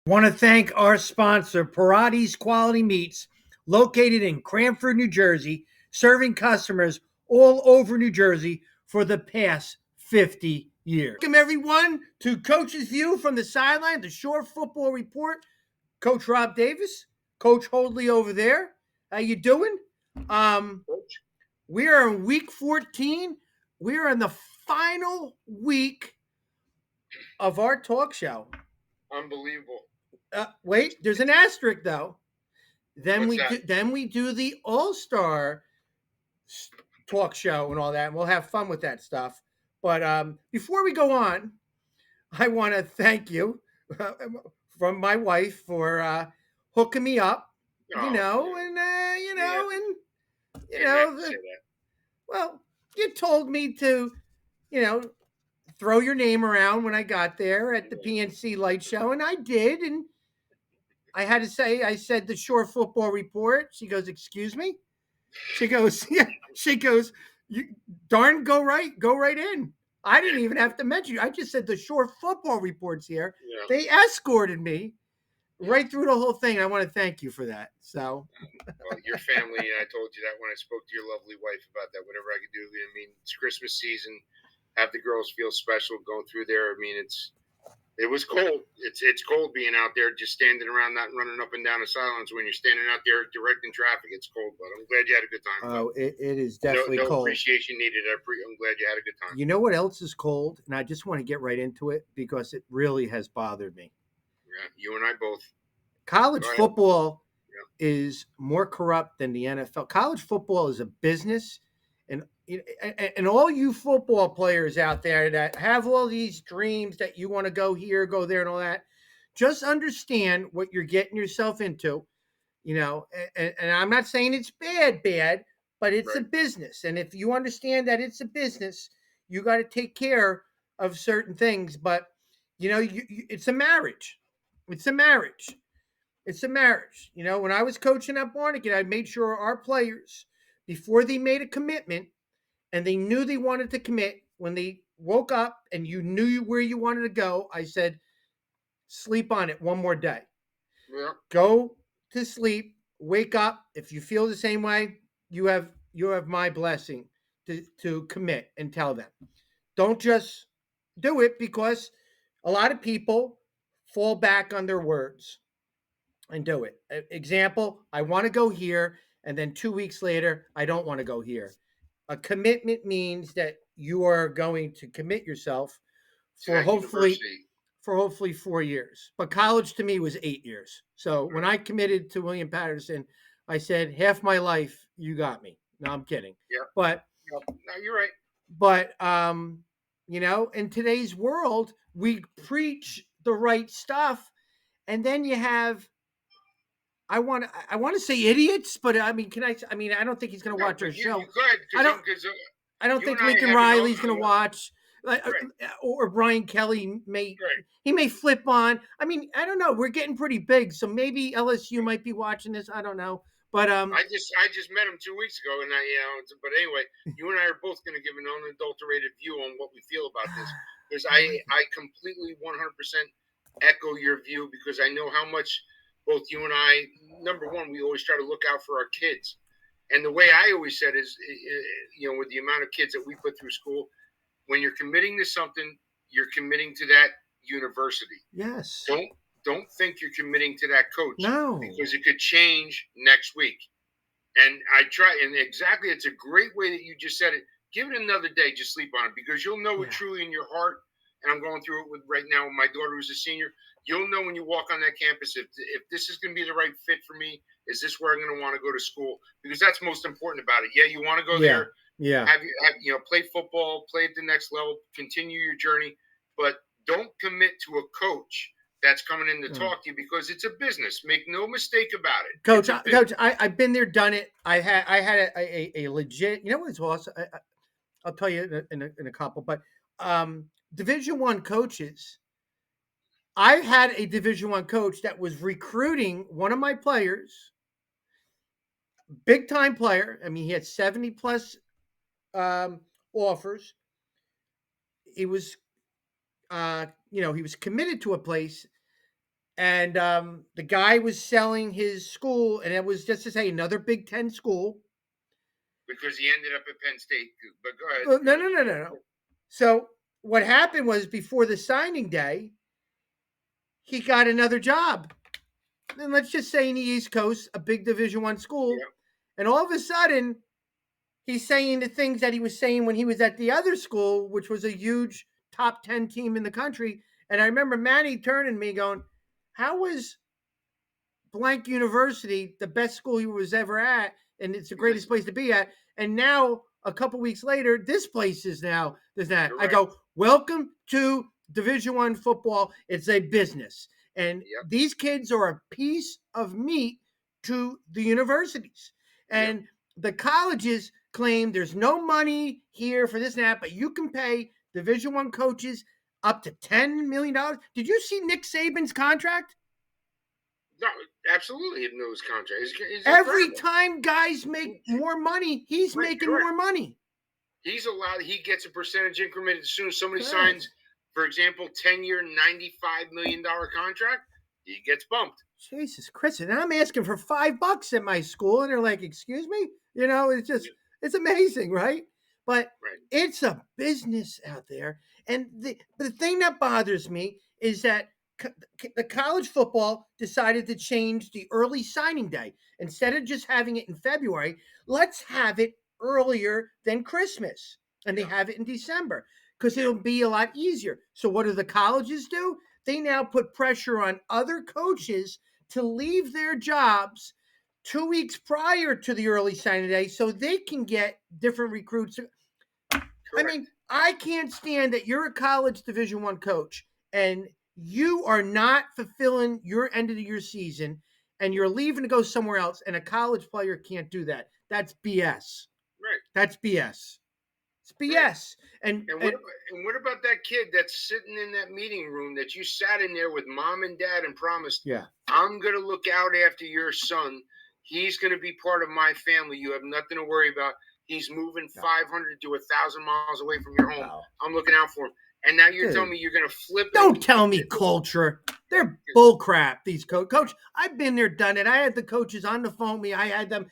Want to thank our sponsor, Parati's Quality Meats, located in Cranford, New Jersey, serving customers all over New Jersey for the past 50 years. Welcome, everyone, to Coach's View from the Sideline, the Shore Football Report. Coach Rob Davis, Coach Hoadley over there. How you doing? We are in week 14. We are in the final week of our talk show. Unbelievable. Wait, there's an asterisk though. Then What's we do the All-Star talk show and all that, and we'll have fun with that stuff. But before we go on, I want to thank you from my wife for hooking me up. Well, you told me to, throw your name around when I got there at the PNC Light Show, and I did, and I had to say, I said the Shore Football Report. She goes, "Excuse me?" She goes, "Yeah." She goes, "You darn, go right in." I didn't even have to mention you. I just said the Shore Football Report's here. Yeah. They escorted me right through the whole thing. I want to thank you for that. So, well, your family, I told you that when I spoke to your lovely wife about that, whatever I could do. I mean, it's Christmas season. Have the girls feel special going through there. I mean, it was cold. It's cold being out there, just standing around, not running up and down the sidelines. When you're standing out there directing traffic, it's cold. But I'm glad you had a good time. Oh, it is definitely no cold. appreciation needed. I'm glad you had a good time. You know what else is cold? And I just want to get right into it because it really has bothered me. Yeah, you and I both. College football is more corrupt than the NFL. College football is a business, and all you football players out there that have all these dreams that you want to go here, go there, and all that, just understand what you're getting yourself into. And I'm not saying it's bad, but it's a business. And if you understand that it's a business, you got to take care of certain things. But it's a marriage. It's a marriage. It's a marriage. When I was coaching at Barnegat, I made sure our players, before they made a commitment, and they knew they wanted to commit, when they woke up and you knew where you wanted to go, I said, sleep on it one more day. Yeah. Go to sleep, wake up. If you feel the same way, you have my blessing to commit and tell them. Don't just do it, because a lot of people fall back on their words and do it. Example, I want to go here, and then 2 weeks later, I don't want to go here. A commitment means that you are going to commit yourself for hopefully 4 years. But college to me was 8 years. So when I committed to William Patterson, I said, half my life, you got me. No, I'm kidding. Yeah. But no, you're right. But in today's world, we preach the right stuff, and then you have, I want to say idiots, but I mean, I don't think he's going to watch our show. I don't think Lincoln Riley's going to watch. Or Brian Kelly may flip on. I mean, I don't know. We're getting pretty big, so maybe LSU might be watching this. I don't know, but I just met him 2 weeks ago, and but anyway, you and I are both going to give an unadulterated view on what we feel about this, because I completely 100% echo your view, because I know how much both you and I, number one, we always try to look out for our kids, and the way I always said is, with the amount of kids that we put through school. When you're committing to something, you're committing to that university. Yes. Don't think you're committing to that coach. No. Because it could change next week. And exactly, it's a great way that you just said it. Give it another day, just sleep on it, because you'll know it truly in your heart. And I'm going through it right now with my daughter, who's a senior. You'll know when you walk on that campus if this is going to be the right fit for me. Is this where I'm going to want to go to school? Because that's most important about it. Yeah, you want to go there. Yeah. Have play football, play at the next level, continue your journey, but don't commit to a coach that's coming in to talk to you, because it's a business. Make no mistake about it. Coach, I've been there, done it. I had a legit. You know what it's awesome? I'll tell you in a couple, but Division I coaches. I had a Division I coach that was recruiting one of my players, big time player. I mean, he had 70 plus offers. He was, he was committed to a place, And the guy was selling his school, and it was just to say another Big Ten school. Because he ended up at Penn State. But go ahead. Well, no. So what happened was before the signing day, he got another job. And let's just say in the East Coast, a big Division I school. Yeah. And all of a sudden, he's saying the things that he was saying when he was at the other school, which was a huge top 10 team in the country. And I remember Manny turning to me going, how was blank university the best school he was ever at? And it's the greatest place to be at. And now, a couple weeks later, this place is now, there's that. I go, welcome to Division I football. It's a business. And these kids are a piece of meat to the universities. And the colleges claim there's no money here for this and that, but you can pay Division I coaches up to $10 million. Did you see Nick Saban's contract? No, absolutely in those contracts. Every incredible. time guys make more money, he's making more money. He's allowed, he gets a percentage increment as soon as somebody signs, for example, 10-year, $95 million contract, he gets bumped. Jesus Christ. And I'm asking for $5 at my school, and they're like, excuse me? You know, it's just, it's amazing, right? But it's a business out there. And the thing that bothers me is that the college football decided to change the early signing day. Instead of just having it in February, let's have it earlier than Christmas. And they have it in December because it'll be a lot easier. So what do the colleges do? They now put pressure on other coaches to leave their jobs 2 weeks prior to the early signing day so they can get different recruits. I mean, I can't stand that you're a college Division I coach and you are not fulfilling your end of the year season and you're leaving to go somewhere else, and a college player can't do that. That's BS. Right. That's BS. It's BS. Right. And what about that kid that's sitting in that meeting room that you sat in there with mom and dad and promised, I'm going to look out after your son. He's going to be part of my family. You have nothing to worry about. He's moving 500 to 1,000 miles away from your home. I'm looking out for him. And now you're telling me you're going to flip it. Don't tell me culture. They're bullcrap, these Coach, I've been there, done it. I had the coaches on the phone with me. I had them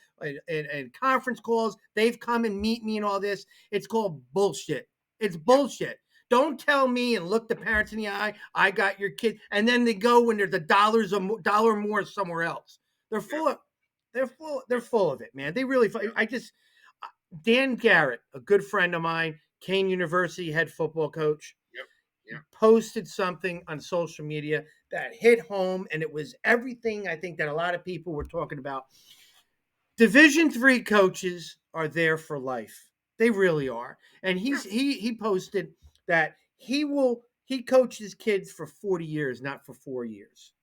in conference calls. They've come and meet me and all this. It's called bullshit. It's bullshit. Don't tell me and look the parents in the eye, I got your kid. And then they go when there's $1 more somewhere else. They're full of it, man. They really, Dan Garrett, a good friend of mine, Kane University head football coach, posted something on social media that hit home, and it was everything I think that a lot of people were talking about. Division III coaches are there for life. They really are. And he posted that he coaches kids for 40 years, not for 4 years.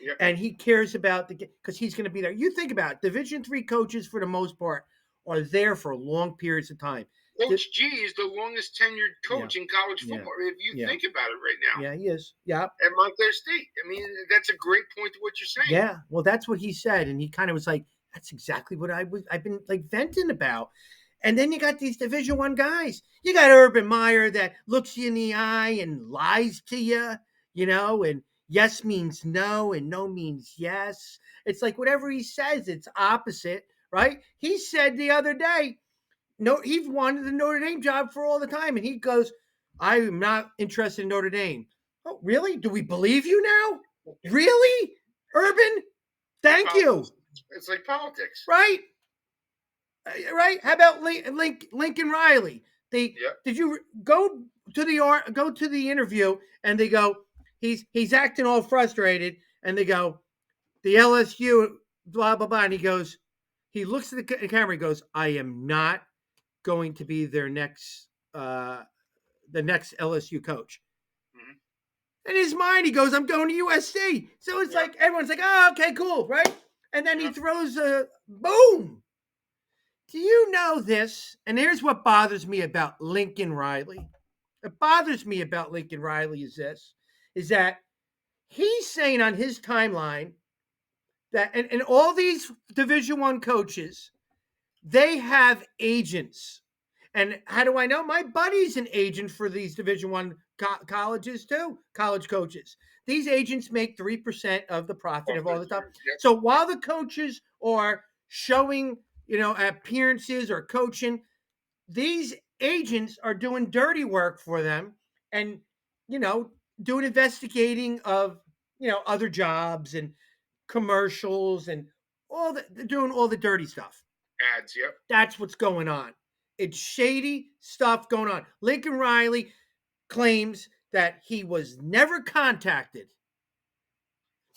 Yep. And he cares about because he's going to be there. You think about it, Division III coaches, for the most part, are there for long periods of time. Coach G is the longest tenured coach in college football. If you think about it right now. Yeah, he is. Yeah. At Montclair State. I mean, that's a great point to what you're saying. Yeah. Well, that's what he said. And he kind of was like, that's exactly what I've been like venting about. And then you got these Division I guys. You got Urban Meyer that looks you in the eye and lies to you, you know, and yes means no and no means yes. It's like whatever he says, it's opposite, right? He said the other day, no, he's wanted the Notre Dame job for all the time. And he goes, I am not interested in Notre Dame. Oh, really? Do we believe you now? Really? Urban? Thank you. It's like politics. Right? Right? How about Lincoln Riley? Did you go to the interview and they go, he's acting all frustrated, and they go, the LSU, blah, blah, blah. And he looks at the camera, he goes, I am not going to be their next the next LSU coach. Mm-hmm. In his mind, he goes, I'm going to USC. So it's like everyone's like, oh, okay, cool, right? And then he throws a boom. Do you know this? And here's what bothers me about Lincoln Riley. It bothers me about Lincoln Riley is that he's saying on his timeline that and all these Division I coaches, they have agents. And how do I know? My buddy's an agent for these Division I colleges too, college coaches. These agents make 3% of the profit of all the stuff. Yep. So while the coaches are showing, appearances or coaching, these agents are doing dirty work for them and, doing investigating of, other jobs and commercials and they're doing all the dirty stuff. Ads, yep. That's what's going on. It's shady stuff going on. Lincoln Riley claims that he was never contacted.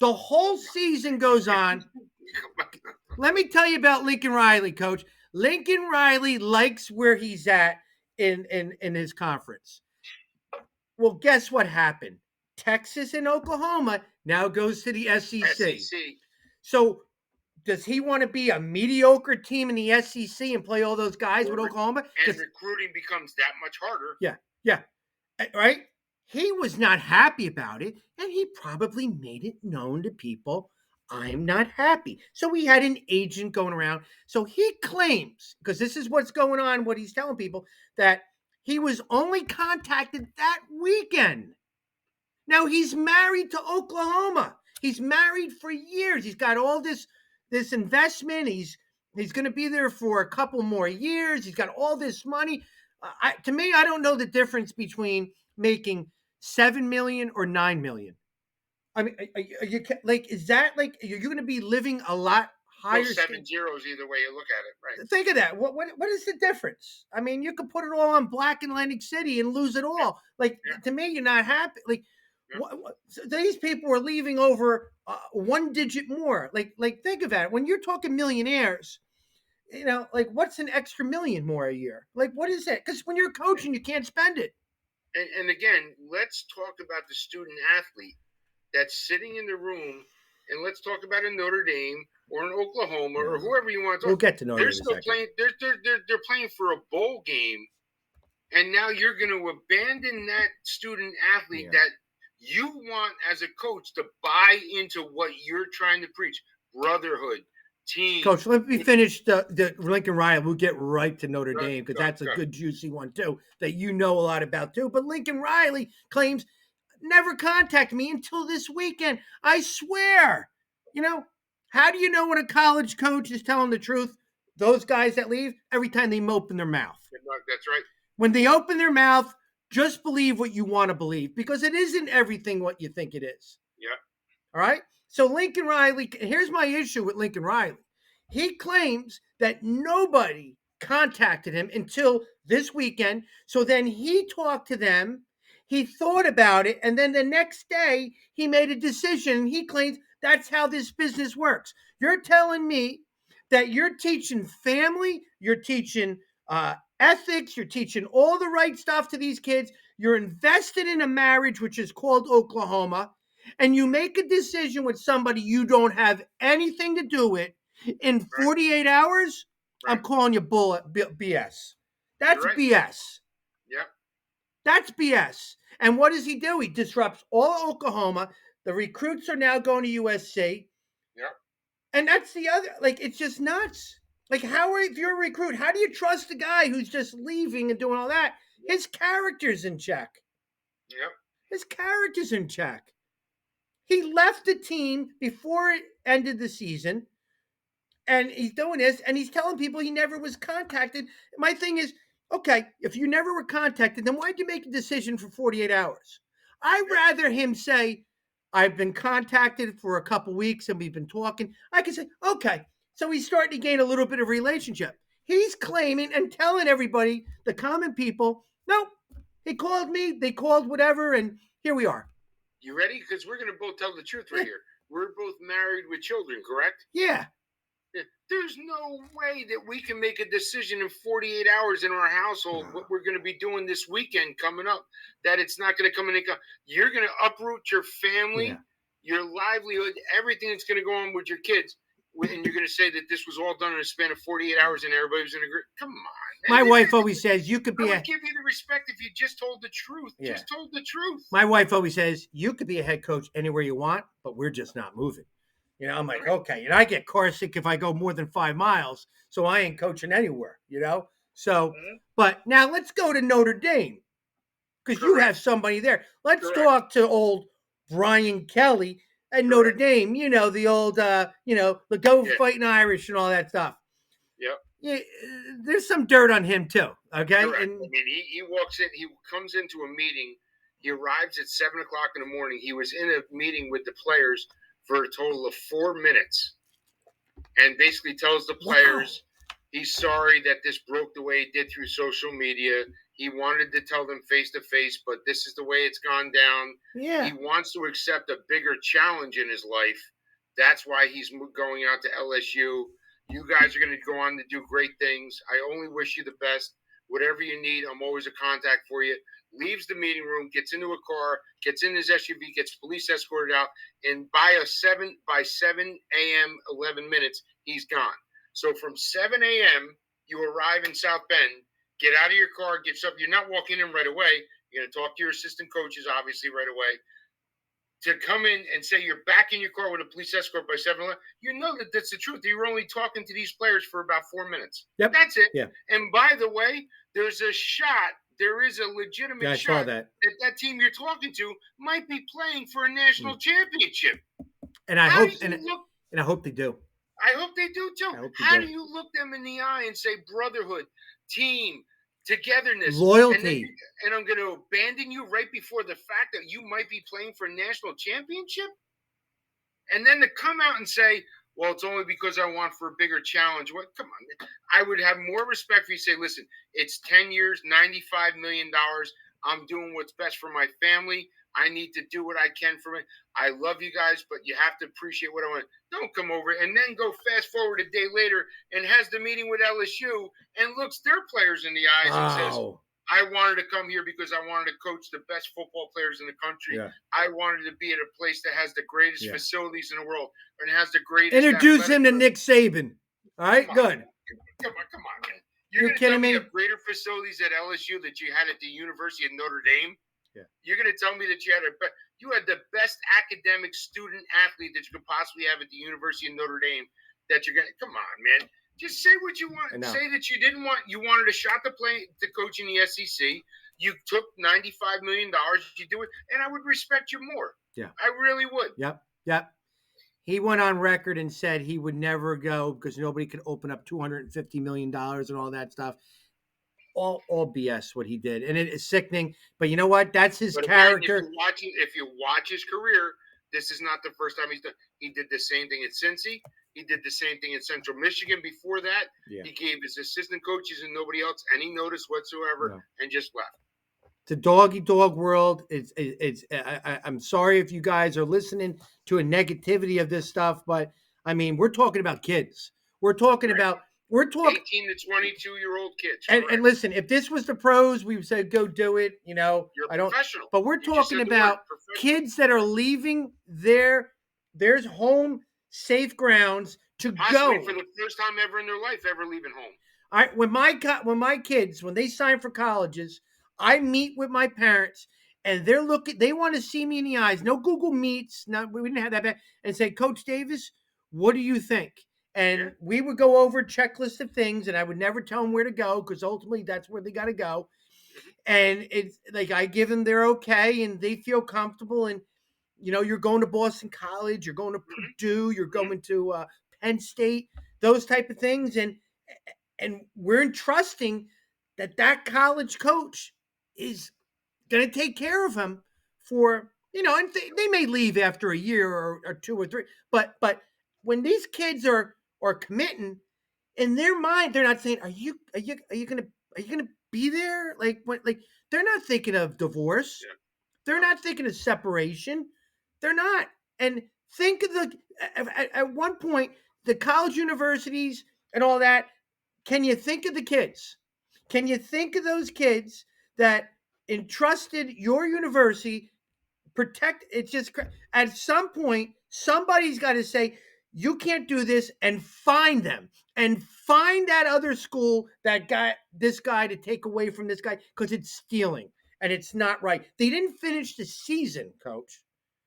The whole season goes on. Let me tell you about Lincoln Riley, Coach. Lincoln Riley likes where he's at in his conference. Well, guess what happened? Texas and Oklahoma now goes to the SEC. So does he want to be a mediocre team in the SEC and play all those guys with Oklahoma? And recruiting becomes that much harder. Yeah. Right? He was not happy about it, and he probably made it known to people, I'm not happy. So he had an agent going around. So he claims, because this is what's going on, what he's telling people, that he was only contacted that weekend. Now, he's married to Oklahoma. He's married for years. He's got all this investment. He's going to be there for a couple more years. He's got all this money. To me, I don't know the difference between making $7 million or $9 million. I mean, are you like, is that like, you're going to be living a lot higher? Well, 7 zeros either way you look at it, right? Think of that. What is the difference? I mean, you could put it all on Black Atlantic City and lose it all. To me, you're not happy. So these people are leaving over 1 digit more. Think of that. When you're talking millionaires, what's an extra million more a year? What is that? Because when you're coaching, you can't spend it. And again, let's talk about the student athlete that's sitting in the room, and let's talk about a Notre Dame or an Oklahoma or whoever you want to talk. We'll get to Notre Dame. They're still playing. They're playing for a bowl game, and now you're going to abandon that student athlete that you want as a coach to buy into what you're trying to preach: brotherhood, team. Coach, let me finish the Lincoln Riley. We'll get right to Notre Dame because that's a good juicy one too that you know a lot about too. But Lincoln Riley claims never contacted me until this weekend. I swear. How do you know when a college coach is telling the truth? Those guys that leave, every time they open their mouth. That's right. When they open their mouth, just believe what you want to believe because it isn't everything what you think it is. Yeah. All right? So Lincoln Riley, here's my issue with Lincoln Riley. He claims that nobody contacted him until this weekend. So then he talked to them. He thought about it. And then the next day, he made a decision. He claims that's how this business works. You're telling me that you're teaching family, you're teaching ethics, you're teaching all the right stuff to these kids. You're invested in a marriage, which is called Oklahoma. And you make a decision with somebody you don't have anything to do with in 48 hours, I'm calling you BS. That's BS. Yep. That's BS. And what does he do? He disrupts all Oklahoma. The recruits are now going to USC. Yep. And that's the other, it's just nuts. If you're a recruit, how do you trust a guy who's just leaving and doing all that? His character's in check. Yep. His character's in check. He left the team before it ended the season. And he's doing this, and he's telling people he never was contacted. My thing is, okay, if you never were contacted, then why'd you make a decision for 48 hours? I'd rather him say, I've been contacted for a couple weeks and we've been talking. I can say, okay, so he's starting to gain a little bit of relationship. He's claiming and telling everybody, the common people, nope, he called me, they called whatever, and here we are. You ready? Because we're going to both tell the truth right here. We're both married with children, correct? Yeah. There's no way that we can make a decision in 48 hours in our household what we're going to be doing this weekend coming up, that it's not going to come in and go. You're going to uproot your family, your livelihood, everything that's going to go on with your kids, and you're going to say that this was all done in a span of 48 hours and everybody was going to agree. Come on. My wife always says you could be I would give you the respect if you just told the truth. Yeah. Just told the truth. My wife always says you could be a head coach anywhere you want, but we're just not moving. I'm like, okay. And I get car sick if I go more than 5 miles, so I ain't coaching anywhere, So, but now let's go to Notre Dame because you have somebody there. Let's talk to old Brian Kelly at Notre Dame. You know, the old, the go fighting Irish and all that stuff. Yep. Yeah, there's some dirt on him too. Okay. Correct. And I mean, he walks in, he comes into a meeting, he arrives at 7:00 in the morning. He was in a meeting with the players for a total of 4 minutes, and basically tells the players he's sorry that this broke the way it did through social media. He wanted to tell them face to face, but this is the way it's gone down. Yeah. He wants to accept a bigger challenge in his life. That's why he's going out to LSU. You guys are going to go on to do great things. I only wish you the best. Whatever you need, I'm always a contact for you. Leaves the meeting room, gets into a car, gets in his SUV, gets police escorted out, and by 7 a.m. 11 minutes, he's gone. So from 7 a.m., you arrive in South Bend, get out of your car, get up. You're not walking in right away. You're going to talk to your assistant coaches, obviously, right away. To come in and say you're back in your car with a police escort by 7, you know that that's the truth. You were only talking to these players for about 4 minutes. Yep. That's it. Yeah. And by the way, there's a shot. There is a legitimate shot that team you're talking to might be playing for a national championship. And I hope I hope they do. I hope they do too. How do you look them in the eye and say brotherhood, team, togetherness, loyalty, and I'm going to abandon you right before the fact that you might be playing for a national championship? And then to come out and say, well, it's only because I want for a bigger challenge. What? Come on. I would have more respect for you to say, listen, it's 10 years, $95 million. I'm doing what's best for my family. I need to do what I can for me. I love you guys, but you have to appreciate what I want. Don't come over and then go fast forward a day later and has the meeting with LSU and looks their players in the eyes and says, I wanted to come here because I wanted to coach the best football players in the country. Yeah. I wanted to be at a place that has the greatest facilities in the world and has the greatest. Introduce him to Nick Saban. All right, good. Come on, man. You're kidding me? You have greater facilities at LSU that you had at the University of Notre Dame. Yeah. You're going to tell me that you had the best academic student athlete that you could possibly have at the University of Notre Dame. That you're going to come on, man. Just say what you want. Say that you didn't want. You wanted a shot to coach in the SEC. You took $95 million. You do it, and I would respect you more. Yeah, I really would. Yep. He went on record and said he would never go because nobody could open up $250 million and all that stuff. All BS what he did, and it is sickening. But you know what? That's his character. If you watch his career, this is not the first time he's done. He did the same thing at Cincy. He did the same thing in Central Michigan before that. Yeah. He gave his assistant coaches and nobody else any notice whatsoever, and just left. The dog world. I'm sorry if you guys are listening to a negativity of this stuff, but I mean, we're talking about kids. We're talking 18 to 22-year-old kids. And listen, if this was the pros, we would say go do it. You know, you're professional. But we're talking about kids that are leaving their home safe grounds to possibly go for the first time ever in their life, ever leaving home. All right, when my kids when they sign for colleges, I meet with my parents. And they want to see me in the eyes. No Google Meets. We didn't have that back. And say, Coach Davis, what do you think? And we would go over a checklist of things, and I would never tell them where to go because ultimately that's where they got to go. And it's like I give them their okay, and they feel comfortable. And, you know, you're going to Boston College, you're going to Purdue, you're going to Penn State, those type of things. And we're entrusting that college coach is going to take care of him for, you know, and they may leave after a year or 2 or 3. But when these kids are committing in their mind, they're not saying, are you gonna be there? Like they're not thinking of divorce. Yeah. They're not thinking of separation. They're not. And think of at one point, the college universities and all that. Can you think of the kids? Can you think of those kids that entrusted your university protect? It's just at some point, somebody's got to say, you can't do this, and find them and find that other school that got this guy to take away from this guy because it's stealing and it's not right. They didn't finish the season, Coach.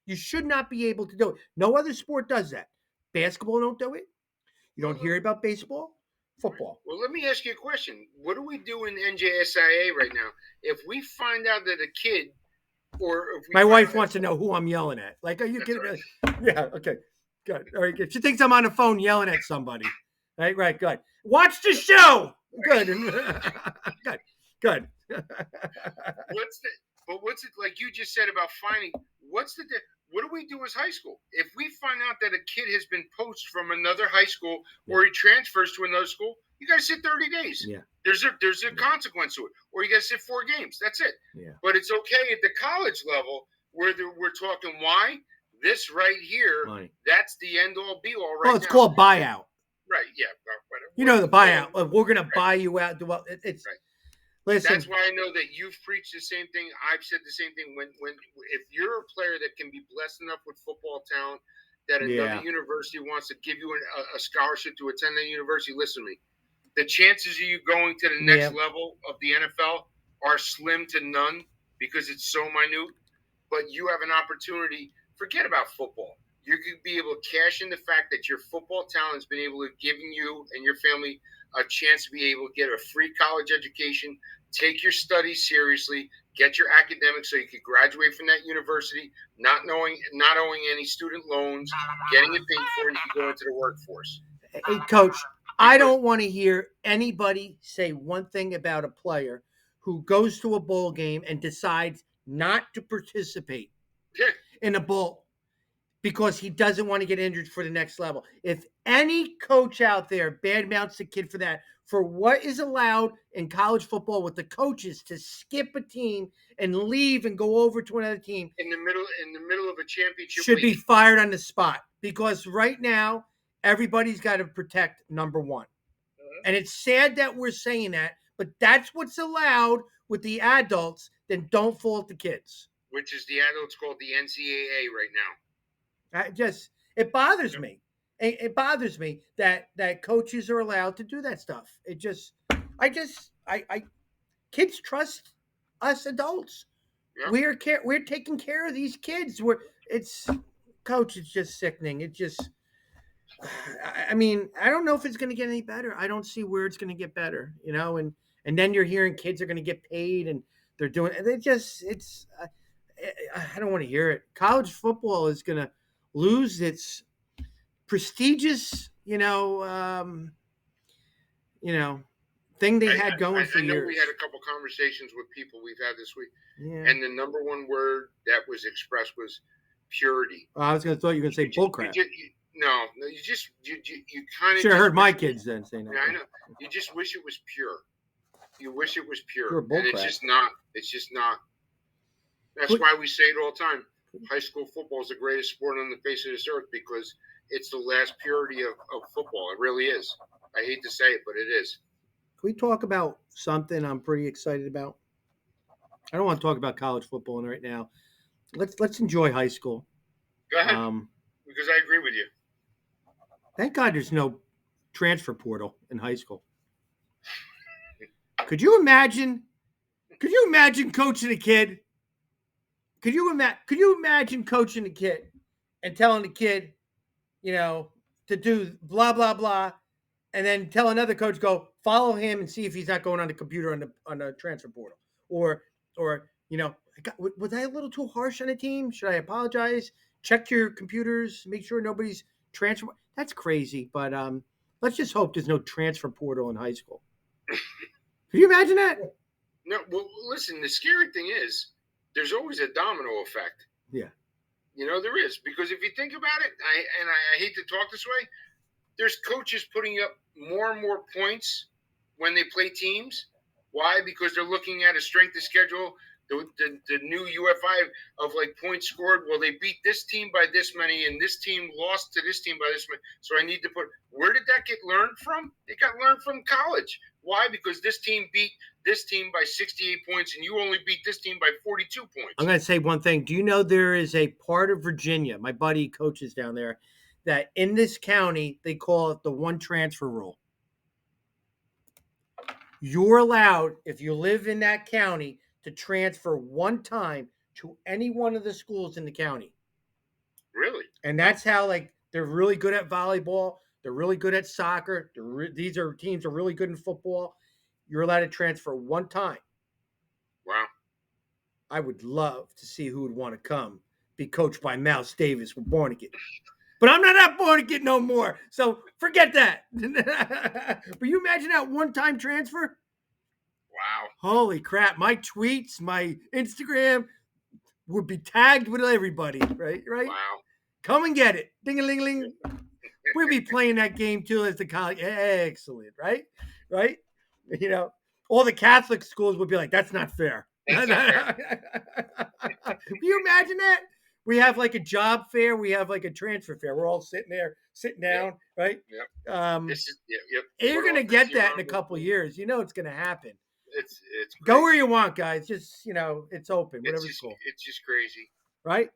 You should not be able to do it. No other sport does that. Basketball don't do it. You don't hear about baseball, football. Well, let me ask you a question. What do we do in NJSIA right now? If we find out that a kid or if we My find wife out- wants to know who I'm yelling at. Like, are you That's kidding right. me? Yeah, okay. Good. All right, good. She thinks I'm on the phone yelling at somebody. Right, good. Watch the show. Good. Good. Good. what's it like you just said about finding? What do we do as high school if we find out that a kid has been poached from another high school or he transfers to another school? You got to sit 30 days. Yeah. There's a consequence to it, or you got to sit 4 games. That's it. Yeah. But it's okay at the college level where we're talking why this right here. Money. That's the end all be all right. Well, it's now. called buyout. Right. Yeah. You know the buyout. We're going to buy you out. Well, it's right. Listen. That's why I know that you've preached the same thing. I've said the same thing. When if you're a player that can be blessed enough with football talent that another university wants to give you a scholarship to attend that university, listen to me. The chances of you going to the next level of the NFL are slim to none because it's so minute. But you have an opportunity. Forget about football. You could be able to cash in the fact that your football talent has been able to give you and your family a chance to be able to get a free college education, take your studies seriously, get your academics so you could graduate from that university, not owing any student loans, getting it paid for, and you could go into the workforce. Hey, Coach, I don't want to hear anybody say one thing about a player who goes to a bowl game and decides not to participate in a bowl because he doesn't want to get injured for the next level. If any coach out there badmouths the kid for that, for what is allowed in college football with the coaches to skip a team and leave and go over to another team in the middle of a championship should week. Be fired on the spot, because right now everybody's got to protect number one. And it's sad that we're saying that, but that's what's allowed with the adults. Then don't fault the kids. Which is the adults called the NCAA right now. It bothers me. It bothers me that coaches are allowed to do that stuff. Kids trust us adults. Yeah. We're taking care of these kids. Coach, it's just sickening. I mean, I don't know if it's going to get any better. I don't see where it's going to get better, and then you're hearing kids are going to get paid and they're doing I don't want to hear it. College football is going to lose its prestigious, thing they had going for years. I know we had a couple conversations with people we've had this week, and the number one word that was expressed was purity. I was going to thought you were going to say bullcrap. No, you kind of should have heard my kids then saying that. Yeah, I know. You just wish it was pure. You wish it was pure, and it's just not. It's just not. That's why we say it all the time. High school football is the greatest sport on the face of this earth because it's the last purity of football. It really is. I hate to say it, but it is. Can we talk about something I'm pretty excited about? I don't want to talk about college football right now. Let's enjoy high school. Go ahead. Because I agree with you. Thank God there's no transfer portal in high school. Could you imagine coaching a kid? Could you imagine coaching a kid and telling the kid, to do blah blah blah, and then tell another coach go follow him and see if he's not going on the computer on the transfer portal, or was I a little too harsh on the team? Should I apologize? Check your computers, make sure nobody's transfer. That's crazy, but let's just hope there's no transfer portal in high school. Can you imagine that? No. Well, listen. The scary thing is, there's always a domino effect. Yeah. There is, because if you think about it, I hate to talk this way, there's coaches putting up more and more points when they play teams. Why? Because they're looking at a strength of schedule. The new UFI of like points scored. Well, they beat this team by this many, and this team lost to this team by this many. So I need to put. Where did that get learned from? It got learned from college. Why? Because this team beat this team by 68 points, and you only beat this team by 42 points. I'm going to say one thing. Do you know there is a part of Virginia? My buddy coaches down there. That in this county they call it the one transfer rule. You're allowed, if you live in that county, to transfer one time to any one of the schools in the county. Really? And that's how, they're really good at volleyball. They're really good at soccer. These teams are really good in football. You're allowed to transfer one time. Wow. I would love to see who would want to come be coached by Mouse Davis with Bornigan. But I'm not Bornigan no more. So forget that. But you imagine that one-time transfer? Wow. Holy crap. My tweets, my Instagram would be tagged with everybody, right? Wow. Come and get it. Ding-a-ling-ling. We'll be playing that game too as the college. Excellent, right? All the Catholic schools would be like, that's not fair. That's not fair. Can you imagine that? We have like a job fair. We have like a transfer fair. We're all sitting down, right? Yep. You're going to get that in a couple of years. You know it's going to happen. It's go where you want, guys. Just, it's open. Whatever's cool. It's just crazy. Right?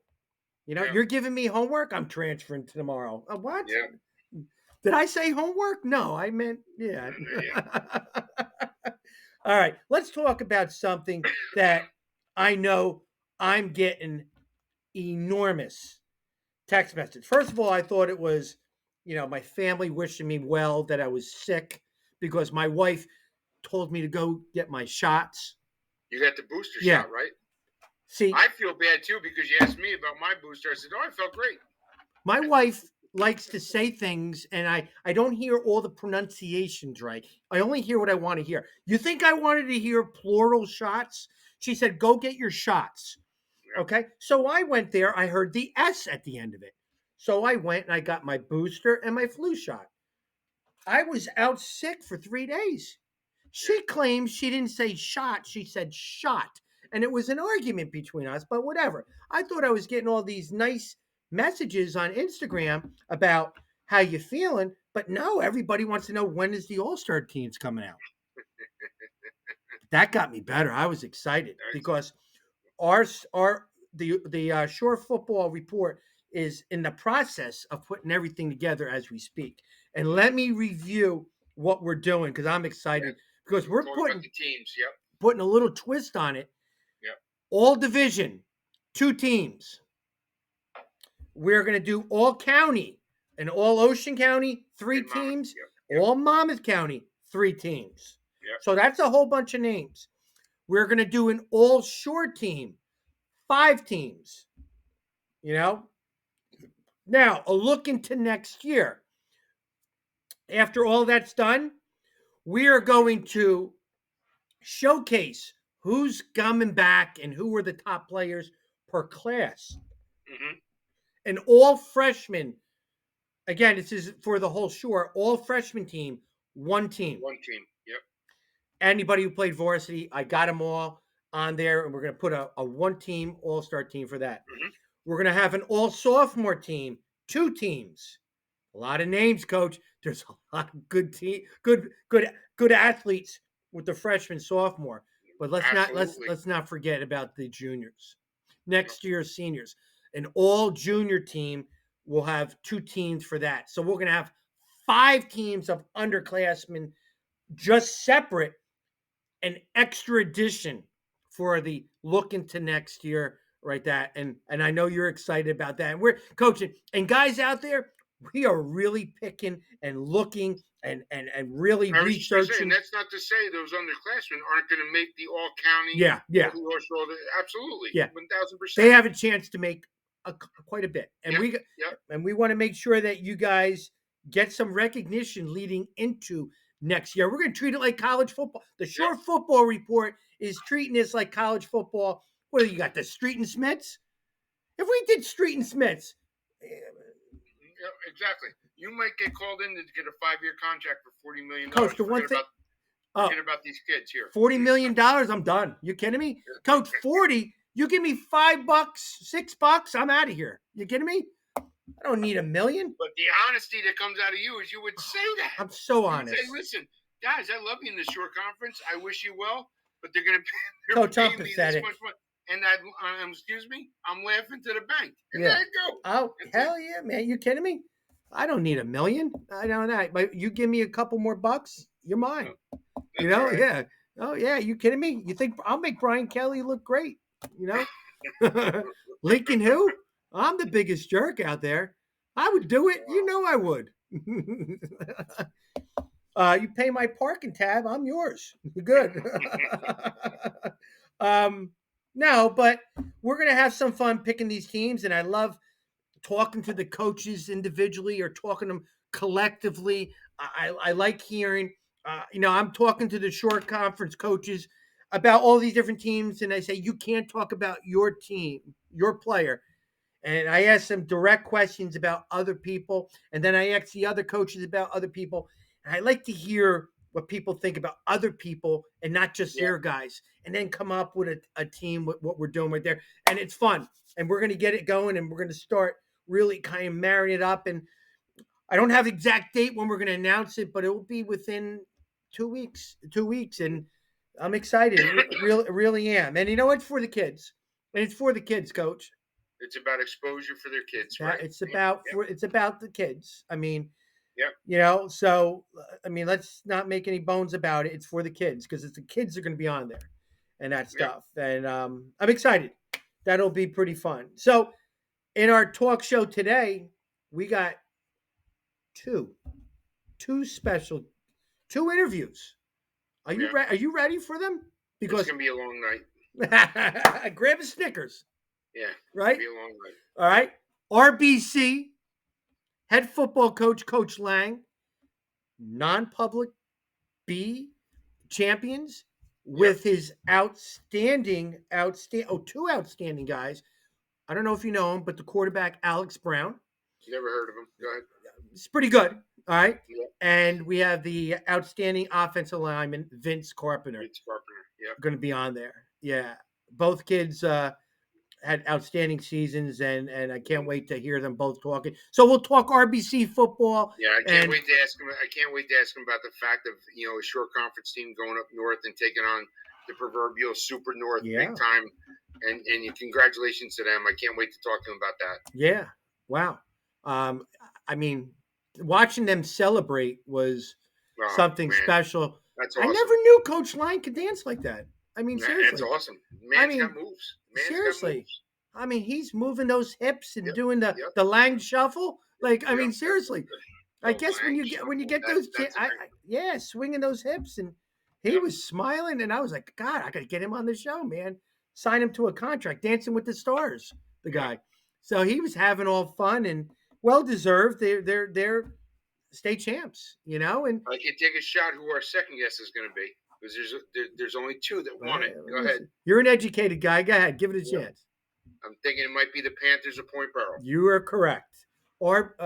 You're giving me homework. I'm transferring tomorrow. What? Yeah. Did I say homework? No, I meant, yeah. All right. Let's talk about something that I know I'm getting enormous text message. First of all, I thought it was, my family wishing me well that I was sick because my wife told me to go get my shots. You got the booster shot, right? See, I feel bad too because you asked me about my booster. I said, I felt great. My wife likes to say things, and I don't hear all the pronunciations right. I only hear what I want to hear. You think I wanted to hear plural shots? She said, go get your shots. Yeah. Okay. So I went there. I heard the S at the end of it. So I went and I got my booster and my flu shot. I was out sick for 3 days. She claims she didn't say shot. She said shot. And it was an argument between us, but whatever. I thought I was getting all these nice messages on Instagram about how you feeling, but no, everybody wants to know when is the All-Star teams coming out. That got me better. I was excited because the Shore Football Report is in the process of putting everything together as we speak. And let me review what we're doing because I'm excited because we're putting the teams, putting a little twist on it. Yep. All division, 2 teams. We're going to do all county and all Ocean County, 3 teams. Yep. All Monmouth County, 3 teams. Yep. So that's a whole bunch of names. We're going to do an all shore team, 5 teams. Now, a look into next year. After all that's done, we are going to showcase who's coming back and who are the top players per class. Mm-hmm. And all freshmen, again, this is for the whole Shore, all freshman team, 1 team. 1 team, yep. Anybody who played varsity, I got them all on there, and we're going to put a 1-team all-star team for that. Mm-hmm. We're going to have an all-sophomore team, 2 teams. A lot of names, Coach. There's a lot of good athletes with the freshman, sophomore. But let's not forget about the juniors. Next year's seniors. An all junior team will have 2 teams for that. So we're going to have 5 teams of underclassmen just separate, an extra addition for the look into next year, right? And I know you're excited about that. And we're coaching. And guys out there, we are really picking and looking and really researching. That's not to say those underclassmen aren't going to make the all county. Yeah. Absolutely. Yeah. 1,000%. They have a chance to make quite a bit. And we want to make sure that you guys get some recognition leading into next year. We're going to treat it like college football. The Shore Football Report is treating this like college football. What do you got? The Street and Smiths? If we did Street and Smiths. Exactly. You might get called in to get a 5-year contract for $40 million. Coach, the one thing. Forget about these kids here. $40 million? I'm done. You kidding me? Coach, 40. You give me $5, $6, I'm out of here. You kidding me? I don't need $1 million. But the honesty that comes out of you is you would say that. I'm so honest. Say, listen, guys, I love you in the Shore Conference. I wish you well, but they're going to pay Coach, I'm me pathetic. this much money. And excuse me, I'm laughing to the bank. And yeah. there you go. Oh, hell yeah, man. You kidding me? I don't need $1 million. I don't know. But you give me a couple more bucks, you're mine. Right. Yeah. Oh, yeah. You kidding me? You think I'll make Brian Kelly look great? Lincoln who? I'm the biggest jerk out there. I would do it. You know I would. You pay my parking tab, I'm yours. Good. No, but we're gonna have some fun picking these teams, and I love talking to the coaches individually or talking to them collectively. I like hearing. I'm talking to the short conference coaches about all these different teams, and I say you can't talk about your team, your player. And I ask them direct questions about other people, and then I ask the other coaches about other people. And I like to hear what people think about other people and not just Yeah. their guys, and then come up with a team with what we're doing right there. And it's fun, and we're going to get it going, and we're going to start really kind of marrying it up. And I don't have exact date when we're going to announce it, but it will be within 2 weeks. 2 weeks, and I'm excited. Really am. And you know what? For the kids, and it's for the kids, Coach. It's about exposure for their kids, right? It's about the kids. I mean, Yep. so I mean, let's not make any bones about it. It's for the kids because it's the kids are going to be on there and that Yep. stuff. And I'm excited. That'll be pretty fun. So in our talk show today, we got two special two interviews. Are you Yeah. Are you ready for them? It's Because gonna be a long night. grab a Snickers, Yeah. right? It's gonna be a long night. All right. RBC head football coach, Coach Lange, non-public B champions with his two outstanding guys. I don't know if you know him, but the quarterback Alex Brown. Never heard of him. Go ahead. It's pretty good. All right. Yeah. And we have the outstanding offensive lineman Vince Carpenter. It's Carpenter. Yeah. Going to be on there. Yeah. Both kids had outstanding seasons, and I can't wait to hear them both talking. So we'll talk RBC football. Yeah, I can't wait to ask him. I can't wait to ask him about the fact of a short conference team going up north and taking on the proverbial super north big time. And congratulations to them. I can't wait to talk to him about that. Yeah. Wow. I mean, watching them celebrate was something special. That's awesome. I never knew Coach Lange could dance like that. I mean, seriously. That's awesome. Man's got moves. Seriously. Got moves. I mean, he's moving those hips and doing the Lange shuffle. Like, I mean, seriously. I guess when you get those, swinging those hips, and he was smiling, and I was like, God, I got to get him on the show, man. Sign him to a contract, Dancing with the Stars, the guy. So he was having all fun and well deserved. They're state champs, And I can take a shot who our second guest is going to be. Because there's only two that won it. Go ahead. You're an educated guy. Go ahead. Give it a chance. I'm thinking it might be the Panthers of Point Boro. You are correct. Or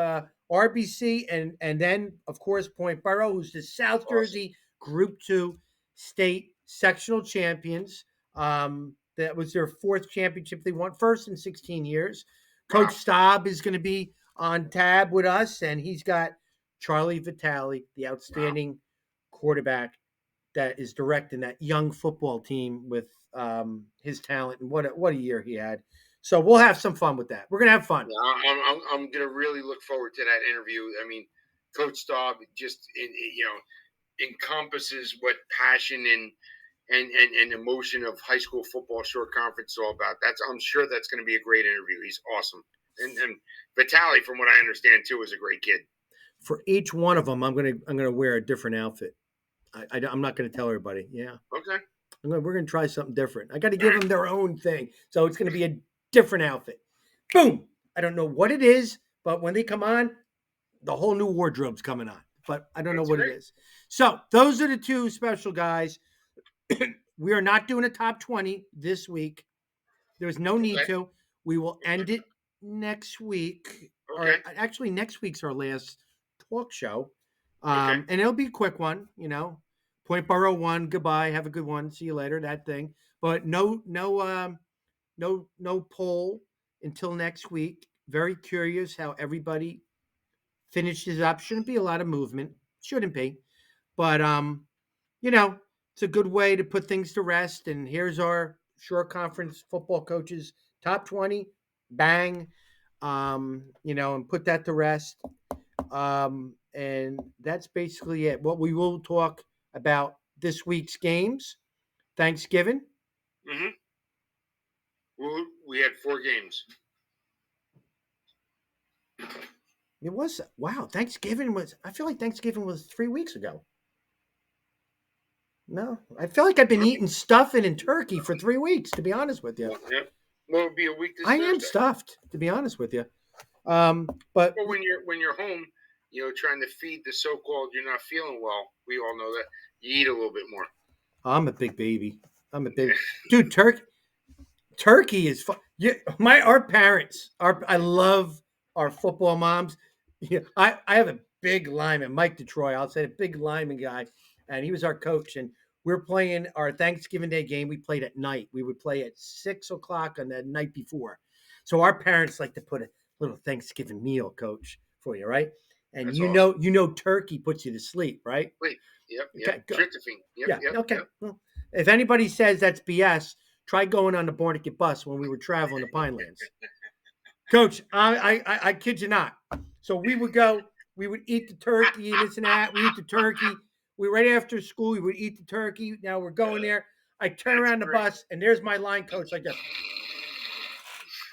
RBC and then, of course, Point Boro, who's the South Jersey Group 2 state sectional champions. That was their fourth championship. They won first in 16 years. Coach Staub is going to be on tab with us, and he's got Charlie Vitale, the outstanding quarterback that is directing that young football team with his talent, and what a year he had. So we'll have some fun with that. We're gonna have fun. Yeah, I'm gonna really look forward to that interview. I mean, Coach Staub just encompasses what passion and emotion of high school football short conference is all about. I'm sure that's going to be a great interview. He's awesome, and Vitale, from what I understand too, is a great kid. For each one of them, I'm gonna wear a different outfit. I'm not going to tell everybody. Yeah. Okay. We're going to try something different. I got to give them their own thing. So it's going to be a different outfit. Boom. I don't know what it is, but when they come on, the whole new wardrobe's coming on. But I don't know what it is. So those are the two special guys. We are not doing a top 20 this week. There's no need to. We will end it next week. Okay. Or actually, next week's our last talk show. And it'll be a quick one, Point Boro won. Goodbye. Have a good one. See you later. That thing. But no poll until next week. Very curious how everybody finishes up. Shouldn't be a lot of movement. Shouldn't be. But it's a good way to put things to rest. And here's our short conference football coaches top 20. Bang. And put that to rest. And that's basically it. What we will talk about this week's games. Thanksgiving. Mm-hmm. Well, we had 4 games. It was, wow, Thanksgiving was, I feel like Thanksgiving was 3 weeks ago. No, I feel like I've been eating stuffing and turkey for 3 weeks, to be honest with you. Yeah. Well, it'll be a week this I Thursday. am stuffed, to be honest with you. But Well, when you're home, trying to feed the so-called you're not feeling well. We all know that you eat a little bit more. I'm a big baby. I'm a big dude. Turkey is fun. Yeah, our parents. I love our football moms. Yeah, I have a big lineman, Mike Detroit. I'll say a big lineman guy, and he was our coach. And we're playing our Thanksgiving Day game. We played at night. We would play at 6 o'clock on the night before. So our parents like to put a little Thanksgiving meal, coach, for you, right? And That's awesome. turkey puts you to sleep, right? Wait, yep. Okay, good. Tryptophan. Yeah. Okay. Yep. Well, if anybody says that's BS, try going on the Bornicke bus when we were traveling to Pinelands. Coach, I kid you not. So we would go, we would eat the turkey and this and that. We eat the turkey. We right after school, we would eat the turkey. Now we're going there. I turn around the bus and there's my line coach like this.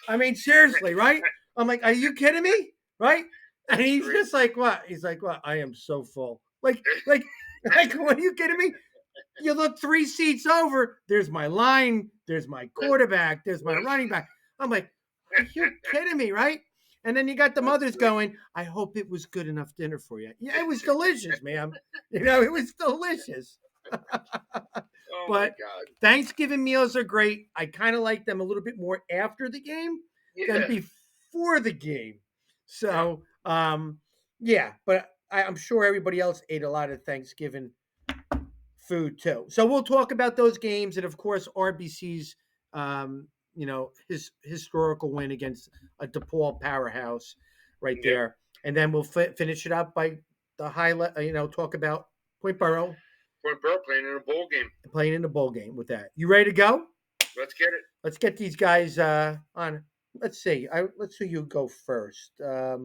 I mean, seriously, right? I'm like, are you kidding me? Right? And he's just like, what? He's like, what? I am so full. Like, what are you kidding me? You look 3 seats over, there's my line, there's my quarterback, there's my running back. I'm like, are you kidding me, right? And then you got the mothers going, I hope it was good enough dinner for you. Yeah, it was delicious, ma'am. It was delicious. Oh But my God. Thanksgiving meals are great. I kind of like them a little bit more after the game than before the game. So, yeah, but I'm sure everybody else ate a lot of Thanksgiving food too. So we'll talk about those games and of course RBC's his historical win against a DePaul powerhouse right there. And then we'll finish it up by the highlight, talk about Point Boro. Point Boro playing in a bowl game. Playing in the bowl game with that. You ready to go? Let's get it. Let's get these guys on. Let's see. Let's see you go first. How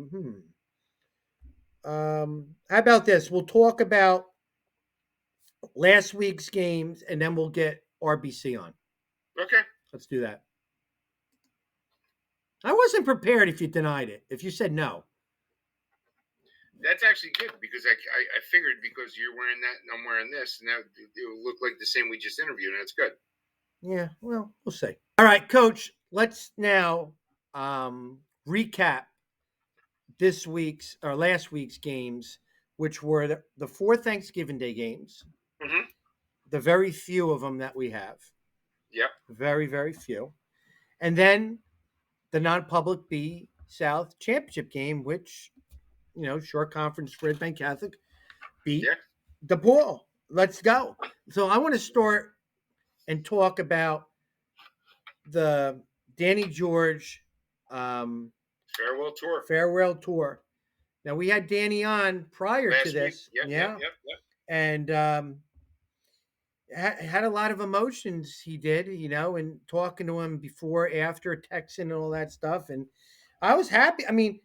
about this? We'll talk about last week's games, and then we'll get RBC on. Okay. Let's do that. I wasn't prepared if you denied it. If you said no. That's actually good because I figured because you're wearing that and I'm wearing this, and that it will look like the same we just interviewed, and that's good. Yeah, well, we'll see. All right, Coach, let's now recap this week's or last week's games, which were the 4 Thanksgiving Day games. Mm-hmm. The very few of them that we have. Yep. Very, very few. And then the non-public B South championship game, which, short conference for Red Bank Catholic beat DePaul. Let's go. So I want to start and talk about the Danny George farewell tour. Now we had Danny on prior to this. Yep. And had a lot of emotions. He did, and talking to him before, after, texting and all that stuff. And I was happy. I mean,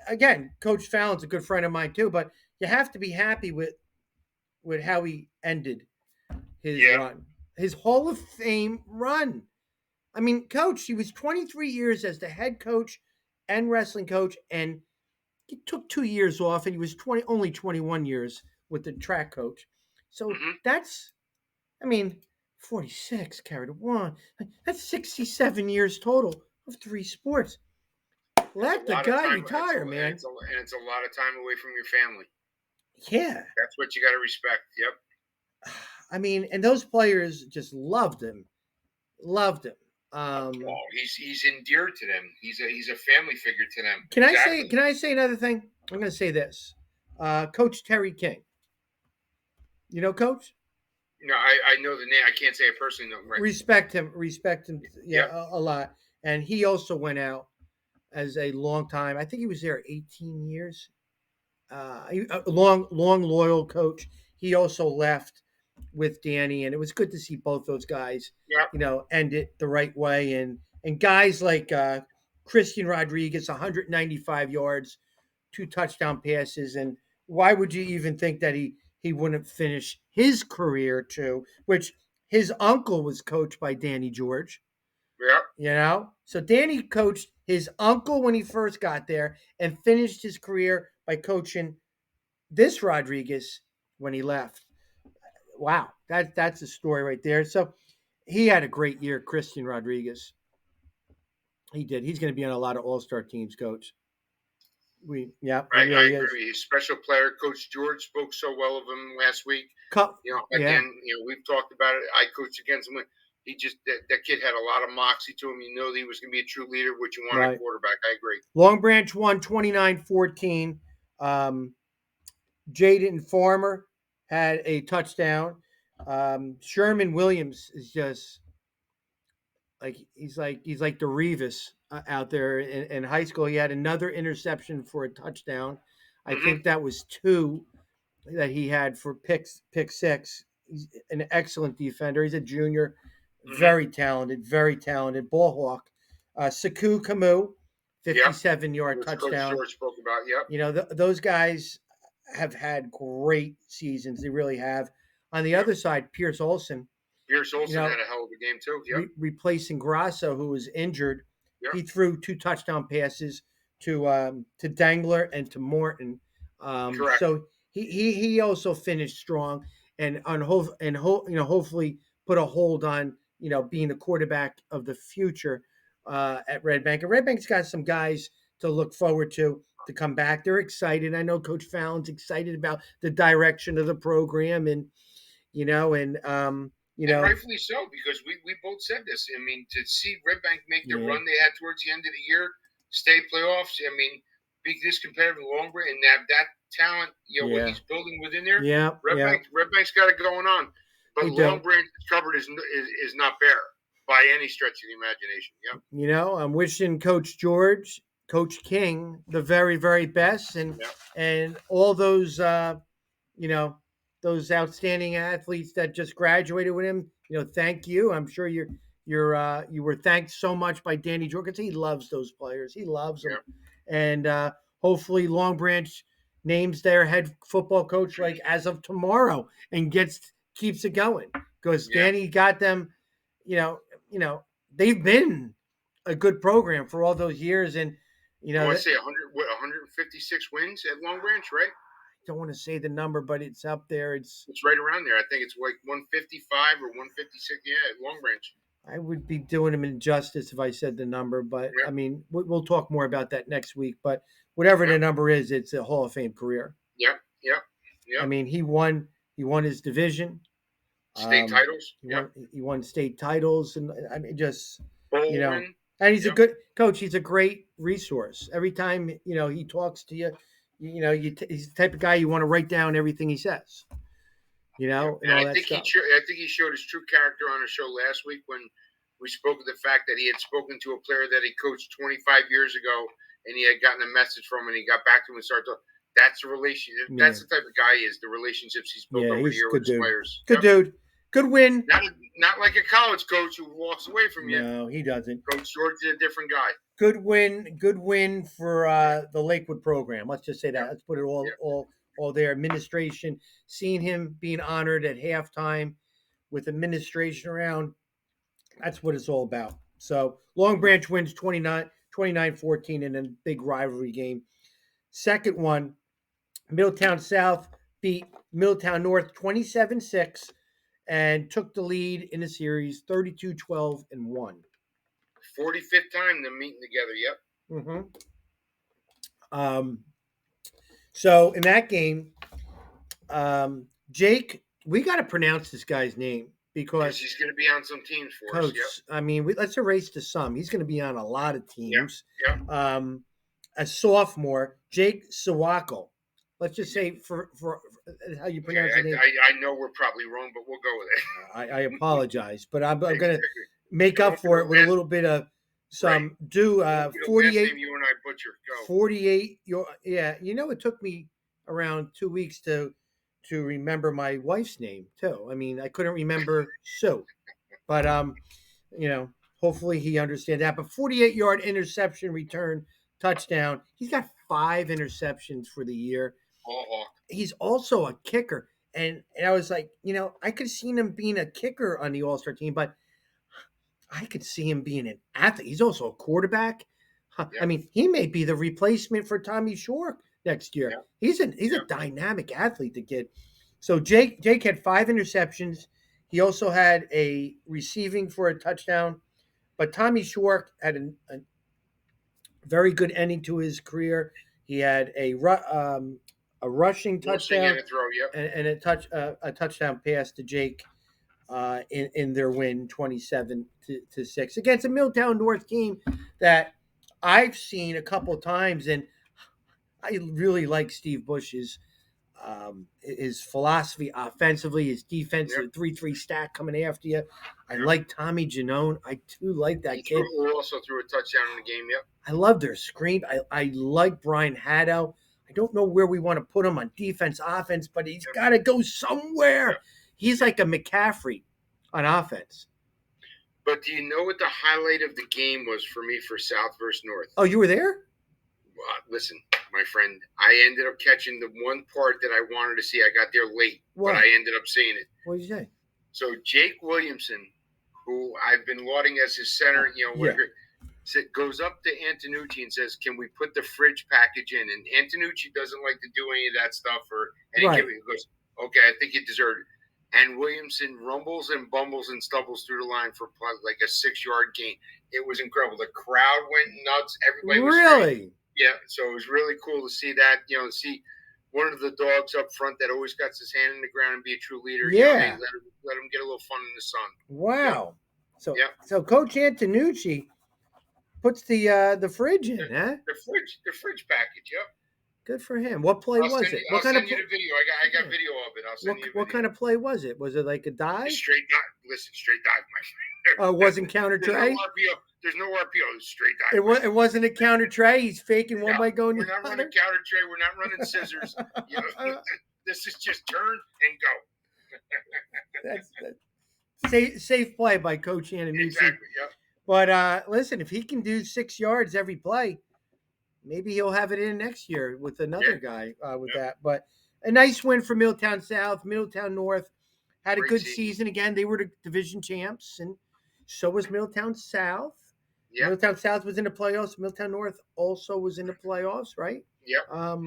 again, Coach Fallon's a good friend of mine too, but you have to be happy with how he ended his run, his Hall of Fame run. I mean, Coach, he was 23 years as the head coach and wrestling coach, and he took 2 years off, and he was only 21 years with the track coach. So that's, 46 carried a 1. That's 67 years total of 3 sports. Let the guy retire, man. And it's a lot of time away from your family. Yeah. That's what you got to respect. Yep. And those players just loved him. He's endeared to them. He's a family figure to them. Can I say another thing? I'm going to say this. Coach Terry King. You know, Coach? No, I know the name. I can't say it personally. No, right. Respect him. A lot. And he also went as a long time. I think he was there 18 years. A long loyal coach. He also left with Danny, and it was good to see both those guys, end it the right way. And guys like Christian Rodriguez, 195 yards, 2 touchdown passes. And why would you even think that he wouldn't finish his career too, which his uncle was coached by Danny George. Yeah. So Danny coached his uncle when he first got there and finished his career by coaching this Rodriguez when he left. wow, that's a story right there. So he had a great year, Christian Rodriguez. He did. He's going to be on a lot of All-Star teams, Coach. Yeah, he I really is. agree. He's a special player. Coach George spoke so well of him last week. Yeah, Again, we've talked about it. I coached against him. He just that kid had a lot of moxie to him. You know that he was going to be a true leader, which you want in a right. quarterback. I agree. Long Branch won 29-14. Jaden Farmer had a touchdown. Sherman Williams is just he's like the Revis out there in high school. He had another interception for a touchdown. I Mm-hmm. think that was two that he had for pick six. He's an excellent defender. He's a junior, Mm-hmm. very talented ball hawk. Saku Kamu, 57-yard touchdown. Coach George spoke about. Yep. Those guys have had great seasons. They really have. On the other side, Pierce Olson. Pierce Olson had a hell of a game too. Yep. Replacing Grasso, who was injured. Yep. He threw 2 touchdown passes to Dangler and to Morton. Correct. So he also finished strong and hopefully put a hold on being the quarterback of the future at Red Bank. And Red Bank's got some guys to look forward to come back. They're excited. I know Coach Fallon's excited about the direction of the program, and rightfully so, because we both said this. I mean, to see Red Bank make the run they had towards the end of the year, stay playoffs. I mean, be this competitive longer and have that talent. What he's building within there. Red Bank's got it going on, but Long Branch's cupboard is not bare by any stretch of the imagination. Yep. I'm wishing Coach George, Coach King, the very, very best, and all those those outstanding athletes that just graduated with him. Thank you. I'm sure you were thanked so much by Danny Jorgens. He loves those players. He loves them, and hopefully Long Branch names their head football coach like as of tomorrow and keeps it going, because Danny got them. They've been a good program for all those years, and I want to say 156 wins at Long Branch, right? I don't want to say the number, but it's up there. It's right around there. I think it's like 155 or 156. Yeah, at Long Branch. I would be doing him injustice if I said the number, but I mean, we'll talk more about that next week. But whatever the number is, it's a Hall of Fame career. Yeah. I mean, he won his division. State titles. He won state titles, and I mean, just Bowling. and he's a good coach. He's a great resource. Every time he talks to you, he's the type of guy you want to write down everything he says. And I think he showed his true character on a show last week when we spoke of the fact that he had spoken to a player that he coached 25 years ago, and he had gotten a message from him, and he got back to him and started talking. That's the relationship. Yeah. That's the type of guy he is. The relationships he's built over the years with his players. Good dude. Good win. Not like a college coach who walks away from you. No, he doesn't. Coach George is a different guy. Good win for the Lakewood program. Let's just say that. Let's put it all there. Administration, seeing him being honored at halftime with administration around, that's what it's all about. So Long Branch wins 29-14 in a big rivalry game. Second one, Middletown South beat Middletown North 27-6 and took the lead in the series 32-12 and won. 45th time they're meeting together. Yep. Mm-hmm. So in that game, Jake, we got to pronounce this guy's name because he's going to be on some teams for Coach, us. Yep. I mean, let's erase to some. He's going to be on a lot of teams. Yep. A sophomore, Jake Sawako. Let's just say for how you pronounce the name. I know we're probably wrong, but we'll go with it. I apologize, but I'm going to make up for it with a little bit of some 48. You and I butchered. Go. 48. It took me around 2 weeks to remember my wife's name too. I mean, I couldn't remember Sue, but hopefully he understands that. But 48-yard interception return touchdown. He's got 5 interceptions for the year. He's also a kicker. And I was like, I could see him being a kicker on the All-Star team, but I could see him being an athlete. He's also a quarterback. Yeah. I mean, he may be the replacement for Tommy Shore next year. Yeah. He's a dynamic athlete, the kid. So Jake had 5 interceptions. He also had a receiving for a touchdown. But Tommy Schwark had a very good ending to his career. He had a rushing touchdown and a throw. Yep. and a touchdown pass to Jake in their win 27-6 against a Milltown North team that I've seen a couple times, and I really like Steve Bush's his philosophy offensively, his defense, Yep. the 3-3 stack coming after you. I like Tommy Janone. I too like that kid. Who also threw a touchdown in the game. Yep. I love their screen. I like Brian Haddo. I don't know where we want to put him on defense, offense, but he's got to go somewhere. Yep. He's like a McCaffrey on offense. But do you know what the highlight of the game was for me for South versus North? Oh, you were there? Listen, my friend, I ended up catching the one part that I wanted to see. I got there late, but I ended up seeing it. What did you say? So Jake Williamson, who I've been lauding as his center, goes up to Antonucci and says, "Can we put the fridge package in?" And Antonucci doesn't like to do any of that stuff, he goes, "Okay, I think you deserve it." And Williamson rumbles and bumbles and stumbles through the line for like a 6-yard gain. It was incredible. The crowd went nuts. Everybody was really. Yeah, so it was really cool to see that, see one of the dogs up front that always got his hand in the ground and be a true leader. Yeah. Let him get a little fun in the sun. Wow. Yeah. So Coach Antonucci puts the fridge in, huh? The fridge package, yep. Good for him. What play was it? What kind of you the video. I got video of it. I'll send you a video. What kind of play was it? Was it like a dive? Straight dive. Listen, straight dive, my friend. Oh, it wasn't counter tray? There's no RPO. Straight dive. It wasn't a counter tray. He's faking one by going. We're not running counter tray. We're not running scissors. This is just turn and go. That's safe play by Coach Antonucci. Exactly. Yep. But listen, if he can do 6 yards every play, maybe he'll have it in next year with another guy with that. But a nice win for Middletown South. Middletown North had a good season again. They were the division champs, and so was Middletown South. Yep. Middletown South was in the playoffs. Middletown North also was in the playoffs, right? Yep. A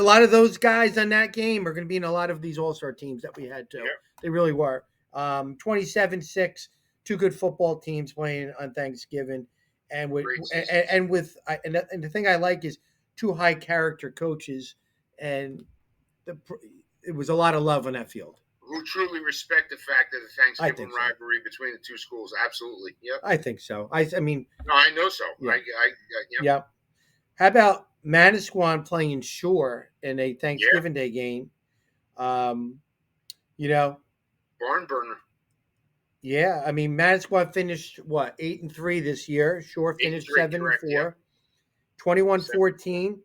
lot of those guys on that game are going to be in a lot of these all-star teams that we had too. Yep. They really were. 27-6, two good football teams playing on Thanksgiving. And the thing I like is two high character coaches, and it was a lot of love on that field. Who truly respect the fact of the Thanksgiving rivalry between the two schools. Absolutely. Yep. I think so. I mean. No, I know so. Yeah. Yep. How about Manasquan playing Shore in a Thanksgiving Day game? Barn burner. Yeah, I mean, Manasquan finished 8-3 this year. Shore finished 7-4, 21-14.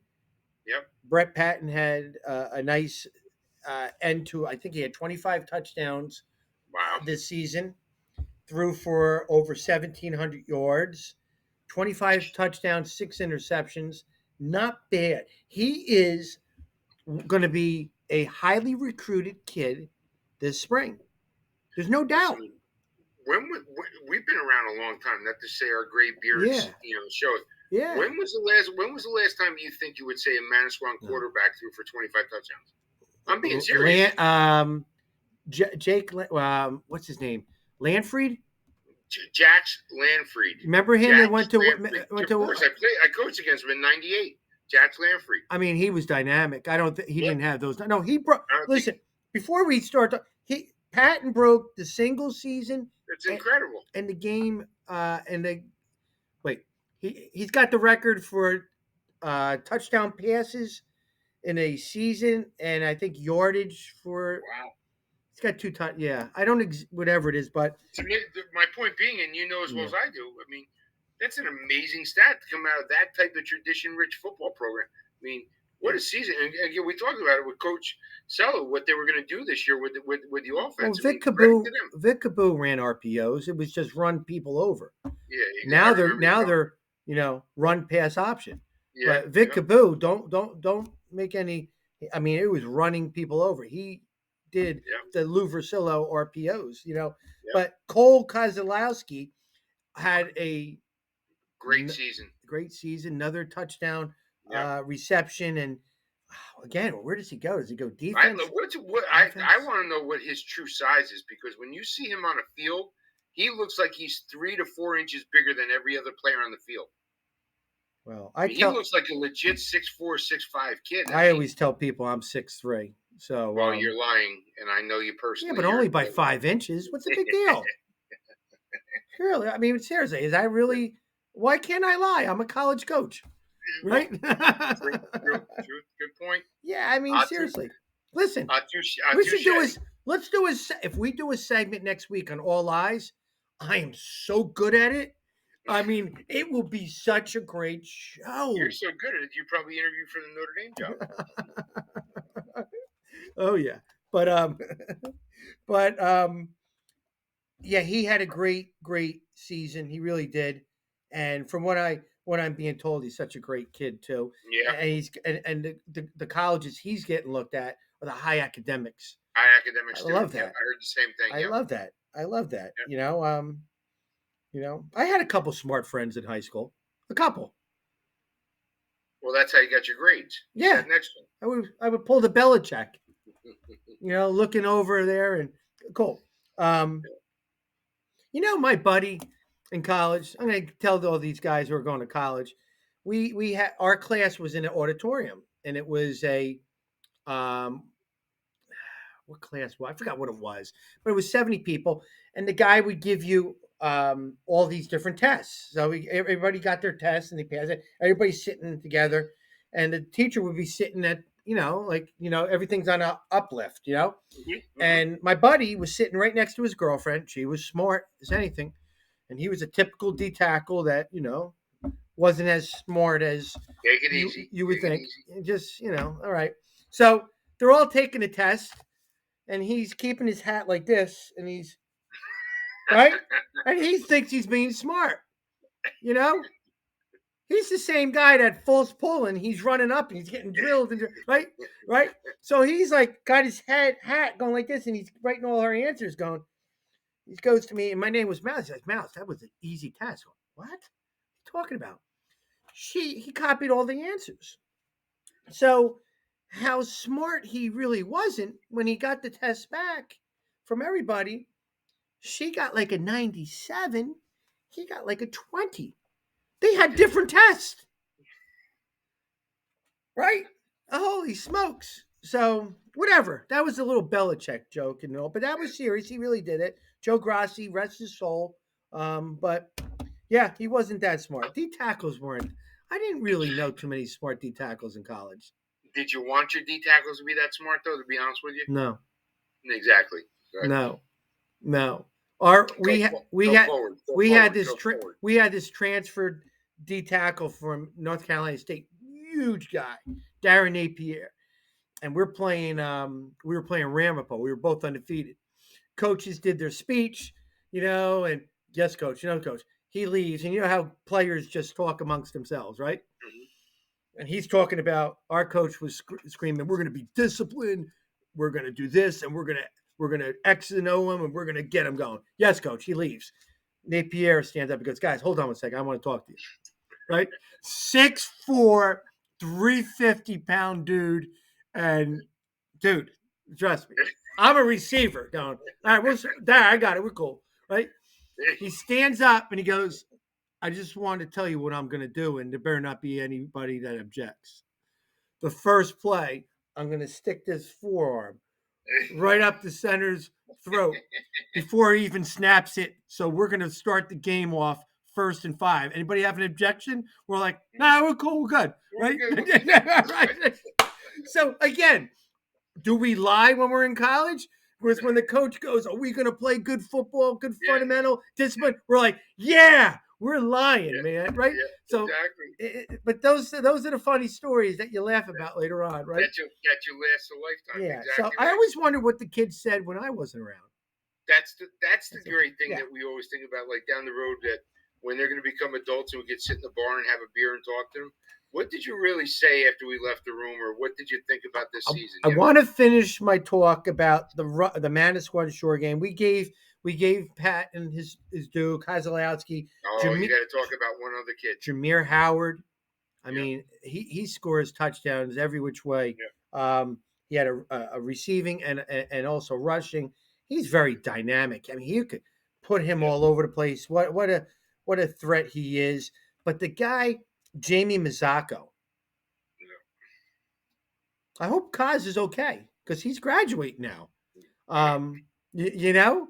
Yep. Brett Patton had a nice end to. I think he had 25 touchdowns. Wow. This season. Threw for over 1,700 yards, 25 touchdowns, 6 interceptions. Not bad. He is going to be a highly recruited kid this spring. There's no doubt. We've been around a long time, not to say our gray beards, shows. Yeah. When was the last time you think you would say a Manasquan quarterback threw for 25 touchdowns? I'm being serious. Jake, what's his name? Lanfried? Jax Lanfried. Remember him? They went to. Of course, I coached against him in '98. Jax Lanfried. I mean, he was dynamic. I don't think he didn't have those. No, he broke. Listen, before we start, Patton broke the single season. It's incredible. And the game, he's got the record for touchdown passes in a season, and I think yardage for. Wow. He's got 2 times. Yeah, I don't whatever it is, but to me, my point being, and you know as well as I do, I mean, that's an amazing stat to come out of that type of tradition-rich football program. I mean, what a season! And again, we talked about it with Coach Sello, what they were going to do this year with the offense. Well, Vic Caboo ran RPOs. It was just run people over. Yeah. Now they're run pass option. Yeah. But Vic Caboo don't make any. I mean, it was running people over. He did the Lou Versillo RPOs. But Cole Kozlowski had a great season. Another touchdown reception, and Again, where does he go? Does he go I defense? want to know what his true size is, because when you see him on a field, he looks like he's 3 to 4 inches bigger than every other player on the field. Well, He looks like a legit 6'4", 6'5" kid. I always tell people I'm 6'3". So well, you're lying, and I know you personally. Yeah, but only by 5 inches. What's the big deal? Really? I mean, seriously, is that really? Why can't I lie? I'm a college coach, right? True. Good point. Yeah, I mean, seriously. Listen, let's do if we do a segment next week on All Eyes, I am so good at it. I mean, it will be such a great show. You're so good at it, you probably interviewed for the Notre Dame job. Oh yeah, yeah, he had a great season. He really did, and from what I'm being told, he's such a great kid too. Yeah, and he's and the colleges he's getting looked at are the high academics. I love that. Yeah, I heard the same thing. I love that. Yeah. I had a couple smart friends in high school. A couple. Well, that's how you got your grades. Yeah. Next one. I would pull the Belichick. Looking over there and cool. My buddy in college, I'm going to tell all these guys who are going to college, we had, our class was in an auditorium, and it was a, what class was, I forgot what it was, but it was 70 people, and the guy would give you all these different tests. So everybody got their tests, and they passed it. Everybody's sitting together, and the teacher would be sitting at, everything's on an uplift, Mm-hmm. And my buddy was sitting right next to his girlfriend. She was smart as anything. And he was a typical D tackle that, wasn't as smart as you would think. Just, all right. So they're all taking a test, and he's keeping his hat like this, and he's, right? And he thinks he's being smart, He's the same guy that falls pulling. He's running up and he's getting drilled, right? So he's like got his hat going like this, and he's writing all our answers. Going, he goes to me, and my name was Mouse. He's like, Mouse, that was an easy test. What? What are you talking about? He copied all the answers. So how smart he really wasn't when he got the test back from everybody. She got like a 97. He got like a 20. They had different tests. Right? Holy smokes. So, whatever. That was a little Belichick joke and all, but that was serious. He really did it. Joe Grassi, rest his soul. But, yeah, he wasn't that smart. D tackles weren't. I didn't really know too many smart D tackles in college. Did you want your D tackles to be that smart, though, to be honest with you? No. Exactly. No. We had this transferred D tackle from North Carolina State, huge guy, Darren Napier, and we were playing Ramapo. We were both undefeated. Coaches did their speech, and yes, coach, coach. He leaves, and you know how players just talk amongst themselves, right? Mm-hmm. And he's talking about our coach was screaming, "We're going to be disciplined. We're going to do this, and we're going to X and O him, and we're going to get him going." Yes, coach. He leaves. Napier stands up and goes, "Guys, hold on 1 second. I want to talk to you." Right? 6'4", 350-pound dude. And, dude, trust me, I'm a receiver going, all right, I got it. We're cool. Right? He stands up and he goes, "I just want to tell you what I'm going to do, and there better not be anybody that objects. The first play, I'm going to stick this forearm right up the center's throat before he even snaps it. So we're going to start the game off 1st and 5. Anybody have an objection?" We're like, "Nah, we're cool, we're good." Right? Right. So again, do we lie when we're in college? Because when the coach goes, "Are we going to play good football, good fundamental discipline?" We're like, "Yeah, we're lying, man." Right? Yeah, so, exactly. But those are the funny stories that you laugh about later on, right? That you last a lifetime. Yeah. Exactly. So I always wondered what the kids said when I wasn't around. That's the great thing that we always think about, like down the road, that when they're going to become adults and we get sit in the bar and have a beer and talk to them. What did you really say after we left the room, or what did you think about this season? I want to finish my talk about the Manasquan Shore game. We gave Pat and his due, Kozlowski. Oh, you got to talk about one other kid. Jameer Howard, I mean, he scores touchdowns every which way. He had a receiving and also rushing. He's very dynamic. I mean, you could put him all over the place. What a threat he is. But the guy, Jamie Mazzocco, I hope Kaz is okay because he's graduating now. Mazzocco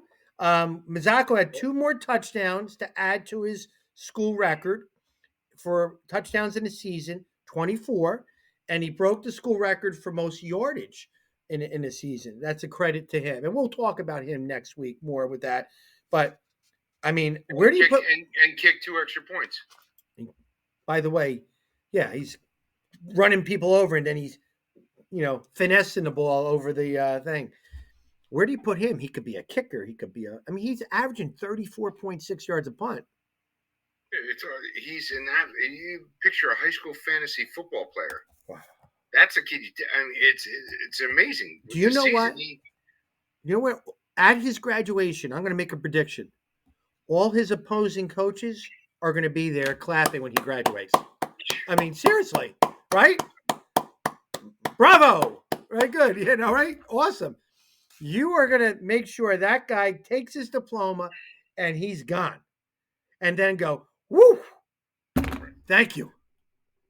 had 2 more touchdowns to add to his school record for touchdowns in the season, 24, and he broke the school record for most yardage in a season. That's a credit to him, and we'll talk about him next week more with that. But I mean, where do you put and kick 2 extra points? By the way, yeah, he's running people over, and then he's finessing the ball over the thing. Where do you put him? He could be a kicker. He could be he's averaging 34.6 yards a punt. He's you picture a high school fantasy football player. Wow. That's a kid. I mean, it's amazing. Do you know what? You know what? At his graduation, I'm going to make a prediction. All his opposing coaches are going to be there clapping when he graduates. I mean, seriously, right? Bravo! Right, good. Right? Awesome. You are going to make sure that guy takes his diploma and he's gone. And then go, woo! Thank you.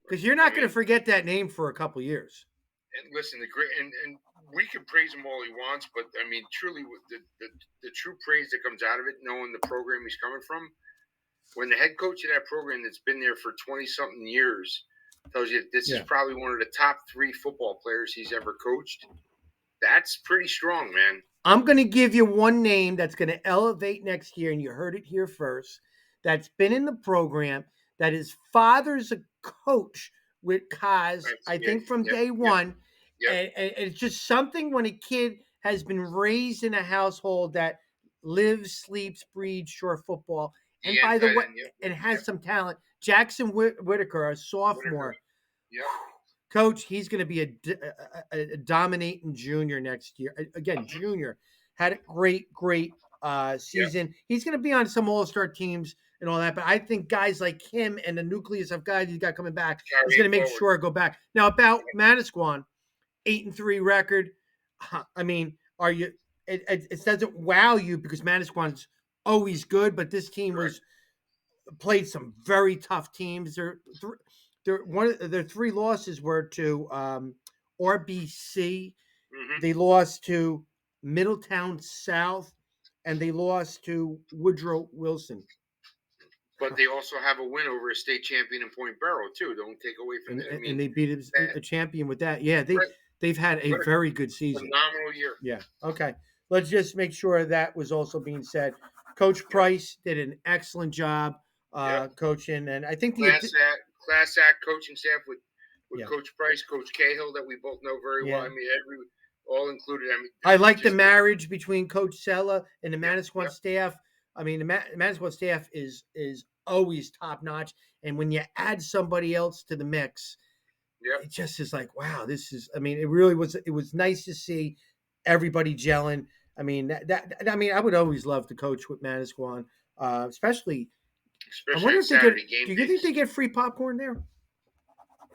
Because you're not going to forget that name for a couple years. And listen, and we can praise him all he wants, but I mean, truly, the true praise that comes out of it, knowing the program he's coming from, when the head coach of that program that's been there for 20-something years tells you this is probably one of the top 3 football players he's ever coached, that's pretty strong, man. I'm going to give you one name that's going to elevate next year, and you heard it here first, that's been in the program, that his father's a coach with Kaz, I think from day one. And it's just something when a kid has been raised in a household that lives, sleeps, breathes shore football. And by the way, and has some talent. Jackson Whitaker, a sophomore. Coach, he's going to be a dominating junior next year. Again, junior. Had a great season. He's going to be on some all-star teams and all that. But I think guys like him and the nucleus of guys he's got coming back is going to make sure I go back. Now, about Manasquan, 8-3 record. I mean, are you? It doesn't wow you because Manasquan's always good, but this team played some very tough teams. Their 3 losses were to RBC. Mm-hmm. They lost to Middletown South, and they lost to Woodrow Wilson. But they also have a win over a state champion in Point Borough too. Don't take away from that. And they beat a champion with that. Yeah, they've had a very good season. Phenomenal year. Yeah. Okay. Let's just make sure that was also being said. Coach Price did an excellent job coaching, and I think class act coaching staff with Coach Price, Coach Cahill, that we both know very well. I mean, all included. I mean, I like the marriage between Coach Sella and the Manasquan staff. I mean, the Manasquan staff is always top notch, and when you add somebody else to the mix, it just is like, wow, this is. I mean, it really was. It was nice to see everybody gelling. I mean, I would always love to coach with Manasquan, especially I wonder if Saturday do you think they get free popcorn there?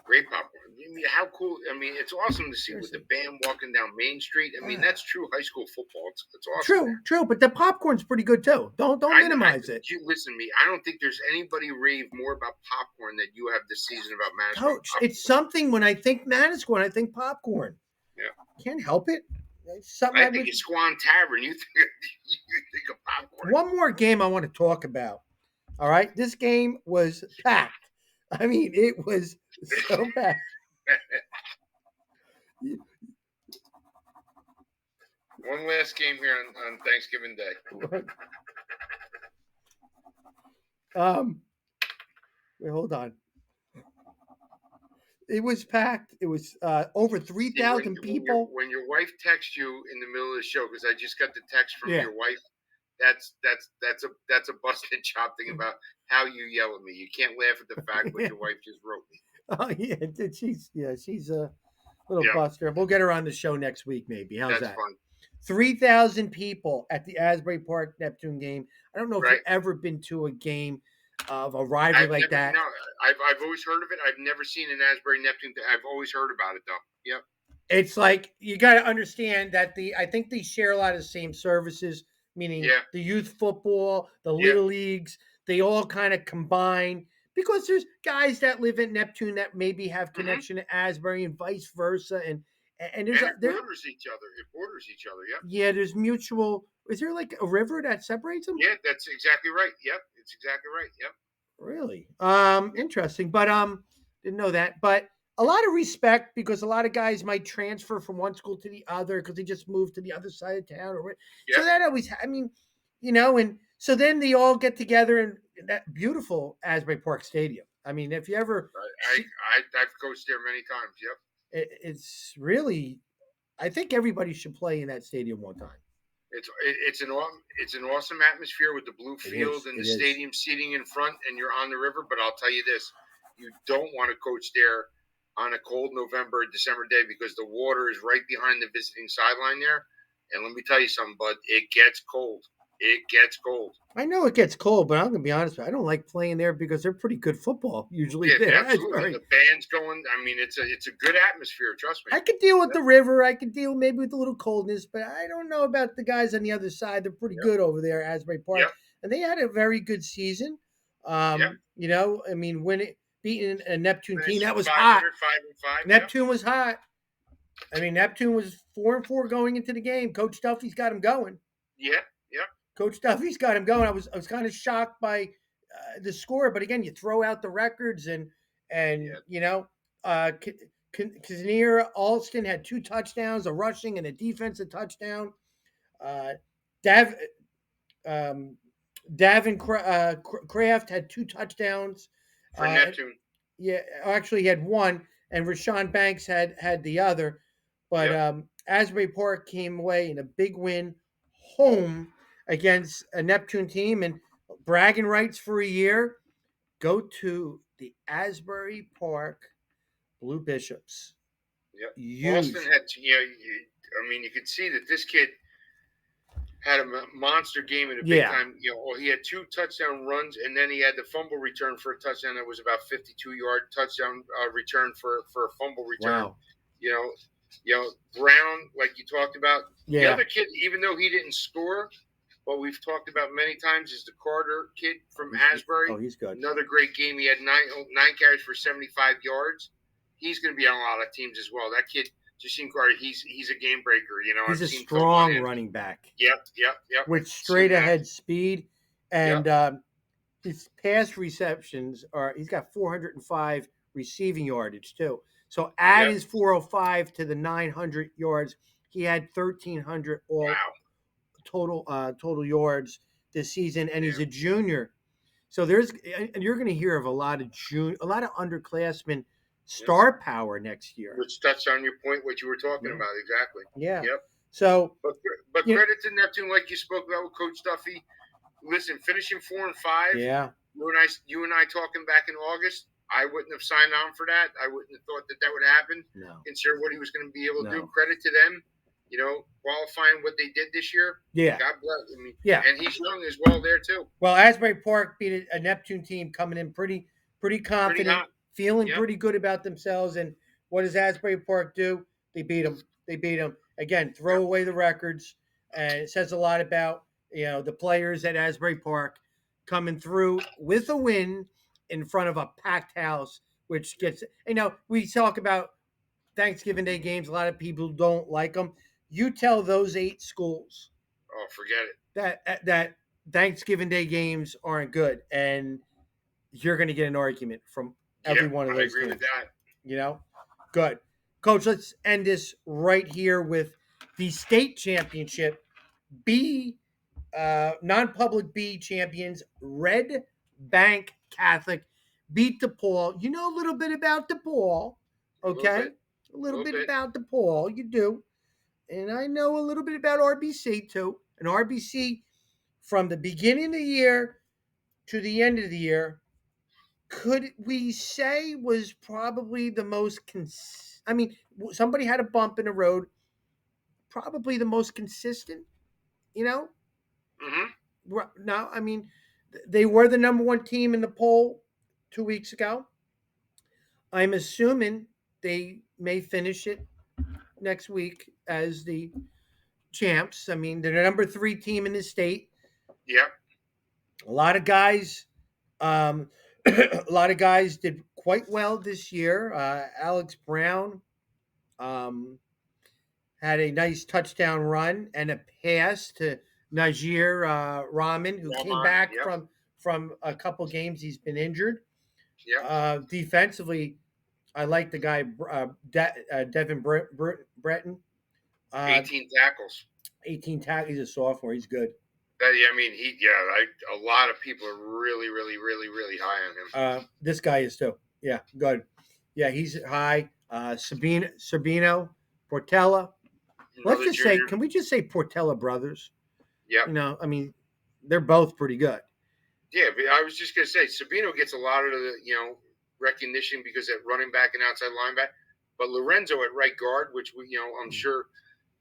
Great popcorn. I mean, how cool! I mean, it's awesome to see with the band walking down Main Street. I mean, that's true high school football. It's awesome. True, but the popcorn's pretty good too. Don't minimize it. You listen to me. I don't think there's anybody rave more about popcorn than you have this season about Manasquan. Coach, it's something when I think Manasquan, I think popcorn. Yeah, can't help it. I think it's Squan Tavern. You think of popcorn. One more game I want to talk about. All right, this game was packed. I mean, it was so packed. One last game here on Thanksgiving Day. Wait, hold on. It was packed. It was over 3,000 people. When your wife texts you in the middle of the show, because I just got the text from your wife, that's a busted chop thing about how you yell at me. You can't laugh at the fact what your wife just wrote me. Oh yeah, she's a little buster. We'll get her on the show next week, maybe. How's that? Fun. 3,000 people at the Asbury Park Neptune game. I don't know if you've ever been to a game of a rivalry like that. No, I've always heard of it. I've never seen an Asbury Neptune. I've always heard about it though. Yep. It's like you got to understand that I think they share a lot of the same services, meaning Yeah. the youth football, the Yeah. little leagues, they all kind of combine because there's guys that live in Neptune that maybe have connection to Asbury and vice versa, and there's And it borders each other. It borders each other. Yep. yeah, there's mutual. Is there like a river that separates them? Yeah, that's exactly right. Yep, it's exactly right. Yep. Really? Interesting. But didn't know that. But a lot of respect because a lot of guys might transfer from one school to the other because they just moved to the other side of town. So that always, I mean, and so then they all get together in that beautiful Asbury Park Stadium. I mean, if you ever, I've coached there many times. Yep. It's really, I think everybody should play in that stadium one time. It's an awesome atmosphere with the blue field and the stadium seating in front, and you're on the river. But I'll tell you this: you don't want to coach there on a cold November, December day because the water is right behind the visiting sideline there. And let me tell you something, bud, it gets cold. It gets cold. I know it gets cold, but I'm gonna be honest with you. I don't like playing there because they're pretty good football usually. Yeah, there. absolutely. The band's going. I mean, it's a good atmosphere. Trust me. I could deal with the river. I could deal maybe with a little coldness, but I don't know about the guys on the other side. They're pretty good over there, Asbury Park, and they had a very good season. I mean, beating a Neptune team that was hot. 5-5. Neptune was hot. I mean, Neptune was 4-4 going into the game. Coach Duffy's got him going. Yeah. Coach Duffy's got him going. I was kind of shocked by the score, but again, you throw out the records and Kinnear Alston had 2 touchdowns, a rushing and a defensive touchdown. Davin Kraft had 2 touchdowns for Neptune. Yeah, actually he had 1, and Rashawn Banks had the other. But Asbury Park came away in a big win home against a Neptune team, and bragging rights for a year go to the Asbury Park Blue Bishops. Yeah, Austin had. I mean, you could see that this kid had a monster game in a big time. He had 2 touchdown runs, and then he had the fumble return for a touchdown that was about 52-yard touchdown return for a fumble return. Wow. Brown, like you talked about. Yeah. The other kid, even though he didn't score, what we've talked about many times is the Carter kid from Asbury. Oh, he's good. Another great game. He had 9 carries for 75 yards. He's going to be on a lot of teams as well. That kid, Justine Carter, he's a game breaker. He's a strong running back. Yep. With straight ahead speed, and his pass receptions he's got 405 receiving yardage too. So add his 405 to the 900 yards. He had 1,300 total yards this season, and he's a junior. So and you're going to hear of a lot of underclassmen star power next year. Which touched on your point, what you were talking about, exactly. Yeah. Yep. So, but credit to Neptune, like you spoke about with Coach Duffy. Listen, finishing 4-5. Yeah. You and I talking back in August. I wouldn't have signed on for that. I wouldn't have thought that would happen. No. Consider what he was going to be able to do. Credit to them. Qualifying what they did this year. Yeah. God bless. I mean, yeah. And he's young as well there too. Well, Asbury Park beat a Neptune team coming in pretty confident, feeling pretty good about themselves. And what does Asbury Park do? They beat them. Again, throw away the records, and it says a lot about the players at Asbury Park coming through with a win in front of a packed house, which gets we talk about Thanksgiving Day games. A lot of people don't like them. You tell those 8 schools, oh, forget it, that Thanksgiving Day games aren't good, and you're going to get an argument from every one of those. I agree with that. Good. Coach, let's end this right here with the state championship B, non-public B champions, Red Bank Catholic beat DePaul. You know a little bit about DePaul, okay? A little bit about DePaul, you do. And I know a little bit about RBC too. And RBC, from the beginning of the year to the end of the year, could we say was probably the most somebody had a bump in the road, probably the most consistent, Mm-hmm. No, I mean, They were the number one team in the poll 2 weeks ago. I'm assuming they may finish it next week as the champs. I mean, they're the number 3 team in the state. Yep. A lot of guys, a lot of guys did quite well this year. Alex Brown had a nice touchdown run and a pass to Najir Rahman, who came back from a couple games. He's been injured. Yep. Defensively, I like the guy Devin Breton. 18 tackles. 18 tackles. He's a sophomore. He's good. I mean, a lot of people are really, really, really, really high on him. This guy is too. Yeah, good. Yeah, he's high. Sabino, Portella. Let's just say, can we just say Portella brothers? Yeah. You know, I mean, they're both pretty good. Yeah, but I was just gonna say Sabino gets a lot of the recognition because at running back and outside linebacker, but Lorenzo at right guard, which I'm sure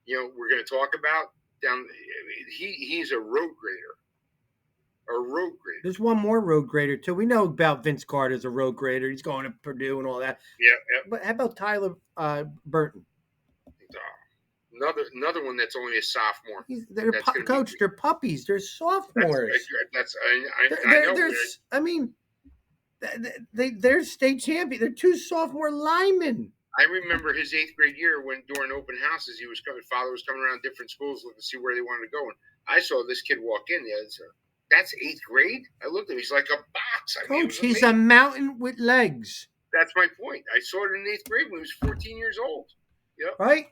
we're gonna talk about down. He's a road grader. A road grader. There's one more road grader too. We know about Vince Carter's a road grader. He's going to Purdue and all that. Yeah. But how about Tyler Burton? Another one that's only a sophomore. Coach, they're puppies. They're sophomores. I mean, they're state champion. They're 2 sophomore linemen. I remember his 8th grade year when during open houses father was coming around different schools looking to see where they wanted to go, and I saw this kid walk in. Yeah, that's 8th grade. I looked at him. He's like a box. Coach, he's a mountain with legs. That's my point. I saw it in 8th grade when he was 14 years old. Yep. Right?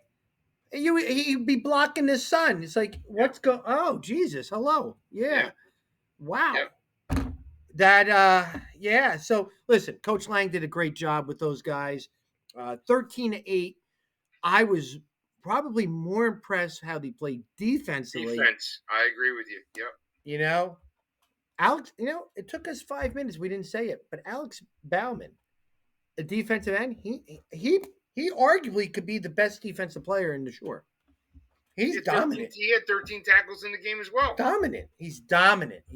He'd be blocking the sun. It's like, what's going? Oh, Jesus! Hello, yeah. Wow. That So listen, Coach Lange did a great job with those guys. 13-8. I was probably more impressed how they played defensively. Defense, I agree with you. Yep. Alex. It took us 5 minutes. We didn't say it, but Alex Bauman, a defensive end, he arguably could be the best defensive player in the Shore. He's dominant. He had 13 tackles in the game as well. Dominant. He's dominant. Yep.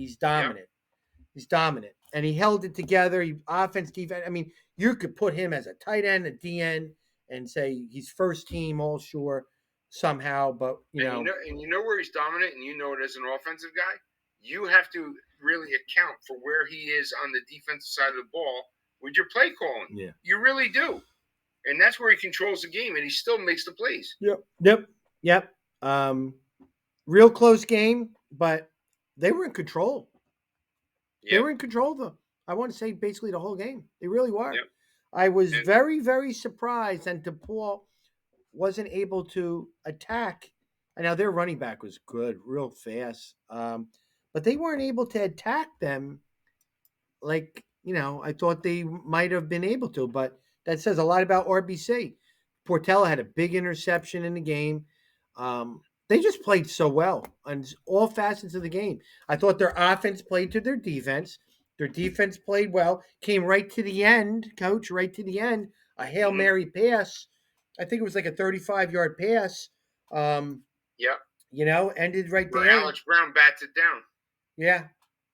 He's dominant. And he held it together. Offense, defense. I mean, you could put him as a tight end, a DN, and say he's first team all Shore somehow. But, you know where he's dominant, and it as an offensive guy? You have to really account for where he is on the defensive side of the ball with your play calling. Yeah. You really do. And that's where he controls the game, and he still makes the plays. Yep. Real close game, but they were in control. Yep. They were in control I want to say basically the whole game. They really were. Yep. I was very, very surprised, and DePaul wasn't able to attack. And now their running back was good, real fast. But they weren't able to attack them like, I thought they might have been able to, but that says a lot about RBC. Portella had a big interception in the game. They just played so well on all facets of the game. I thought their offense played to their defense. Their defense played well. Came right to the end, Coach, right to the end. A Hail Mary pass. I think it was like a 35-yard pass. Ended right there. Alex Brown bats it down. Yeah.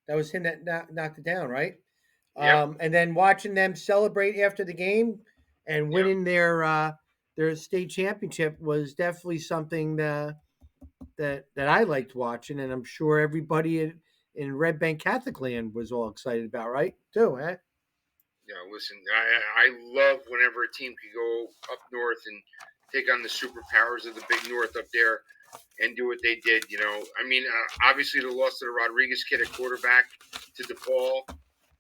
That was him that knocked it down, right? Yep. And then watching them celebrate after the game and winning their state championship was definitely something that I liked watching, and I'm sure everybody in Red Bank Catholic land was all excited about, right? Too, huh? Yeah, listen, I love whenever a team can go up north and take on the superpowers of the big north up there and do what they did. I mean, obviously the loss to the Rodriguez kid at quarterback to DePaul.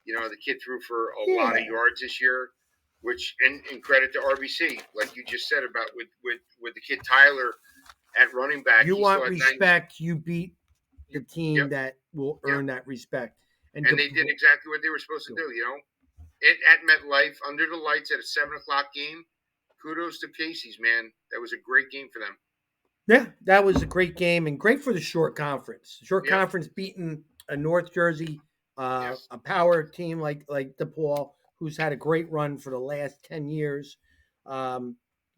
The kid threw for a lot of yards this year, which and credit to RBC, like you just said about with the kid Tyler at running back. You want respect, you beat the team that will earn that respect. And they did exactly what they were supposed to do, at MetLife, under the lights at a 7:00 game. Kudos to Casey's, man. That was a great game for them. Yeah, that was a great game and great for the Shore Conference. The Shore Conference beating a North Jersey, a power team like DePaul, who's had a great run for the last 10 years.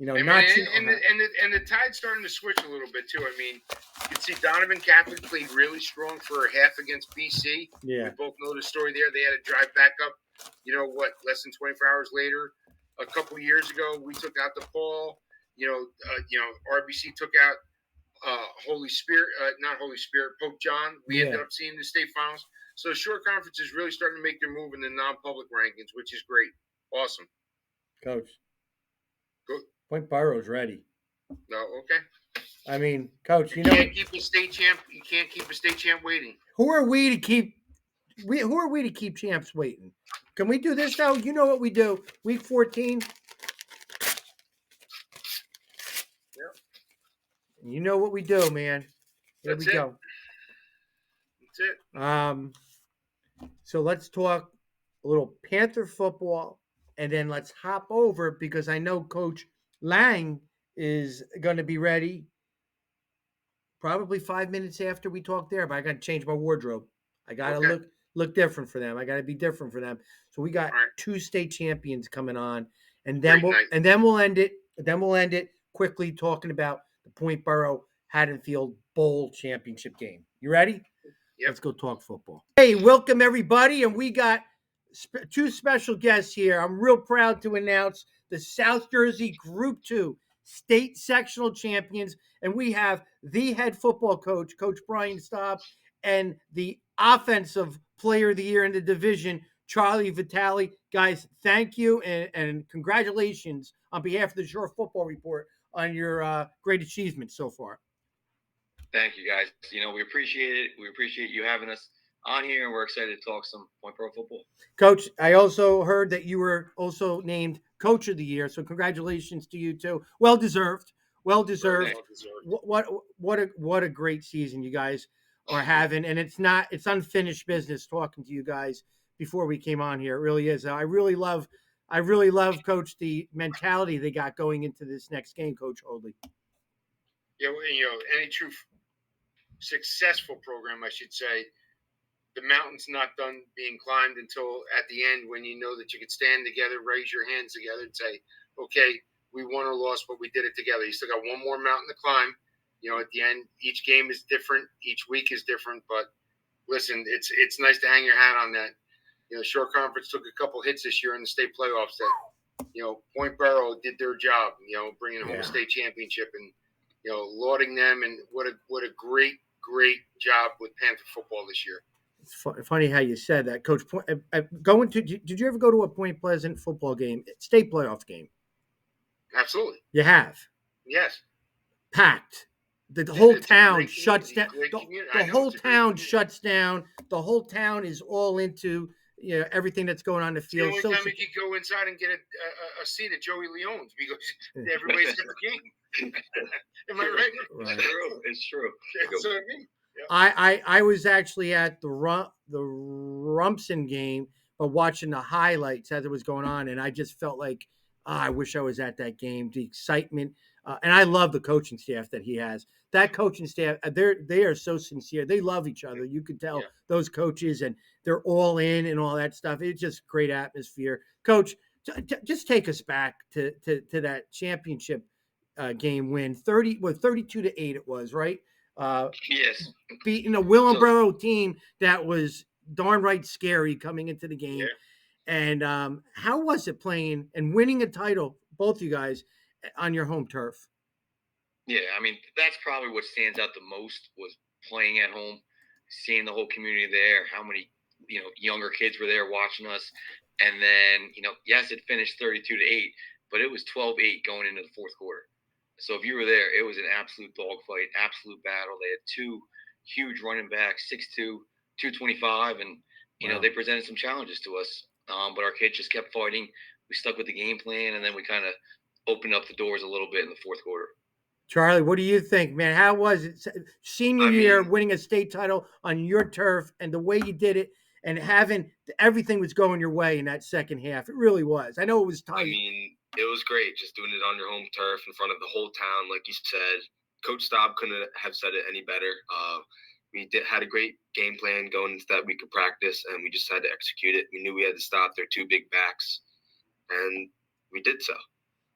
You know, and the tide's starting to switch a little bit too. I mean, you can see Donovan Catholic played really strong for a half against BC. Yeah. We both know the story there. They had to drive back up. Less than 24 hours later. A couple years ago, we took out DePaul. RBC took out Holy Spirit, not Holy Spirit, Pope John. We ended up seeing the state finals. So the short conference is really starting to make their move in the non-public rankings, which is great. Awesome. Coach. Good. Point Boro's ready. No, okay. I mean, Coach, you can't keep a state champ. You can't keep a state champ waiting. Who are we to keep champs waiting? Can we do this though? You know what we do? Week 14. Yeah. You know what we do, man. Here we go. That's it. So let's talk a little Panther football, and then let's hop over because I know Coach Lange is going to be ready probably 5 minutes after we talk there, but I got to change my wardrobe. I got to look different for them. I got to be different for them. So we got 2 state champions coming on, and then we'll end it. Then we'll end it quickly talking about the Point Boro Haddonfield Bowl championship game. You ready? Yep. Let's go talk football. Hey, welcome everybody, and we got 2 special guests here. I'm real proud to announce the South Jersey Group 2 state sectional champions, and we have the head football coach, Coach Brian Staub, and the offensive player of the year in the division, Charlie Vitale. Guys, thank you and congratulations on behalf of the Shore Football Report on your great achievements so far. Thank you, guys. We appreciate it. We appreciate you having us on here, and we're excited to talk some Point Boro football. Coach, I also heard that you were also named Coach of the Year, so congratulations to you too. Well deserved. What a great season you guys are having, and it's unfinished business talking to you guys before we came on here. It really is. I really love, Coach, the mentality they got going into this next game, Coach Hoadley. Yeah, any true successful program, I should say, the mountain's not done being climbed until at the end, when you know that you could stand together, raise your hands together, and say, okay, we won or lost, but we did it together. You still got one more mountain to climb. At the end, each game is different, each week is different. But listen, it's nice to hang your hat on that. Shore Conference took a couple hits this year in the state playoffs. That Point Boro did their job. Bringing home a state championship and lauding them, and what a great job with Panther football this year. It's funny how you said that, Coach. Did you ever go to a Point Pleasant football game, state playoff game? Absolutely. You have? Yes. Packed. The whole town shuts down. The whole town shuts down. The whole town is all into everything that's going on in the field. It's the only time you could go inside and get a seat at Joey Leone's because everybody's at the game. Am I right? It's true. That's what I mean. I was actually at the Rumson game, but watching the highlights as it was going on, and I just felt like I wish I was at that game. The excitement, and I love the coaching staff that he has. That coaching staff, they are so sincere. They love each other. You could tell those coaches, and they're all in and all that stuff. It's just great atmosphere. Coach, just take us back to that championship game win. 32-8 it was, right? Yes. Beating a Willingboro team that was darn right scary coming into the game. Yeah. And how was it playing and winning a title, both you guys, on your home turf? Yeah, I mean, that's probably what stands out the most was playing at home, seeing the whole community there, how many, younger kids were there watching us. And then, yes, it finished 32-8, but it was 12-8 going into the fourth quarter. So if you were there, it was an absolute dogfight, absolute battle. They had 2 huge running backs, 6'2", 225, and they presented some challenges to us. But our kids just kept fighting. We stuck with the game plan, and then we kind of opened up the doors a little bit in the fourth quarter. Charlie, what do you think, man? How was it senior year, winning a state title on your turf, and the way you did it, and having everything was going your way in that second half? It really was. I know it was tight. It was great just doing it on your home turf in front of the whole town, like you said. Coach Staub couldn't have said it any better. We had a great game plan going into that week of practice, and we just had to execute it. We knew we had to stop their 2 big backs, and we did so.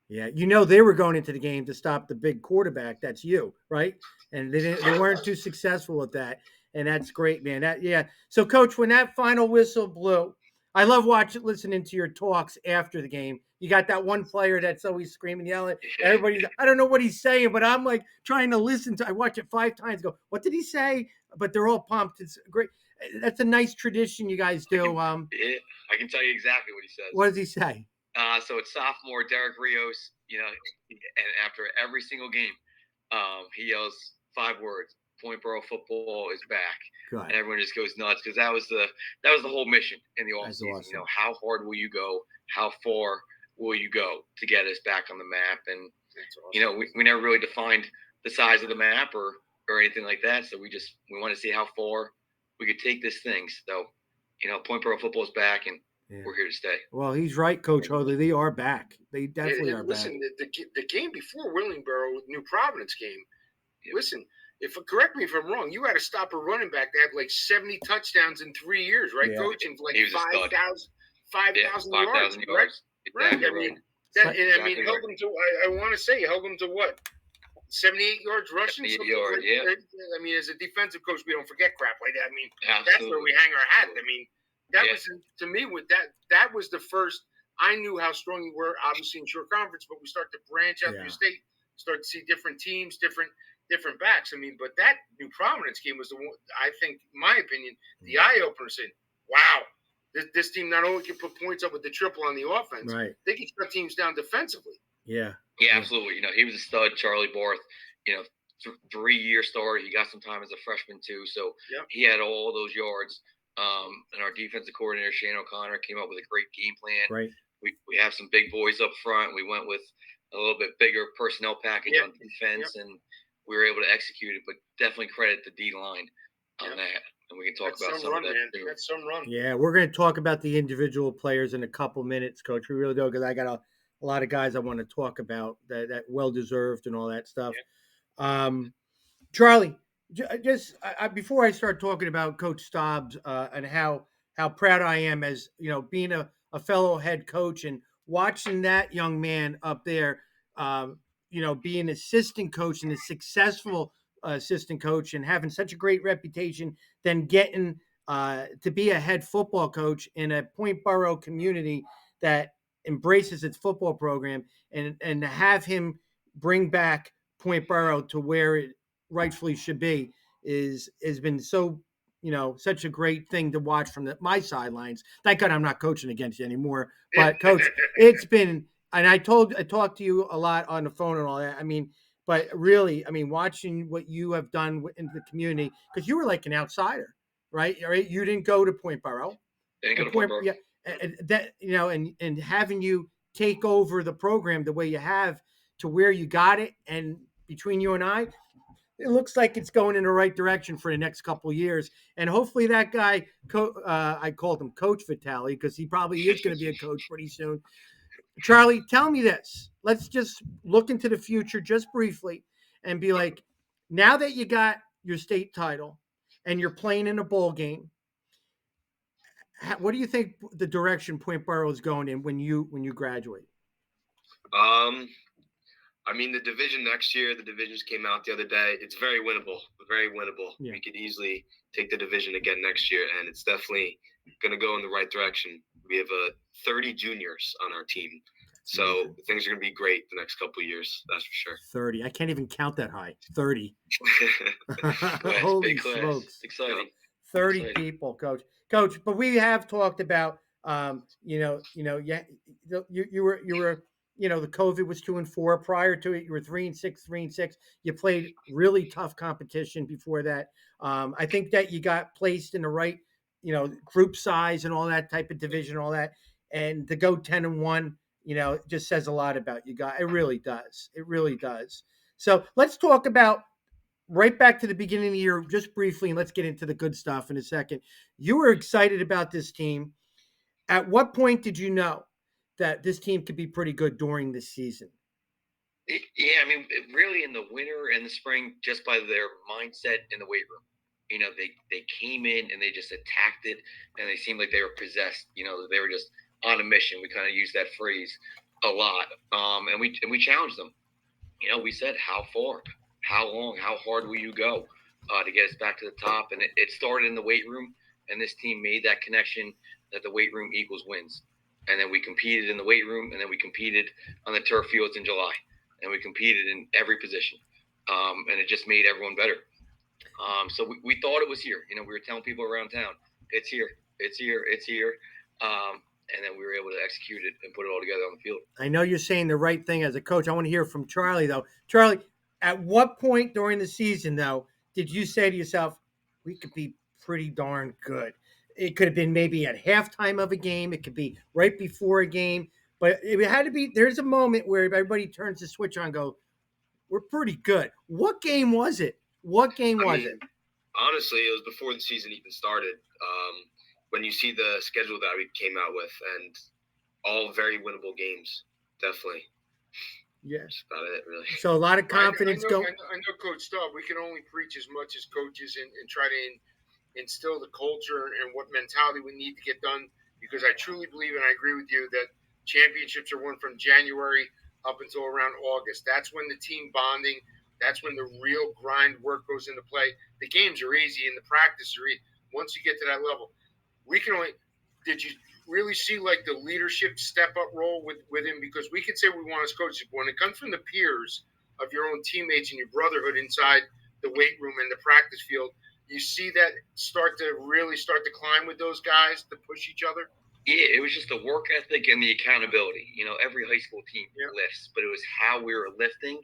Yeah, they were going into the game to stop the big quarterback. That's you, right? And they weren't too successful with that. And that's great, man. So, Coach, when that final whistle blew, I love listening to your talks after the game. You got that one player that's always screaming, yelling. Everybody's, I don't know what he's saying, but I'm like trying to listen to. I watch it 5 times. Go, what did he say? But they're all pumped. It's great. That's a nice tradition you guys do. I can tell you exactly what he says. What does he say? So it's sophomore Derek Rios, and after every single game, he yells 5 words: Point Boro football is back. Good. And everyone just goes nuts because that was the whole mission in the offseason. Awesome. How hard will you go? How far will you go to get us back on the map? And awesome. We never really defined the size of the map or anything like that. So we want to see how far we could take this thing. So, Point Boro football is back, and we're here to stay. Well, he's right, Coach Hoadley. They are back. They definitely are listen, back. The game before Willingboro, New Providence game, listen, correct me if I'm wrong, you had to stop a running back that had like 70 touchdowns in 3 years, right, Coach? And like 5,000 yards, right? Right. I mean, held him to, I want to say, held him to what? 78 yards rushing? 78 yards, yeah. I mean, as a defensive coach, we don't forget crap like that. I mean, absolutely. That's where we hang our hat. I mean, that was, to me, with that was the first, I knew how strong you were, obviously, in short conference, but we start to branch out through state, start to see different teams, different backs. I mean, but that New Providence game was the one, I think, in my opinion, the eye-opener saying, wow, this team not only can put points up with the triple on the offense, right, they can shut teams down defensively. Yeah, absolutely. He was a stud, Charlie Barth, 3-year starter. He got some time as a freshman too, so he had all those yards. And our defensive coordinator, Shannon O'Connor, came up with a great game plan. Right. We have some big boys up front. We went with a little bit bigger personnel package on defense, and we were able to execute it. But definitely credit the D line on that. And we can talk about some of that too. That's some run. Yeah, we're going to talk about the individual players in a couple minutes, Coach. We really do, because I got a lot of guys I want to talk about that well-deserved and all that stuff. Yeah. Charlie, just before I start talking about Coach Staub and how proud I am as, being a fellow head coach and watching that young man up there, being assistant coach and a successful assistant coach and having such a great reputation, then getting to be a head football coach in a Point Boro community that embraces its football program, and to have him bring back Point Boro to where it rightfully should be has been so, such a great thing to watch from my sidelines. Thank God I'm not coaching against you anymore. But Coach, it's been, and I talked to you a lot on the phone and all that. I mean, but really, watching what you have done in the community, because you were like an outsider, right? You didn't go to Point Boro. Didn't go to Point Boro. Yeah, that and having you take over the program the way you have to where you got it, and between you and I, it looks like it's going in the right direction for the next couple of years. And hopefully that guy, I called him Coach Vitale because he probably is going to be a coach pretty soon. Charlie, tell me this. Let's just look into the future just briefly and be like, now that you got your state title and you're playing in a bowl game, what do you think the direction Point Boro is going in when you graduate? The division next year, the divisions came out the other day. It's very winnable, very winnable. Yeah. We could easily take the division again next year, and it's definitely going to go in the right direction. We have 30 juniors on our team, so things are going to be great the next couple of years. That's for sure. 30. I can't even count that high. 30. Holy smokes! Exciting. 30 people, Coach. But we have talked about, you were. The COVID was 2-4. Prior to it, you were 3-6. You played really tough competition before that. I think that you got placed in the right, group size and all that type of division, all that, and to go 10-1, it just says a lot about you guys. It really does. It really does. So let's talk about right back to the beginning of the year, just briefly, and let's get into the good stuff in a second. You were excited about this team. At what point did you know that this team could be pretty good during this season? Yeah, really in the winter and the spring, just by their mindset in the weight room. They came in and they just attacked it, and they seemed like they were possessed. They were just on a mission. We kind of use that phrase. a lot. And we challenged them. You know, we said, how far, how long, how hard will you go to get us back to the top? And it started in the weight room, and this team made that connection that the weight room equals wins. And then we competed in the weight room, and then we competed on the turf fields in July, and we competed in every position. And it just made everyone better. So we thought it was here. You know, we were telling people around town, it's here, it's here, it's here. And then we were able to execute it and put it all together on the field. I know you're saying the right thing as a coach. I want to hear from Charlie, though. Charlie, at what point during the season, though, did you say to yourself, we could be pretty darn good? It could have been maybe at halftime of a game. It could be right before a game. But it had to be – there's a moment where everybody turns the switch on and go, we're pretty good. What game was it? What game was it? Honestly, it was before the season even started. When you see the schedule that we came out with, and all very winnable games, definitely. Yeah. That's about it, really. So a lot of confidence I know Coach Staub, we can only preach as much as coaches and try to instill the culture and what mentality we need to get done, because I truly believe, and I agree with you, that championships are won from January up until around August. That's when the team bonding, that's when the real grind work goes into play. The games are easy and the practice are easy. Once you get to that level, we can only – did you really see like the leadership step-up role with him? Because we could say we want as coaches, but when it comes from the peers of your own teammates and your brotherhood inside the weight room and the practice field, you see that start to climb with those guys to push each other? Yeah, it was just the work ethic and the accountability. You know, every high school team lifts, but it was how we were lifting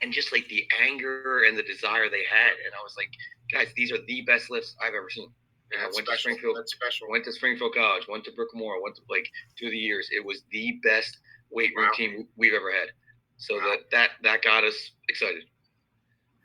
and just like the anger and the desire they had. And I was like, guys, these are the best lifts I've ever seen. And I went to Springfield. That's special. Went to Springfield College. Went to Brookmore. Went to through the years. It was the best weight room team we've ever had. So that got us excited.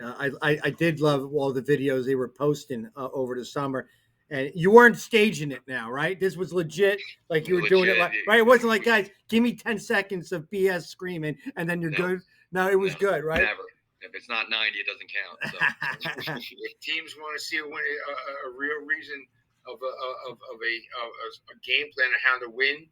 I did love all the videos they were posting over the summer, and you weren't staging it now, right? This was legit, like you were doing it, right? It wasn't like, guys, give me 10 seconds of BS screaming, and then you're good. No, it was good, right? Never. If it's not 90, it doesn't count. So. If teams want to see a real reason of a game plan of how to win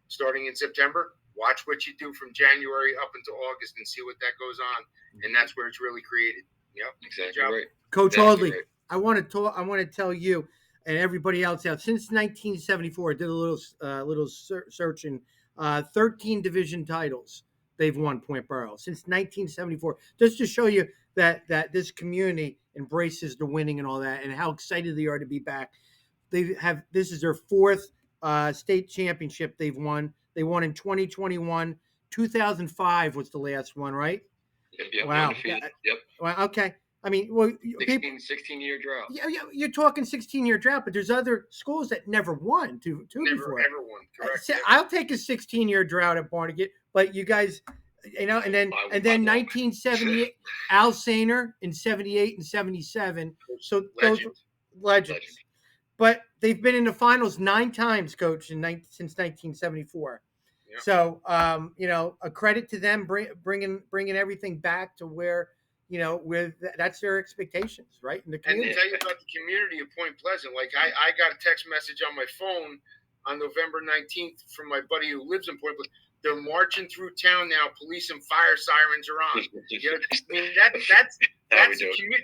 starting in September, watch what you do from January up until August and see what that goes on. And that's where it's really created. Yep. Exactly right. Coach Hoadley, right. I want to tell you and everybody else out, since 1974, I did a little searching, 13 division titles they've won, Point Borough, since 1974, just to show you that this community embraces the winning and all that, and how excited they are to be back. This is their fourth state championship they've won. They won in 2021. 2005 was the last one, right? Yep. Wow. Yep. Well, okay. I mean, well, 16-year drought. Yeah, you're talking 16-year drought, but there's other schools that never won before. Never won. Correct. I'll take a 16-year drought at Barnegat, but you guys, and then 1978, Al Sainer in 78 and 77. So those legends. But they've been in the finals 9 times, Coach, since 1974. Yeah. So, a credit to them bringing everything back to where. That's their expectations, right? In the community. And to tell you about the community of Point Pleasant, like I got a text message on my phone on November 19th from my buddy who lives in Point Pleasant. They're marching through town now. Police and fire sirens are on.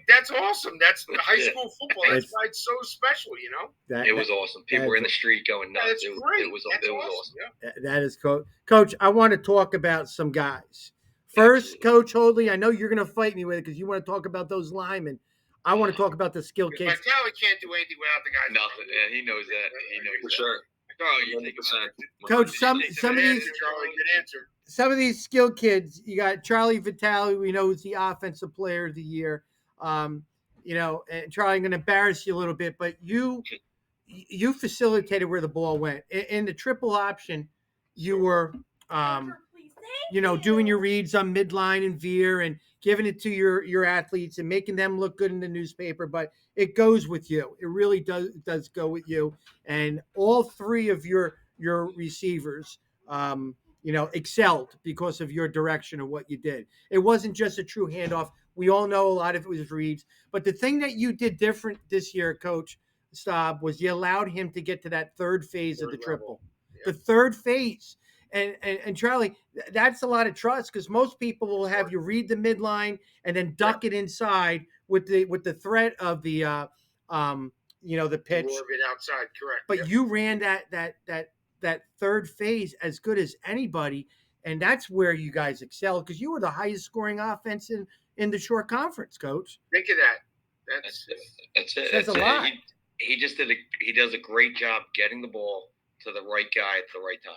That's awesome. That's high school football. That's why it's so special. It was awesome. People were in the street going nuts. That's great. It was awesome. Yeah. That is Coach. I want to talk about some guys. First, Coach Hoadley, I know you're going to fight me with it because you want to talk about those linemen. I want to talk about the skill kids. Vitale can't do anything without the guys. Nothing. Yeah, he knows that. He knows for sure. Coach, some of these skill kids, you got Charlie Vitale, we know is the offensive player of the year. And Charlie, I'm going to embarrass you a little bit, but you facilitated where the ball went. In the triple option, you were doing your reads on midline and veer and giving it to your athletes and making them look good in the newspaper, but it goes with you. It really does go with you. And all 3 of your receivers, excelled because of your direction of what you did. It wasn't just a true handoff. We all know a lot of it was reads, but the thing that you did different this year, Coach Staub, was you allowed him to get to that third phase of the triple. Yeah. The third phase. And Charlie, that's a lot of trust because most people will have you read the midline and then duck it inside with the threat of the the pitch. More of it outside, correct? But you ran that third phase as good as anybody, and that's where you guys excel because you were the highest scoring offense in the short conference, Coach. Think of that. That's it. Says a lot. He does a great job getting the ball to the right guy at the right time.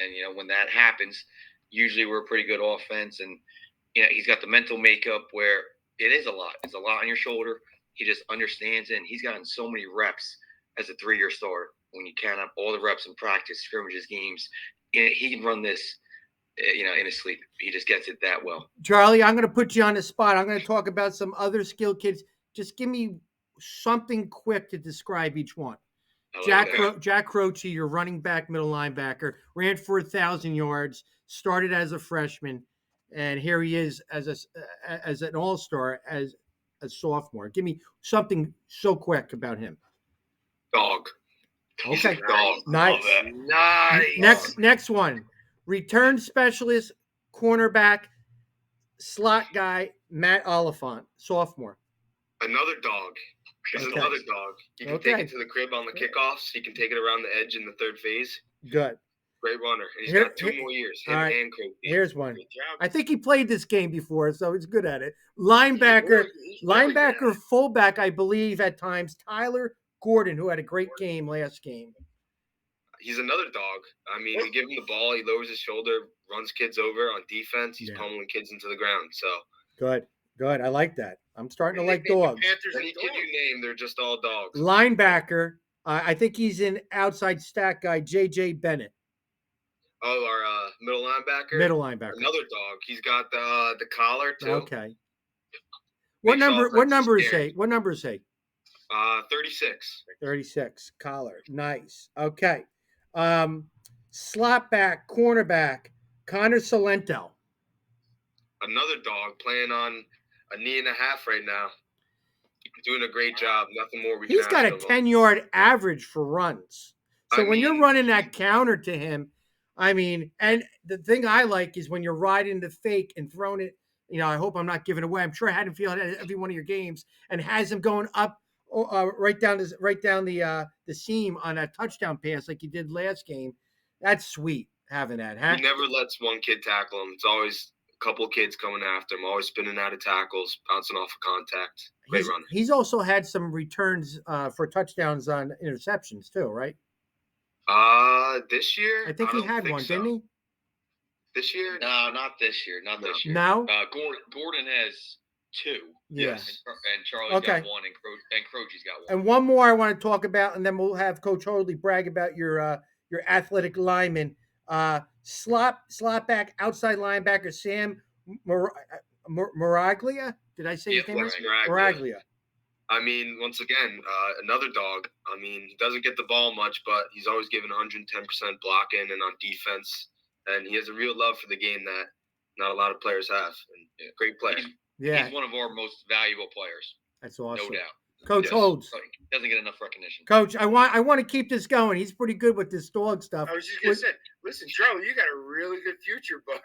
And when that happens, usually we're a pretty good offense. And he's got the mental makeup where it is a lot. It's a lot on your shoulder. He just understands it. And he's gotten so many reps as a 3-year starter. When you count up all the reps in practice, scrimmages, games, he can run this, in his sleep. He just gets it that well. Charlie, I'm going to put you on the spot. I'm going to talk about some other skilled kids. Just give me something quick to describe each one. Jack Croce, your running back, middle linebacker, ran for 1,000 yards, started as a freshman, and here he is as an all-star as a sophomore. Give me something so quick about him. Dog. Okay. Dog. Nice. Next one. Return specialist, cornerback, slot guy, Matt Oliphant, sophomore. Another dog. He's another dog. You can take it to the crib on the kickoffs. He can take it around the edge in the third phase. Good. Great runner. And he's got 2 more years. All right. And Kobe. Here's one. I think he played this game before, so he's good at it. Linebacker, fullback, I believe at times, Tyler Gordon, who had a great game last game. He's another dog. I mean, we give him the ball. He lowers his shoulder, runs kids over on defense. He's pummeling kids into the ground. So good. I like that. I'm starting to like dogs. Any kid you name, they're just all dogs. Linebacker, I think he's an outside stack guy, J.J. Bennett. Oh, our middle linebacker. Another dog. He's got the collar too. Okay. What number is he? 36. 36. Collar. Nice. Okay. Slot back, cornerback, Connor Salento. Another dog playing on a knee and a half right now. Doing a great job. Nothing more we can ask. He's got a 10-yard average for runs. So when you're running that counter to him, and the thing I like is when you're riding the fake and throwing it, I hope I'm not giving away. I'm sure Haddonfield had every one of your games and has him going up right down the seam on a touchdown pass like you did last game. That's sweet having that. Huh? He never lets one kid tackle him. It's always a couple of kids coming after him, always spinning out of tackles, bouncing off of contact. Great runner. He's also had some returns for touchdowns on interceptions too, right? This year? I think he had one, didn't he? This year? No, not this year. No? Gordon has 2. Yes. And Charlie's got 1, and Croce's got 1. And one more I want to talk about, and then we'll have Coach Hoadley brag about your athletic lineman. Slot back, outside linebacker, Sam Miraglia. Did I say his name right? Miraglia. Once again, another dog. He doesn't get the ball much, but he's always given 110% blocking and on defense. And he has a real love for the game that not a lot of players have. And great player. He's one of our most valuable players. That's awesome. No doubt. Coach Holds. Doesn't get enough recognition. Coach, I want to keep this going. He's pretty good with this dog stuff. I was just going to say, listen, Charlie, you got a really good future, bud.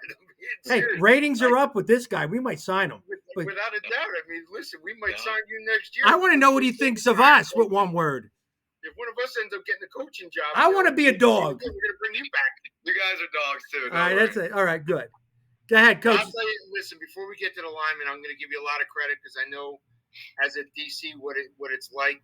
Hey, ratings are up with this guy. We might sign him. Without a doubt. Listen, we might sign you next year. I want to know what he thinks of us with one word. If one of us ends up getting a coaching job, I want to be a dog. We're going to bring you back. You guys are dogs too. All right, that's it. All right, good. Go ahead, Coach. I'll tell you, listen, before we get to the lineman, I'm going to give you a lot of credit because I know as a DC what it's like.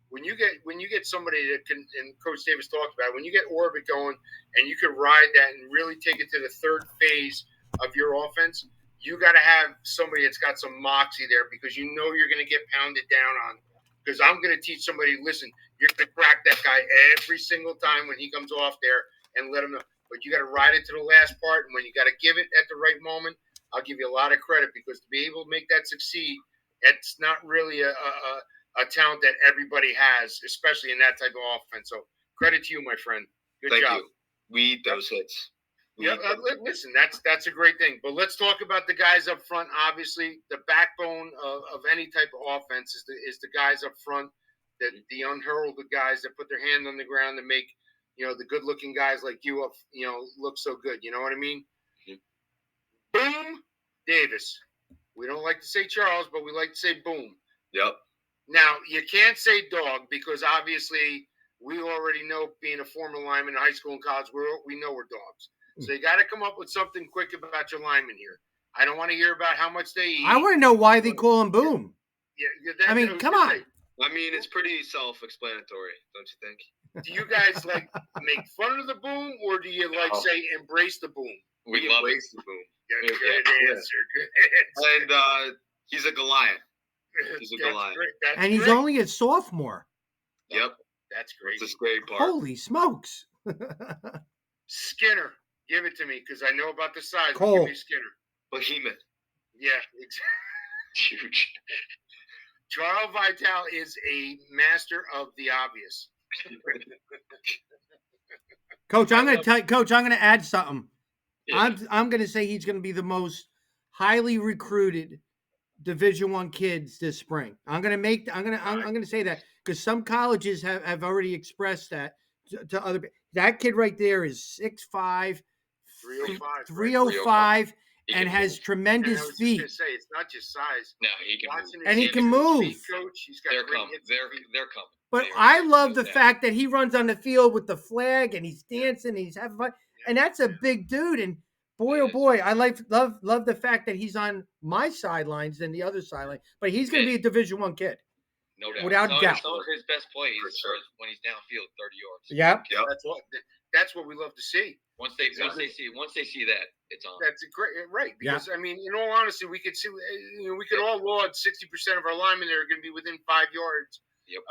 When you get somebody that can, and Coach Davis talked about it, when you get orbit going and you can ride that and really take it to the third phase of your offense, you got to have somebody that's got some moxie there because you're going to get pounded down on. Because I'm going to teach somebody, listen, you're going to crack that guy every single time when he comes off there and let him know. But you got to ride it to the last part, and when you got to give it at the right moment, I'll give you a lot of credit because to be able to make that succeed, it's not really a talent that everybody has, especially in that type of offense. So credit to you, my friend. Good job. You. We eat those hits. Listen, that's a great thing. But let's talk about the guys up front. Obviously, the backbone of any type of offense is the guys up front, the unheralded guys that put their hand on the ground and make the good-looking guys like you, look so good. You know what I mean? Boom Davis. We don't like to say Charles, but we like to say Boom. Yep. Now, you can't say dog because obviously we already know, being a former lineman in high school and college, we know we're dogs. So you got to come up with something quick about your linemen here. I don't want to hear about how much they eat. I want to know why they call him Boom. Yeah, I mean, come on. I mean, it's pretty self-explanatory, don't you think? Do you guys make fun of the Boom, or do you say embrace the Boom? We embrace the Boom. Yeah, good answer. Good answer. And he's a Goliath. He's a Goliath. And he's only a sophomore. Yep. That's great. That's a great part. Holy smokes. Skinner, give it to me because I know about the size. Cole. Give me Skinner. Behemoth. Yeah, exactly. Huge. Charles Vitale is a master of the obvious. Coach, I'm going to add something. Yeah. I'm going to say he's going to be the most highly recruited Division I kids this spring. I'm going to say that because some colleges have already expressed that to other. That kid right there is 6'5", 305, and has tremendous feet. I was just gonna say, it's not just size. No, he can move. And he can move. Coach, he's got they're coming. They're coming. But I love the fact that he runs on the field with the flag and he's dancing, he's having fun, and that's a big dude. And boy, oh boy, I love the fact that he's on my sidelines than the other sideline. But he's going to be a Division I kid, no doubt, without doubt. Some of his best plays when he's downfield, 30 Yep. yards. That's what we love to see. Once they see that, it's on. That's right. Because I mean, in all honesty, we could see, we could all laud 60% of our linemen that are going to be within 5 yards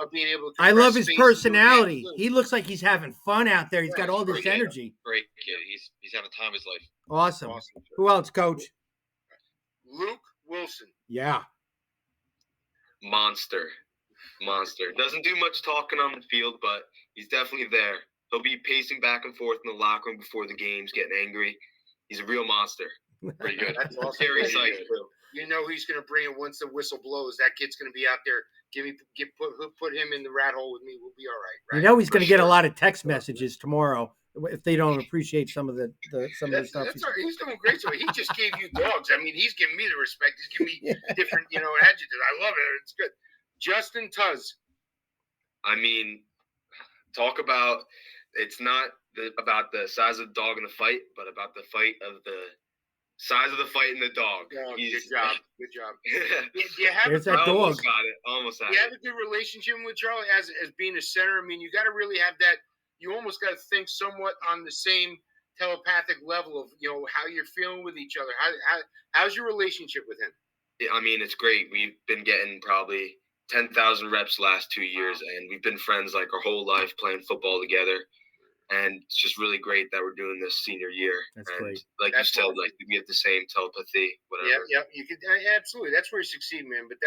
of being able to. I love his personality. He looks like he's having fun out there. He's got all this energy. Great kid. He's having time of his life. Awesome. Who else, Coach? Luke Wilson. Yeah. Monster. Doesn't do much talking on the field, but he's definitely there. He'll be pacing back and forth in the locker room before the games, getting angry. He's a real monster. Pretty good. That's awesome. Very excited. You know he's going to bring it once the whistle blows. That kid's going to be out there. Put him in the rat hole with me. We'll be all right. You know he's going to get a lot of text messages tomorrow if they don't appreciate some of the stuff. He's doing great. So he just gave you dogs. I mean, he's giving me the respect. He's giving me different, adjectives. I love it. It's good. Justin Tuz. I mean, talk about it's not about the size of the dog in the fight, but about the size of the fight in the dog. Oh, good job. Do you have There's that dog. Almost got it. You have a good relationship with Charlie as being a center. I mean, you got to really have that. You almost got to think somewhat on the same telepathic level of how you're feeling with each other. How's your relationship with him? I mean, it's great. We've been getting probably 10,000 reps the last 2 years, and we've been friends like our whole life playing football together. And it's just really great that we're doing this senior year. That's and great. Like you said, we have the same telepathy, whatever. Yeah, you could absolutely. That's where you succeed, man. But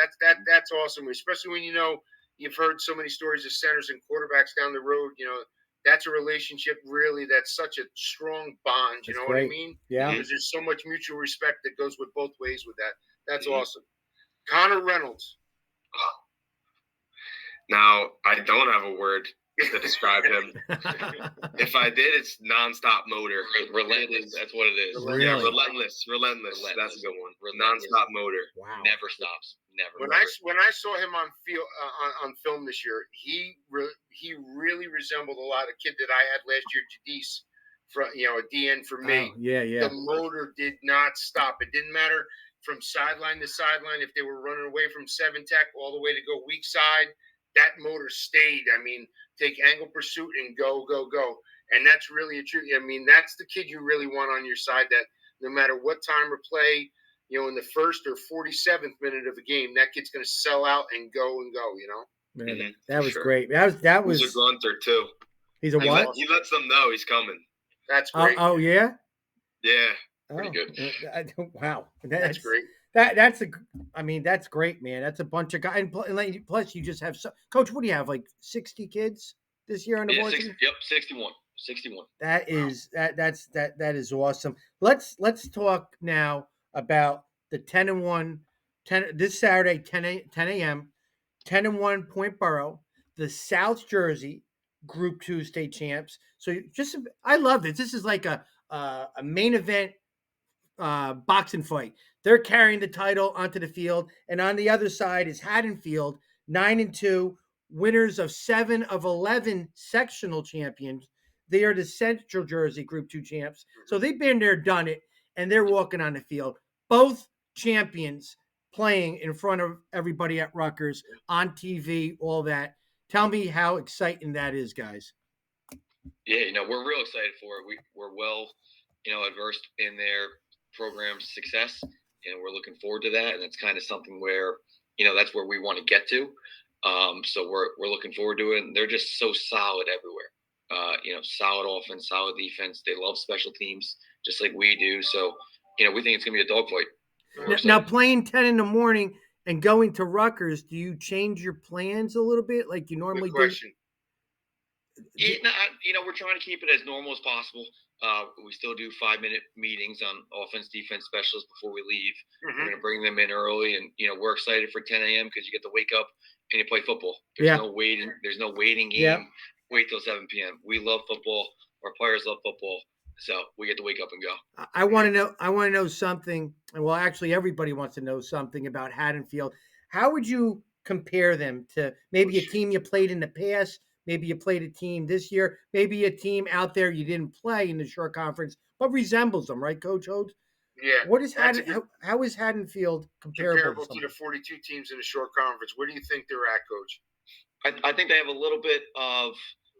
that's awesome, especially when you've heard so many stories of centers and quarterbacks down the road. That's a relationship really that's such a strong bond. You know what I mean? Yeah. Because there's so much mutual respect that goes with both ways with that. That's awesome. Connor Reynolds. Now, I don't have a word to describe him. If I did, it's nonstop motor. Relentless. That's what it is. Really? Yeah, relentless. That's a good one. Nonstop motor. Wow. Never stops. Never. When I saw him on film this year, he really resembled a lot of kid that I had last year, Jadis, from a DN for me. Oh, yeah. The motor did not stop. It didn't matter from sideline to sideline if they were running away from 7 tech all the way to go weak side. That motor stayed. I mean, take angle pursuit and go. And that's really a true. I mean, that's the kid you really want on your side. That no matter what time of play, in the first or 47th minute of a game, that kid's going to sell out and go. Man, that was great. That was. He's a grunter too. He's a what? He lets them know he's coming. That's great. Oh yeah. Yeah. Pretty good. Wow. That's great. That's great, man. That's a bunch of guys. And plus, you just have Coach. What do you have? Like 60 kids this year on the board? 61. That is awesome. Let's talk now about the 10-1 this Saturday 10 a.m. 10-1 Point Boro, the South Jersey Group 2 state champs. So I love this. This is like a main event boxing fight. They're carrying the title onto the field, and on the other side is Haddonfield, 9-2, winners of 7 of 11 sectional champions. They are the Central Jersey Group 2 champs. So they've been there, done it, and they're walking on the field. Both champions playing in front of everybody at Rutgers on TV, all that. Tell me how exciting that is, guys. Yeah, we're real excited for it. We're well, adversed in their program's success, and we're looking forward to that. And it's kind of something where, that's where we want to get to. So we're looking forward to it. And they're just so solid everywhere. Solid offense, solid defense. They love special teams just like we do. So, we think it's going to be a dogfight. Now, playing 10 in the morning and going to Rutgers, do you change your plans a little bit like you normally do? Yeah, we're trying to keep it as normal as possible. We still do 5-minute meetings on offense, defense, specialists before we leave. We're going to bring them in early, and we're excited for 10 a.m. because you get to wake up and you play football. There's no waiting. There's no waiting game. Yeah. Wait till 7 p.m. We love football. Our players love football, so we get to wake up and go. I want to know something. Well, actually, everybody wants to know something about Haddonfield. How would you compare them to maybe a team you played in the past? Maybe you played a team this year. Maybe a team out there you didn't play in the short conference, but resembles them, right, Coach Hoadley? Yeah. What is how is Haddonfield comparable to the 42 teams in the short conference? Where do you think they're at, Coach? I think they have a little bit of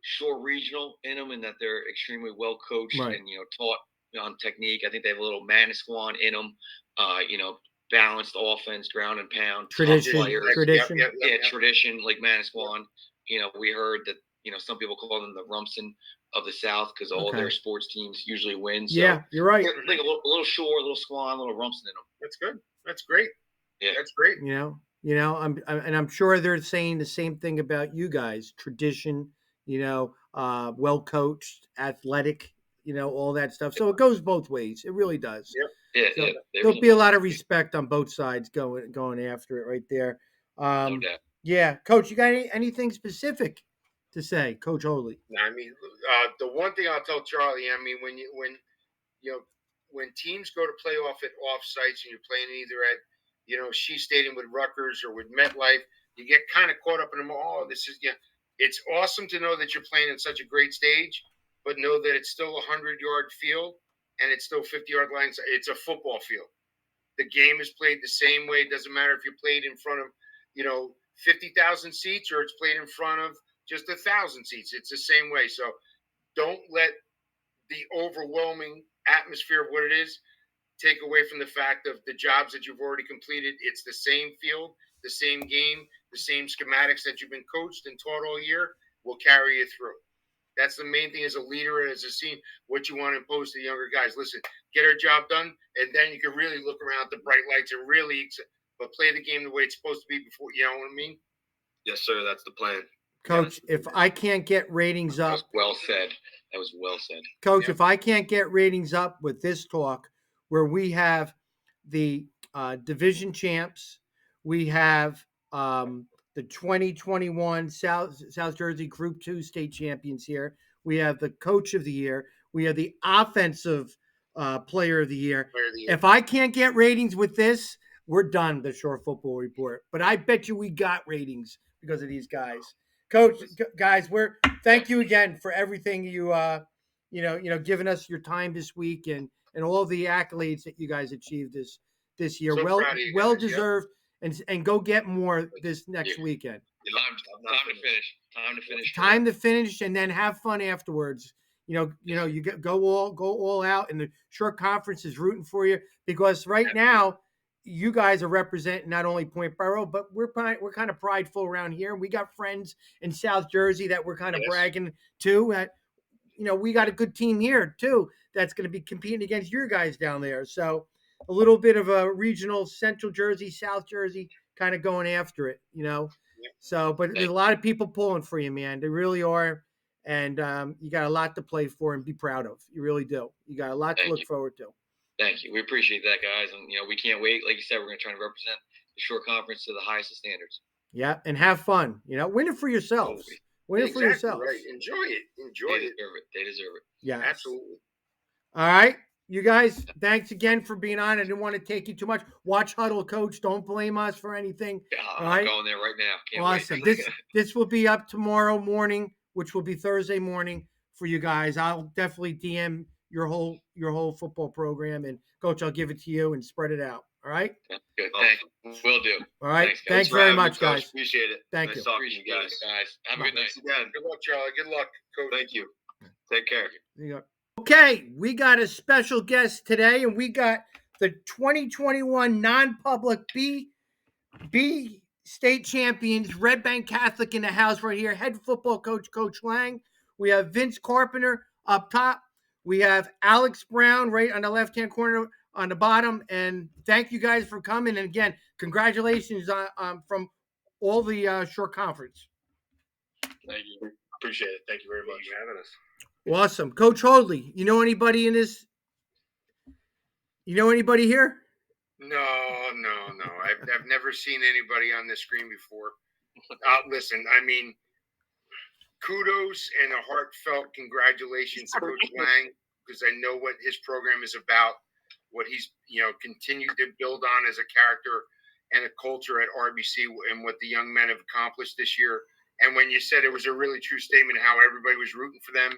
short regional in them, in that they're extremely well coached and taught on technique. I think they have a little Manasquan in them. Balanced offense, ground and pound, tradition, tradition like Manasquan. We heard that, some people call them the Rumson of the South because all their sports teams usually win. So yeah, you're right. Like a little Shore, a little Squan, a little Rumson in them. That's good. That's great. Yeah, that's great. I'm sure they're saying the same thing about you guys. Tradition, well coached, athletic, all that stuff. So it goes both ways. It really does. Yep. Yeah, there'll be a lot of respect on both sides going after it right there. No doubt. Yeah, Coach, you got anything specific to say, Coach Hoadley? I mean, the one thing I'll tell Charlie, when teams go to play off sites and you're playing either at Shea Stadium with Rutgers or with MetLife, you get kind of caught up in them. Oh, it's awesome to know that you're playing in such a great stage, but know that it's still a 100-yard field and it's still 50-yard lines. It's a football field. The game is played the same way. It doesn't matter if you played in front of 50,000 seats or it's played in front of just 1,000 seats. It's the same way. So don't let the overwhelming atmosphere of what it is take away from the fact of the jobs that you've already completed. It's the same field, the same game, the same schematics that you've been coached and taught all year will carry you through. That's the main thing as a leader and as a scene, what you want to impose to the younger guys. Listen, get our job done, and then you can really look around at the bright lights and really but play the game the way it's supposed to be before, you know what I mean? Yes, sir. That's the plan. Coach, if I can't get ratings up. That was well said. Coach, if I can't get ratings up with this talk, where we have the division champs, we have the 2021 South Jersey Group 2 state champions here. We have the coach of the year. We have the offensive player of the year. If I can't get ratings with this, we're done, the Shore Football Report. But I bet you we got ratings because of these guys. Coach, guys, thank you again for everything you giving us your time this week and all the accolades that you guys achieved this year. So well deserved, and go get more this next weekend. Time to finish, and then have fun afterwards. You go all out, and the short conference is rooting for you because right now you guys are representing not only Point Borough, but we're kind of prideful around here. We got friends in South Jersey that we're kind of bragging to. We got a good team here too that's going to be competing against your guys down there. So a little bit of a regional Central Jersey, South Jersey kind of going after it, So, but there's a lot of people pulling for you, man. They really are. And you got a lot to play for and be proud of. You really do. You got a lot to look forward to. Thank you. We appreciate that, guys. And, we can't wait. Like you said, we're going to try to represent the short conference to the highest of standards. Yeah, and have fun. Win it for yourselves. Win it for Exactly yourselves. right. Enjoy it. Enjoy They it. deserve it. They deserve it. Yeah. Absolutely. All right. You guys, thanks again for being on. I didn't want to take you too much. Watch Huddle, Coach. Don't blame us for anything. I'm All right. going there right now. Can't Awesome. wait. This will be up tomorrow morning, which will be Thursday morning for you guys. I'll definitely DM your whole football program, and Coach, I'll give it to you and spread it out. All right. Good. Thanks. Will do. All right. Thanks, Thanks very much, guys. Appreciate it. Thank nice you. talking to you Appreciate guys. it, guys. Have a Bye. good night. Again. Good luck, Charlie. Good luck, Coach. Thank you. Take care. There you go. Okay, we got a special guest today, and we got the 2021 non-public B state champions, Red Bank Catholic in the house right here. Head football coach, Coach Lange. We have Vince Carpenter up top. We have Alex Brown right on the left-hand corner on the bottom. And thank you guys for coming. And again, congratulations from all the short conference. Thank you. Appreciate it. Thank you very much for having us. Awesome. Coach Hoadley, you know anybody in this? You know anybody here? No. I've never seen anybody on this screen before. Listen, I mean, kudos and a heartfelt congratulations to Coach Lange, because I know what his program is about, what he's continued to build on as a character and a culture at RBC, and what the young men have accomplished this year. And when you said it was a really true statement, how everybody was rooting for them.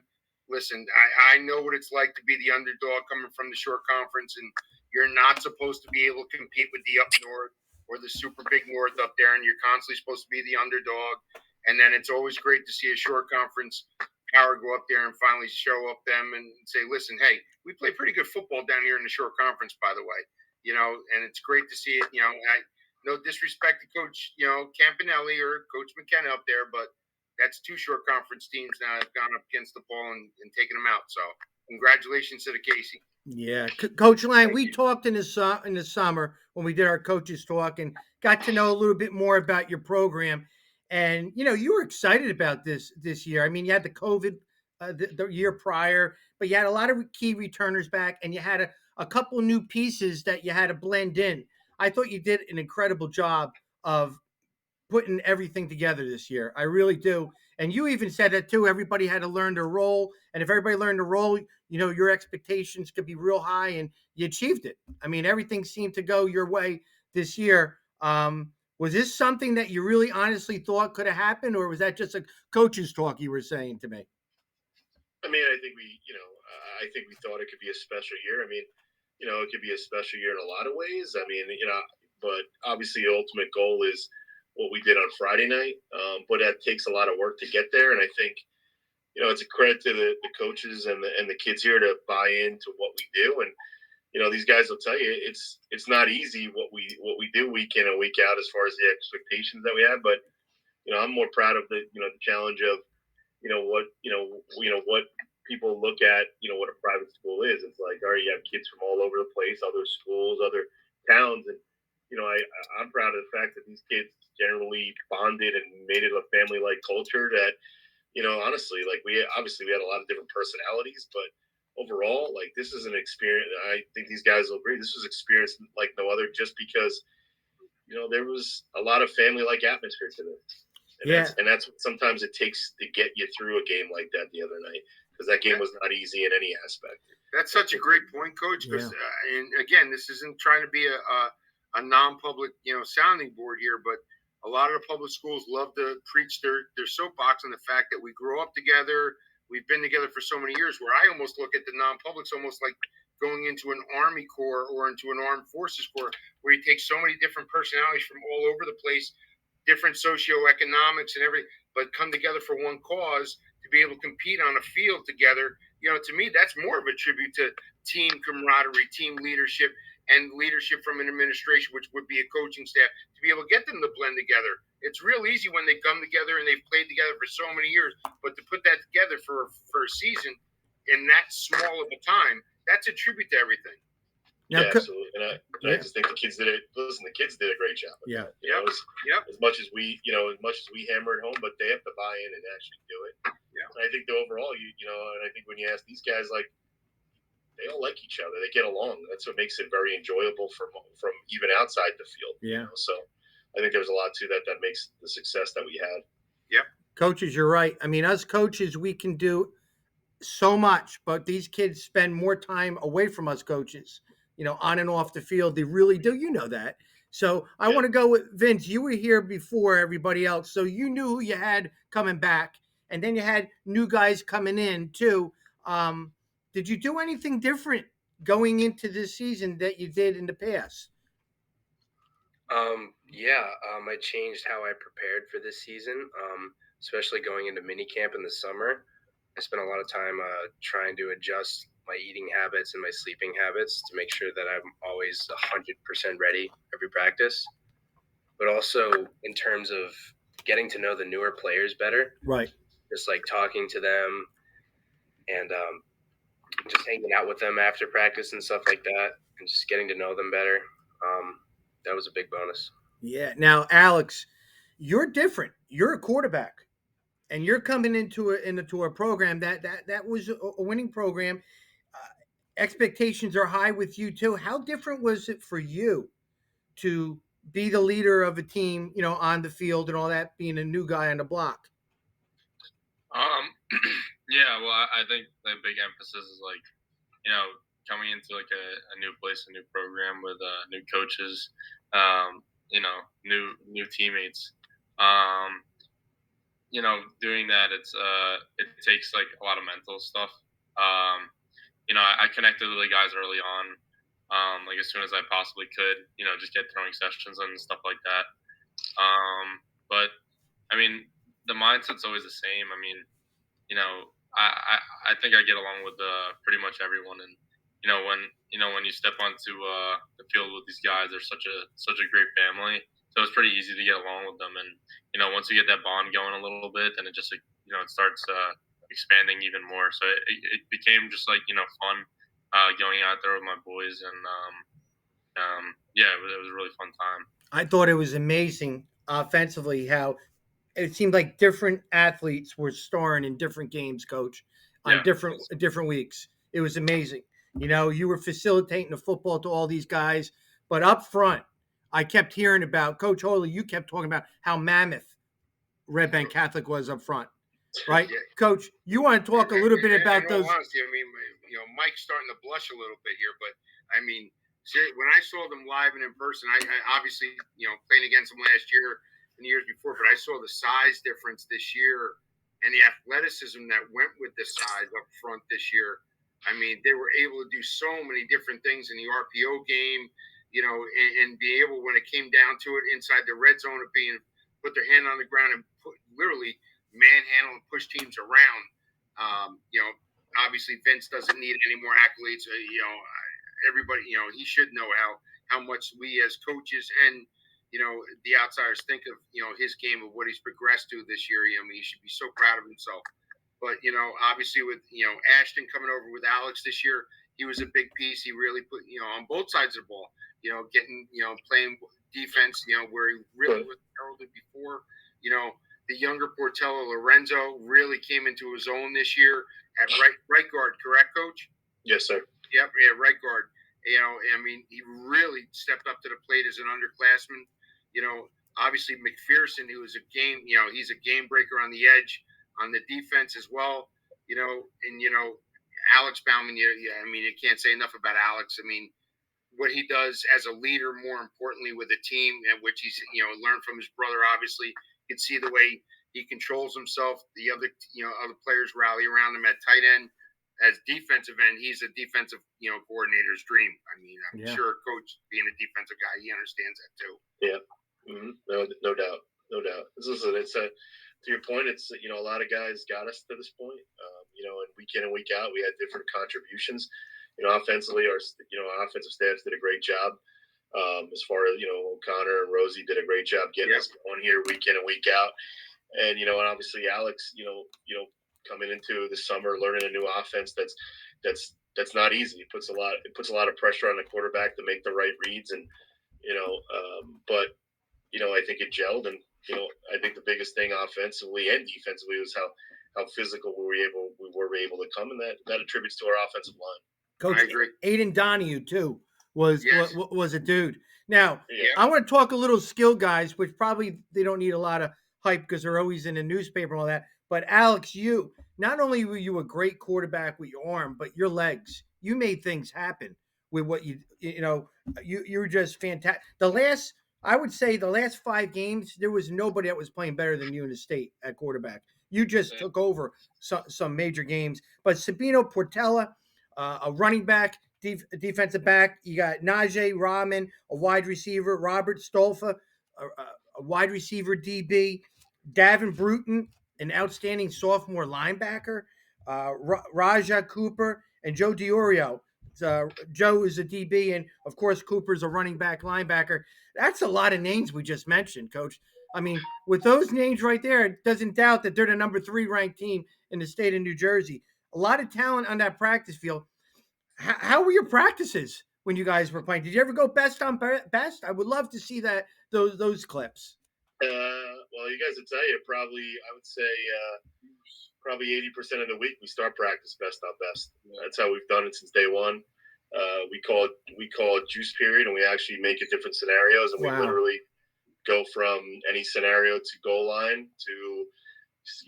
Listen, I know what it's like to be the underdog coming from the short conference, and you're not supposed to be able to compete with the up north or the super big north up there, and you're constantly supposed to be the underdog. And then it's always great to see a short conference power go up there and finally show up them and say, listen, hey, we play pretty good football down here in the short conference, by the way. And it's great to see it. No disrespect to Coach, Campanelli or Coach McKenna up there, but that's two short conference teams now have gone up against the ball and taken them out. So congratulations to the Casey. Yeah, Coach Lange, we talked in the summer when we did our coaches talk and got to know a little bit more about your program. And you were excited about this year. I mean, you had the COVID the year prior, but you had a lot of key returners back, and you had a couple of new pieces that you had to blend in. I thought you did an incredible job of putting everything together this year. I really do. And you even said that too. Everybody had to learn their role. And if everybody learned their role, your expectations could be real high, and you achieved it. I mean, everything seemed to go your way this year. Was this something that you really honestly thought could have happened, or was that just a coach's talk you were saying to me? I mean, I think we thought it could be a special year. I mean, it could be a special year in a lot of ways. I mean, but obviously the ultimate goal is what we did on Friday night. But that takes a lot of work to get there. And I think, it's a credit to the coaches and the kids here to buy into what we do. And, these guys will tell you it's not easy what we do week in and week out as far as the expectations that we have. But, I'm more proud of the challenge of, what people look at, what a private school is. It's like, all right, you have kids from all over the place, other schools, other towns. And, I'm proud of the fact that these kids generally bonded and made it a family-like culture that, honestly, like we had a lot of different personalities, but overall, like this is an experience. I think these guys will agree. This was experience like no other, just because, there was a lot of family-like atmosphere to this. And that's what sometimes it takes to get you through a game like that the other night, because that game was not easy in any aspect. That's such a great point, Coach. Because, and again, this isn't trying to be a non-public, sounding board here, but a lot of the public schools love to preach their soapbox on the fact that we grew up together. We've been together for so many years, where I almost look at the non-publics almost like going into an Army Corps or into an Armed Forces Corps, where you take so many different personalities from all over the place, different socioeconomics and everything, but come together for one cause to be able to compete on a field together. To me, that's more of a tribute to team camaraderie, team leadership, and leadership from an administration, which would be a coaching staff, to be able to get them to blend together. It's real easy when they come together and they've played together for so many years, but to put that together for a season in that small of a time, that's a tribute to everything. Yeah, absolutely. And I just think the kids did it. Listen, the kids did a great job. Yeah. As much as we hammer it home, but they have to buy in and actually do it. Yeah. And I think overall, and I think when you ask these guys, like, they all like each other. They get along. That's what makes it very enjoyable from even outside the field. Yeah. So I think there's a lot to that makes the success that we had. Yep. Coaches, you're right. I mean, us coaches, we can do so much, but these kids spend more time away from us coaches, on and off the field. They really do. You know that. So I want to go with Vince. You were here before everybody else, so you knew who you had coming back, and then you had new guys coming in too. Did you do anything different going into this season that you did in the past? I changed how I prepared for this season, especially going into minicamp in the summer. I spent a lot of time trying to adjust my eating habits and my sleeping habits to make sure that I'm always 100% ready every practice. But also in terms of getting to know the newer players better, Right. just like talking to them and just hanging out with them after practice and stuff like that, and just getting to know them better. That was a big bonus. Yeah. Now, Alex, you're different. You're a quarterback, and you're coming into a program that was a winning program. Expectations are high with you too. How different was it for you to be the leader of a team, on the field and all that, being a new guy on the block? I think the big emphasis is coming into like a new place, a new program with new coaches, new teammates. Doing that, it takes like a lot of mental stuff. I connected with the guys early on, like as soon as I possibly could, just get throwing sessions and stuff like that. But I mean, the mindset's always the same. I mean, I think I get along with pretty much everyone, and when you step onto the field with these guys, they're such a great family. So it's pretty easy to get along with them, and once you get that bond going a little bit, then it just it starts expanding even more. So it became just fun going out there with my boys, and it was a really fun time. I thought it was amazing offensively how it seemed like different athletes were starring in different games, Coach, on different weeks. It was amazing. You were facilitating the football to all these guys, but up front, I kept hearing about Coach Hoadley. You kept talking about how mammoth Red Bank Catholic was up front, right? Yeah. Coach, you want to talk a little bit about those? Honestly, I mean, Mike's starting to blush a little bit here, but I mean, when I saw them live and in person, I obviously, playing against them last year and the years before, but I saw the size difference this year and the athleticism that went with the size up front this year. I mean, they were able to do so many different things in the RPO game, and be able, when it came down to it, inside the red zone, of being put their hand on the ground and literally manhandle and push teams around. Obviously Vince doesn't need any more accolades. Everybody, he should know how much we as coaches and the outsiders think of his game, of what he's progressed to this year. I mean, he should be so proud of himself. But obviously with Ashton coming over with Alex this year, he was a big piece. He really put on both sides of the ball. Getting playing defense. Where he really was heralded before. The younger Portello Lorenzo really came into his own this year at right guard. Correct, Coach? Yes, sir. Yep, right guard. I mean, he really stepped up to the plate as an underclassman. Obviously McPherson, who is he's a game breaker on the edge on the defense as well. Alex Bauman. I mean, you can't say enough about Alex. I mean, what he does as a leader, more importantly, with a team, and which he's learned from his brother. Obviously, you can see the way he controls himself. The other other players rally around him at tight end. As defensive end, he's a defensive coordinator's dream. I mean, I'm sure Coach, being a defensive guy, he understands that too. Yeah, no doubt. Listen, it's to your point. It's a lot of guys got us to this point. And week in and week out, we had different contributions. Offensively, our offensive staffs did a great job. As far as O'Connor and Rosie did a great job getting us on here week in and week out. And and obviously Alex, coming into the summer, learning a new offense that's not easy. It puts a lot of pressure on the quarterback to make the right reads, and but I think it gelled, and I think the biggest thing offensively and defensively was how physical we were able to come, and that attributes to our offensive line. Coach Aiden Donahue too was a dude. Now I want to talk a little skill guys, which probably they don't need a lot of hype because they're always in the newspaper and all that. But Alex, you not only were you a great quarterback with your arm, but your legs. You made things happen with what you were just fantastic. I would say the last 5 games, there was nobody that was playing better than you in the state at quarterback. You just took over some major games. But Sabino Portella, a running back, defensive back. You got Najee Rahman, a wide receiver. Robert Stolfa, a wide receiver DB. Davin Bruton, an outstanding sophomore linebacker. Raja Cooper and Joe DiOrio. Joe is a DB, and of course Cooper's a running back linebacker. That's a lot of names we just mentioned, Coach. I mean, with those names right there, it doesn't doubt that they're the number 3 ranked team in the state of New Jersey. A lot of talent on that practice field. How were your practices when you guys were playing? Did you ever go best on best? I would love to see those clips. Well, you guys would tell you probably. I would say probably 80% of the week we start practice best on best. That's how we've done it since day one. We call it juice period, and we actually make it different scenarios, and we literally go from any scenario to goal line to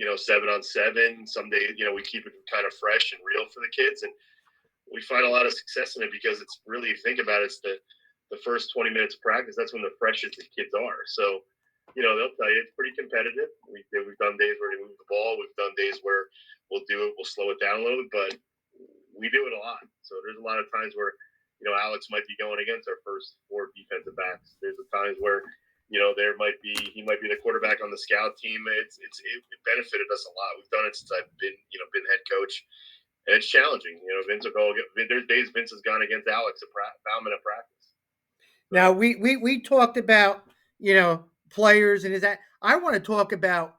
7-on-7. Some days we keep it kind of fresh and real for the kids, and we find a lot of success in it because it's really, if you think about it, it's the first 20 minutes of practice. That's when the freshest the kids are. So they'll tell you it's pretty competitive. We've done days where we move the ball. We've done days where we'll slow it down a little bit, but we do it a lot. So there's a lot of times where, Alex might be going against our first 4 defensive backs. There's times where, he might be the quarterback on the scout team. It benefited us a lot. We've done it since I've been head coach, and it's challenging. Vince will go. There's days Vince has gone against Alex at practice. Now we talked about players and is that I want to talk about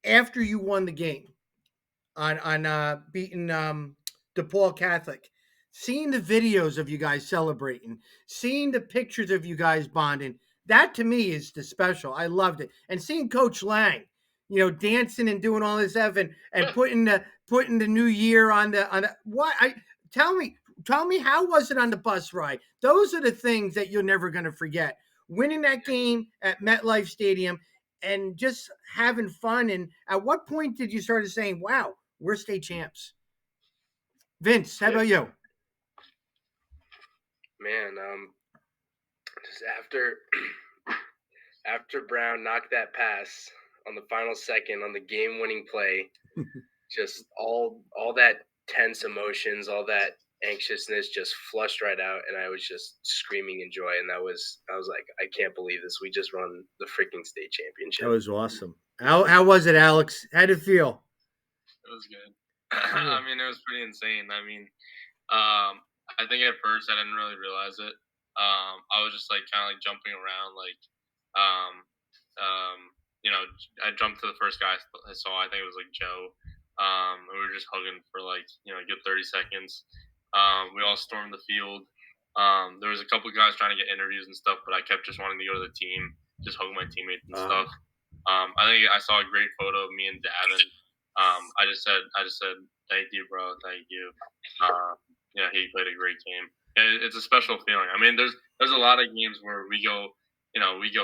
after you won the game on beating DePaul Catholic, seeing the videos of you guys celebrating, seeing the pictures of you guys bonding. That to me is the special. I loved it, and seeing Coach Lange, dancing and doing all this stuff and putting the new year on the what I tell me how was it on the bus ride? Those are the things that you're never going to forget. Winning that game at MetLife Stadium and just having fun. And at what point did you start saying, wow, we're state champs? Vince, how about you? Man, just after Brown knocked that pass on the final second on the game-winning play, just all that tense emotions, all that anxiousness just flushed right out, and I was just screaming in joy. And I was like, I can't believe this. We just won the freaking state championship. That was awesome. How was it, Alex? How did it feel? It was good. I mean, it was pretty insane. I mean, I think at first I didn't really realize it. I was just kind of jumping around, I jumped to the first guy I saw. I think it was Joe. And we were just hugging for a good 30 seconds. We all stormed the field. There was a couple of guys trying to get interviews and stuff, but I kept just wanting to go to the team, just hug my teammates and stuff. I think I saw a great photo of me and Davin. I just said, thank you, bro. Thank you. He played a great game. It's a special feeling. I mean, there's a lot of games where we go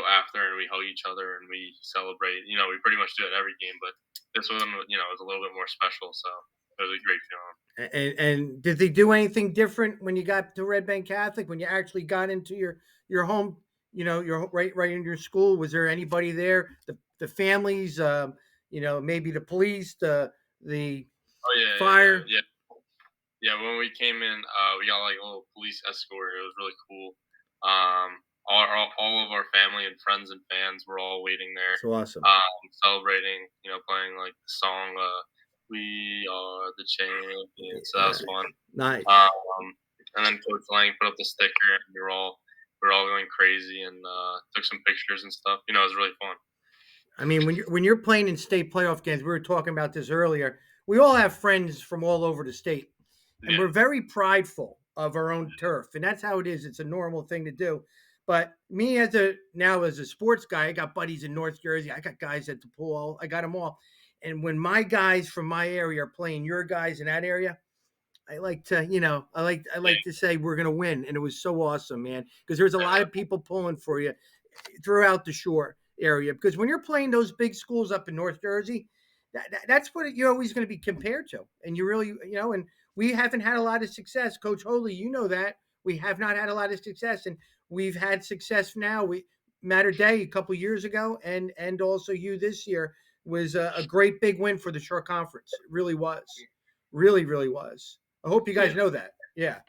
after and we hug each other and we celebrate. We pretty much do it every game, but this one, was a little bit more special. So it was a great feeling. And did they do anything different when you got to Red Bank Catholic, when you actually got into your home, your right in your school? Was there anybody there? The families, maybe the police, the fire? Yeah, when we came in, we got a little police escort. It was really cool. All of our family and friends and fans were all waiting there. That's awesome. Celebrating, playing the song "We Are the Champions." So that was fun. Nice. And then Coach Lange put up the sticker, and we were all going crazy and took some pictures and stuff. It was really fun. I mean, when you're playing in state playoff games, we were talking about this earlier. We all have friends from all over the state. And we're very prideful of our own turf. And that's how it is. It's a normal thing to do. But me as a sports guy, I got buddies in North Jersey. I got guys at DePaul. I got them all. And when my guys from my area are playing your guys in that area, I like to, to say we're going to win. And it was so awesome, man, because there's a lot of people pulling for you throughout the shore. area, because when you're playing those big schools up in North Jersey, that's what you're always going to be compared to. And you really, and we haven't had a lot of success. Coach Hoadley, you know that. We have not had a lot of success, and we've had success now. Matter Day a couple years ago, and also you this year was a great big win for the Shore Conference. It really was. Really, really was. I hope you guys know that. Yeah.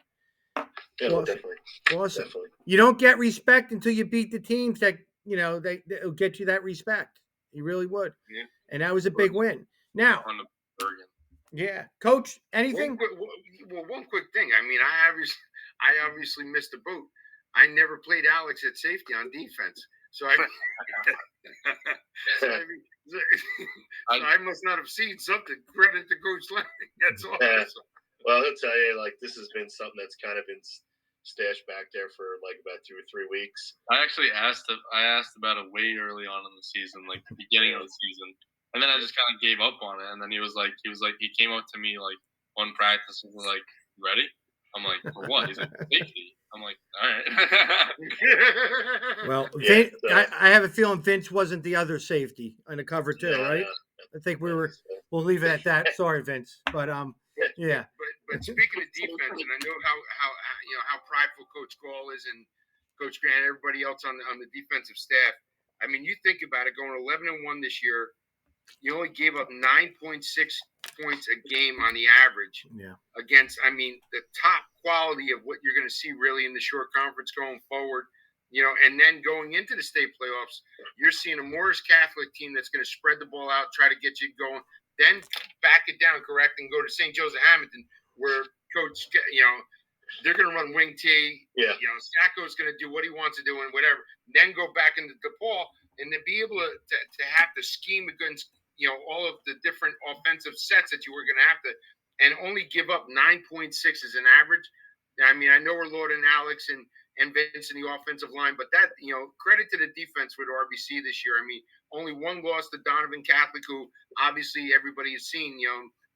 Yeah, Awesome. definitely. Awesome. Definitely. You don't get respect until you beat the teams that, they'll get you that respect. You really would. Yeah. And that was a big win. Now, On the Bergen. yeah. Coach, anything? One quick thing. I mean, I obviously missed the boat. I never played Alex at safety on defense. So I must not have seen something. Credit to Coach Lange. That's all. Yeah. Well, he'll tell you, like, this has been something that's kind of been stashed back there for like about 2 or 3 weeks. I actually asked about it way early on in the season, like the beginning of the season, and then I just kind of gave up on it. And then he came up to me like one practice and was like, "Ready?" I'm like, "For what?" He's like, "Safety." I'm like, "All right." Well, Yeah, I have a feeling Vince wasn't the other safety on the cover too, right? I think we'll leave it at that. Sorry, Vince, but yeah. But speaking of defense, and I know how prideful Coach Gall is, and Coach Grant, and everybody else on the defensive staff. I mean, you think about it, going 11-1 this year, you only gave up 9.6 points a game on the average. Yeah. Against, I mean, the top quality of what you're going to see really in the Shore Conference going forward. And then going into the state playoffs, you're seeing a Morris Catholic team that's going to spread the ball out, try to get you going, then back it down, correct, and go to St. Joseph Hamilton, where Coach, they're going to run wing T. Yeah. Sacco's going to do what he wants to do and whatever. Then go back into DePaul, and to be able to have to scheme against, all of the different offensive sets that you were going to have to, and only give up 9.6 as an average. I mean, I know we're loading Alex and Vince in the offensive line, but that, credit to the defense with RBC this year. I mean, only one loss to Donovan Catholic, who obviously everybody has seen,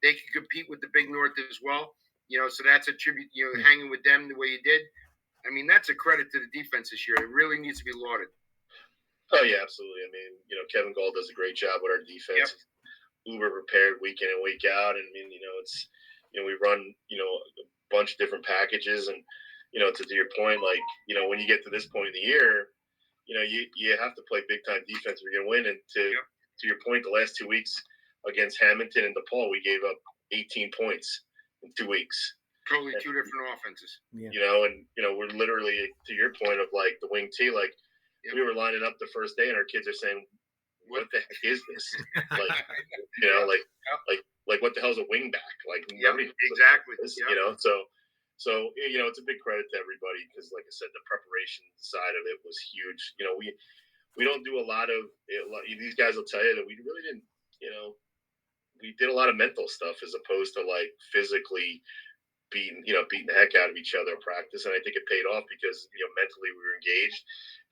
they can compete with the Big North as well. So that's a tribute, hanging with them the way you did. I mean, that's a credit to the defense this year. It really needs to be lauded. Oh, yeah, absolutely. I mean, Kevin Gall does a great job with our defense. Yep. Uber prepared week in and week out. And I mean, it's, we run, a bunch of different packages. And, to your point, like, when you get to this point in the year, you have to play big time defense if you're going to win. And to your point, the last 2 weeks against Hamilton and DePaul, we gave up 18 points in 2 weeks. Totally two different offenses. Yeah. And we're literally, to your point of like the wing T, like we were lining up the first day and our kids are saying, what the heck is this? Like, like what the hell's a wing back? Like, exactly. This, So, it's a big credit to everybody because, like I said, the preparation side of it was huge. We don't do a lot of these guys will tell you that we really didn't, we did a lot of mental stuff as opposed to like physically beating the heck out of each other in practice. And I think it paid off because, mentally we were engaged,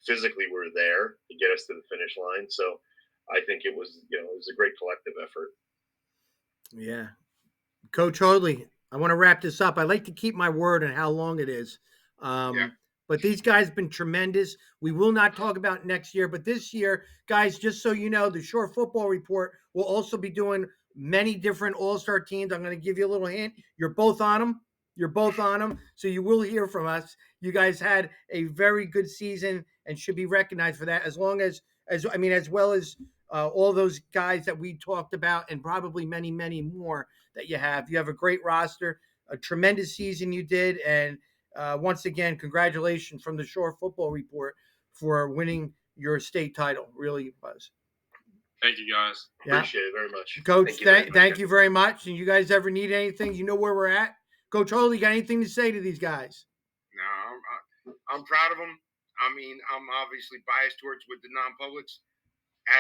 physically we were there to get us to the finish line. So I think it was a great collective effort. Yeah. Coach Hoadley, I want to wrap this up. I like to keep my word on how long it is. But these guys have been tremendous. We will not talk about next year, but this year, guys, just so you know, the Shore Football Report will also be doing many different all-star teams. I'm going to give you a little hint. You're both on them. So you will hear from us. You guys had a very good season and should be recognized for that, as well as all those guys that we talked about and probably many, many more that you have. You have a great roster, a tremendous season you did. And once again, congratulations from the Shore Football Report for winning your state title. Really was. Thank you, guys. Yeah. Appreciate it very much. Coach, thank you very much. And you guys ever need anything, you know where we're at. Coach Hoadley, got anything to say to these guys? No, I'm proud of them. I mean, I'm obviously biased towards with the non-publics.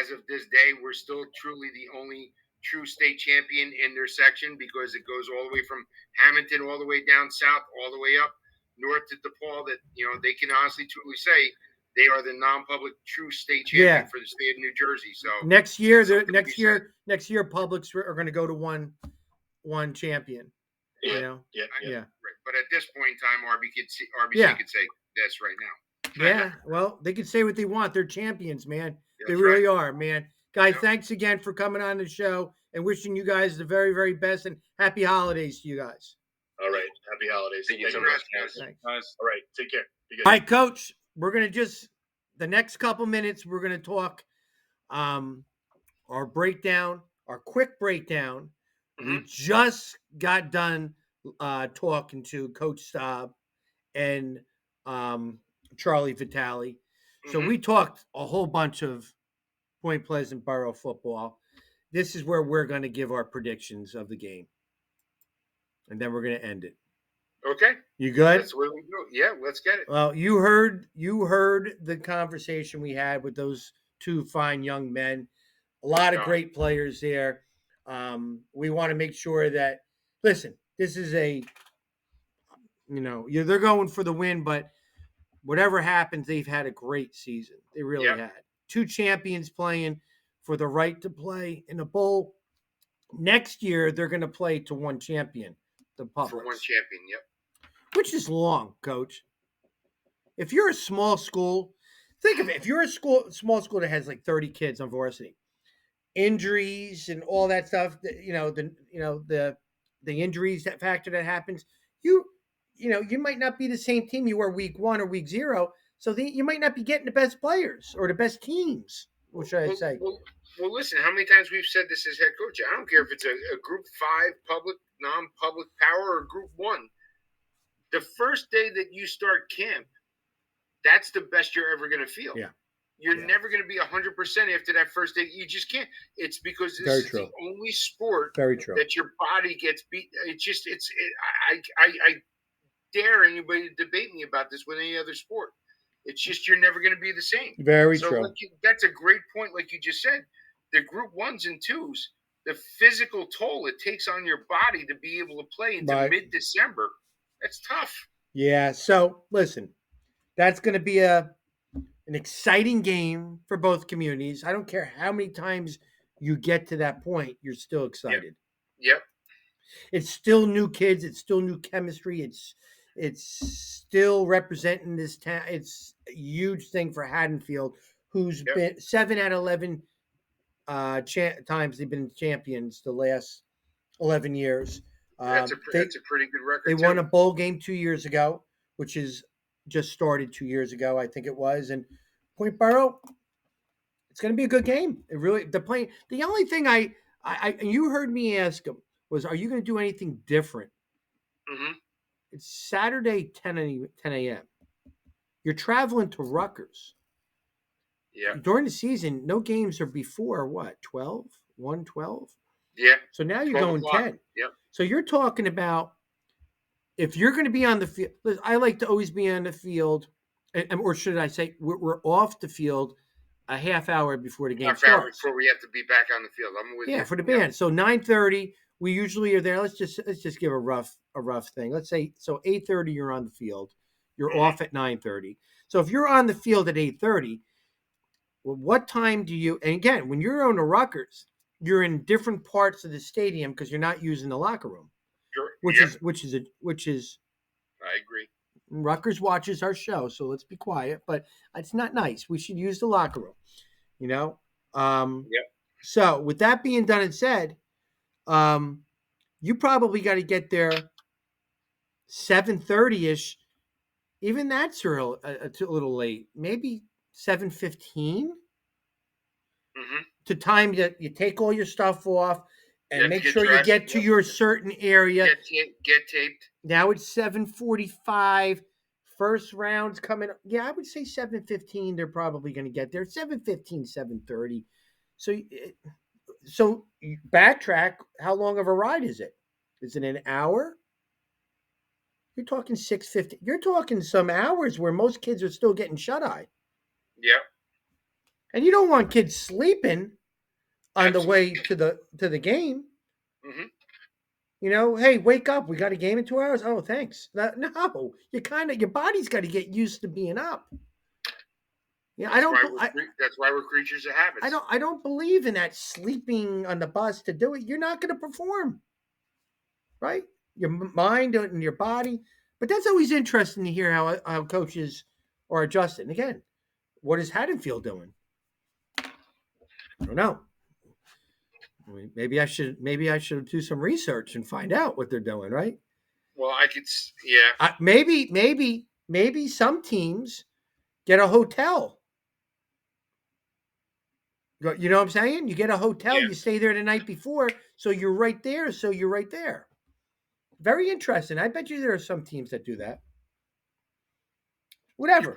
As of this day, we're still truly the only true state champion in their section because it goes all the way from Hamilton all the way down south, all the way up north to DePaul. That they can honestly truly say they are the non-public true state champion for the state of New Jersey. So next year, publics are going to go to one champion. Yeah. Yeah. Right. But at this point in time, RBC could say this right now. Yeah. Well, they can say what they want. They're champions, man. They really are, man. Guys, thanks again for coming on the show and wishing you guys the very, very best and happy holidays to you guys. All right. Happy holidays. Thank you so much, guys. Thanks. All right. Take care. Be good. All right, Coach, we're going to the next couple minutes, we're going to talk our breakdown, our quick breakdown. We just got done talking to Coach Staub and Charlie Vitale. So we talked a whole bunch of Point Pleasant Borough football. This is where we're going to give our predictions of the game. And then we're going to end it. Okay. You good? That's where we go. Yeah, let's get it. Well, you heard the conversation we had with those two fine young men. A lot of great players there. We want to make sure that, listen, this is they're going for the win, but whatever happens, they've had a great season. They really had. Two champions playing for the right to play in a bowl. Next year, they're going to play to one champion, the Publix. For one champion, yep. Which is long, Coach. If you're a small school, think of it. If you're a small school that has like 30 kids on varsity, injuries and all that stuff, the injuries that factor that happens, you might not be the same team you were week 1 or week 0. So you might not be getting the best players or the best teams. What should I say? Well, listen, how many times we've said this as head coach? I don't care if it's a group 5 public, non-public power or group 1. The first day that you start camp, that's the best you're ever going to feel. Yeah. You're never going to be 100% after that first day. You just can't. It's because this is the only sport that your body gets beat. I dare anybody to debate me about this with any other sport. It's just you're never going to be the same. Very true. That's a great point, like you just said. The group 1s and 2s, the physical toll it takes on your body to be able to play into mid-December, that's tough. Yeah, so listen, that's going to be an exciting game for both communities. I don't care how many times you get to that point, you're still excited. Yep. It's still new kids. It's still new chemistry. It's still representing this town. It's a huge thing for Haddonfield, who's been 7 out of 11 times they've been champions the last 11 years. That's a pretty good record. They won a bowl game 2 years ago, which is just started 2 years ago, I think it was. And Point Borough, it's going to be a good game. They're playing. The only thing you heard me ask them was, are you going to do anything different? Mm-hmm. It's Saturday, 10 a.m. You're traveling to Rutgers. Yeah. During the season, no games are before what? 12? 1-12? Yeah. So now you're going 10. Yep. So you're talking about if you're going to be on the field. I like to always be on the field, or should I say, we're off the field a half hour before the game starts. Half hour before we have to be back on the field. I'm with you. Yeah, for the band. So 9:30, we usually are there. Let's just give a rough thing. Let's say 8:30 you're on the field. You're off at 9:30. So if you're on the field at 8:30, well, what time do you? And again, when you're on the Rutgers, you're in different parts of the stadium because you're not using the locker room. Sure. Which is. I agree. Rutgers watches our show, so let's be quiet. But it's not nice. We should use the locker room. So with that being done and said, you probably got to get there 7:30ish. Even that's a little late. Maybe 7:15. Mm-hmm. To time that you take all your stuff off and make sure you get to your certain area. Get taped. Now it's 7:45. First round's coming up. Yeah, I would say 7:15. They're probably going to get there. 7:15, 7:30. So backtrack. How long of a ride is it? Is it an hour? You're talking 6:50. You're talking some hours where most kids are still getting shut-eye. Yep. And you don't want kids sleeping on the way to the game. Mm-hmm. Hey, wake up. We got a game in 2 hours. Oh, thanks. No, your body's got to get used to being up. Yeah, that's why we're creatures of habits. I don't believe in that sleeping on the bus to do it. You're not going to perform. Right? Your mind and your body. But that's always interesting to hear how coaches are adjusting. Again, what is Haddonfield doing? I don't know. Maybe I should do some research and find out what they're doing, right? Well, I could, yeah. Maybe some teams get a hotel. You know what I'm saying? You get a hotel, Yeah. you stay there the night before, so you're right there. Very interesting. I bet you there are some teams that do that. Whatever.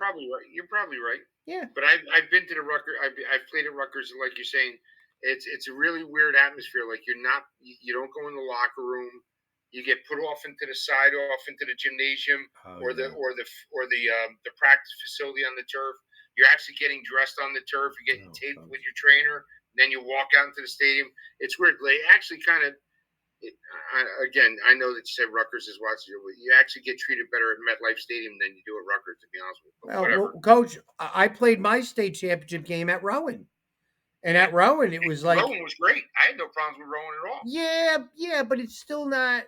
You're probably right. Yeah. But I've been to the Rutgers. I've played at Rutgers, and like you're saying, it's a really weird atmosphere. Like you don't go in the locker room. You get put off into the side, off into the gymnasium, or the practice facility on the turf. You're actually getting dressed on the turf. You're getting taped with your trainer. Then you walk out into the stadium. It's weird. They actually kind of. Again, I know that you said Rutgers is watching you. You actually get treated better at MetLife Stadium than you do at Rutgers, to be honest with you. Well, Coach, I played my state championship game at Rowan. And at Rowan, it was like... Rowan was great. I had no problems with Rowan at all. Yeah, but it's still not...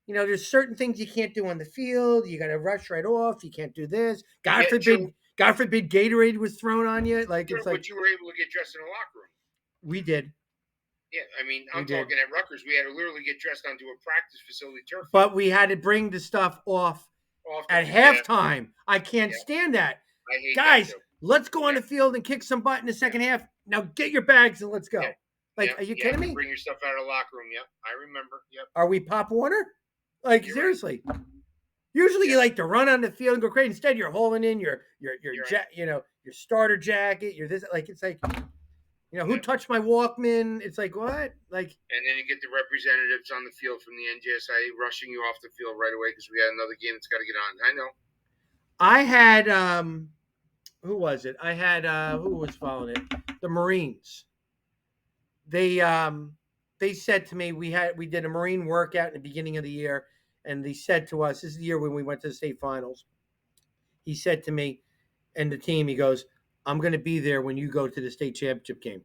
there's certain things you can't do on the field. You got to rush right off. You can't do this. God forbid Gatorade was thrown on you. But you were able to get dressed in a locker room. We did. Yeah, I mean, I'm talking at Rutgers. We had to literally get dressed onto a practice facility turf. But we had to bring the stuff off at halftime. I can't stand that. I hate Guys, that, let's go on the field and kick some butt in the second half. Now get your bags and let's go. Are you kidding me? Bring your stuff out of the locker room. Yep, I remember. Yep. Are we Pop Warner? Seriously. Right. Usually you like to run on the field and go crazy. Instead, you're holding in your your starter jacket. You're this it's like. Who touched my Walkman? It's like, what? And then you get the representatives on the field from the NJSIA rushing you off the field right away because we had another game that's got to get on. I know. I had, who was it? I had, who was following it? The Marines. They said to me, we did a Marine workout in the beginning of the year, and they said to us, this is the year when we went to the state finals. He said to me and the team, he goes, I'm going to be there when you go to the state championship game.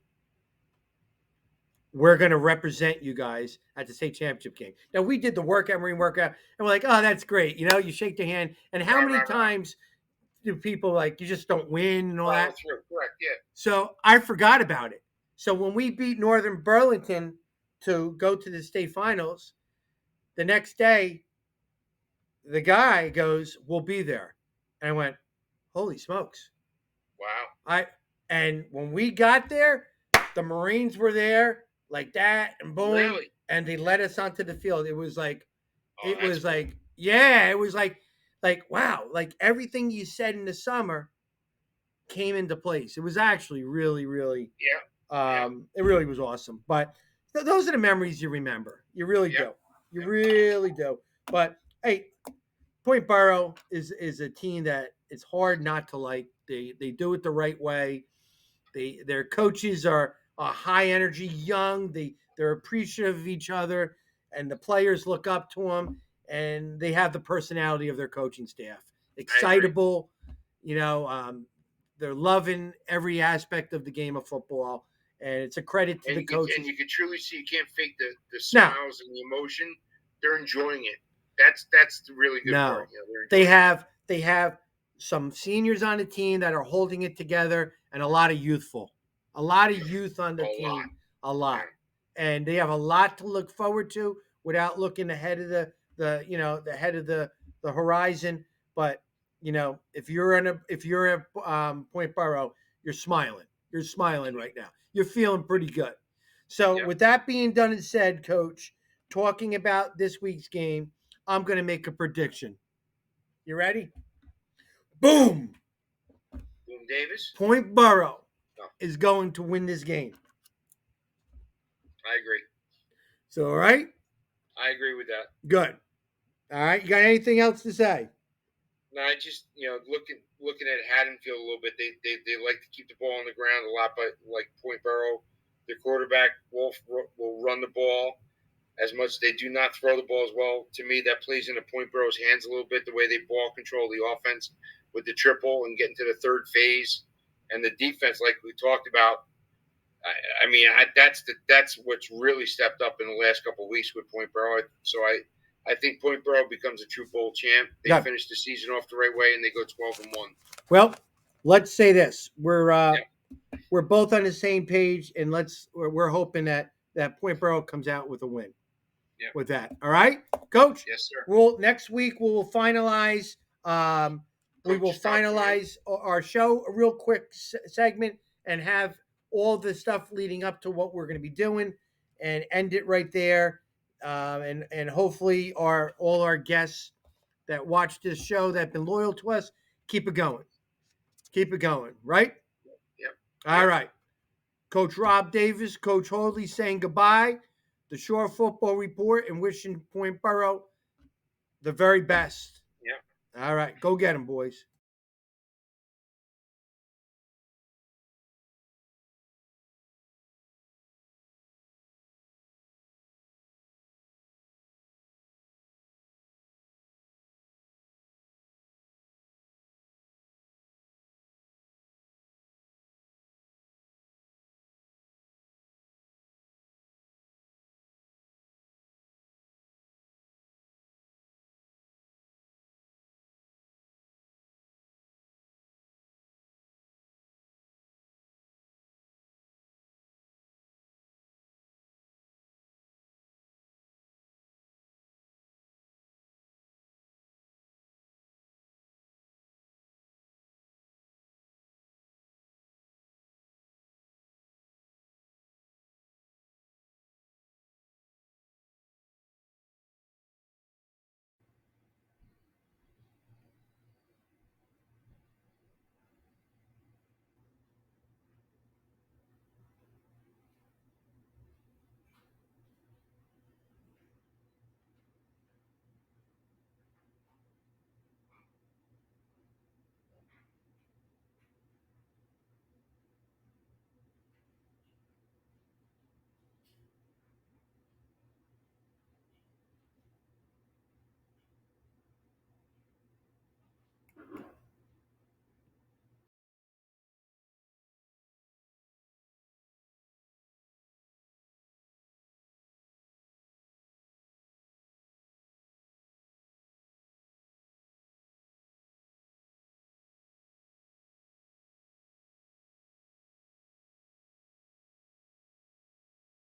We're going to represent you guys at the state championship game. Now, we did the Marine workout, and we're like, oh, that's great. You shake their hand. And how many times do people, you just don't win and all that? That's correct, yeah. So I forgot about it. So when we beat Northern Burlington to go to the state finals, the next day, the guy goes, we'll be there. And I went, holy smokes. Wow. And when we got there, the Marines were there like that, and boom, really? And they led us onto the field. It was like, wow, like everything you said in the summer came into place. It was actually really, really, it really was awesome. But those are the memories you remember. You really do. You really do. But hey, Point Boro is a team that it's hard not to like. They do it the right way. Their coaches are high energy, young. They're appreciative of each other, and the players look up to them. And they have the personality of their coaching staff. Excitable, they're loving every aspect of the game of football, and it's a credit to the coaches. And you can truly see you can't fake the smiles and the emotion. They're enjoying it. That's the really good part. They have some seniors on the team that are holding it together, and a lot of youth on the team. A lot. And they have a lot to look forward to without looking ahead of the head of the horizon. But if you're at Point Boro, you're smiling. You're smiling right now. You're feeling pretty good. So with that being done and said, Coach, talking about this week's game, I'm going to make a prediction. You ready? Boom. Boom Davis. Point Boro is going to win this game. I agree. So, all right? I agree with that. Good. All right. You got anything else to say? No, I just, looking at Haddonfield a little bit, they like to keep the ball on the ground a lot, but like Point Boro, their quarterback will run the ball as much. They do not throw the ball as well. To me, that plays into Point Boro's hands a little bit, the way they ball control the offense with the triple and getting to the third phase. And the defense, like we talked about, that's what's really stepped up in the last couple of weeks with Point Boro. So I think Point Boro becomes a true bowl champ. They finish the season off the right way, and they go 12-1. Well, let's say this: we're we're both on the same page, and we're hoping that Point Boro comes out with a win. Yeah. With that, all right, Coach. Yes, sir. Next week we will finalize. We will finalize our show, a real quick segment, and have all the stuff leading up to what we're going to be doing, and end it right there. And hopefully all our guests that watch this show that have been loyal to us, keep it going, right? Yep. All right. Coach Rob Davis, Coach Hoadley saying goodbye. The Shore Football Report, and wishing Point Boro the very best. Yep. All right. Go get them, boys.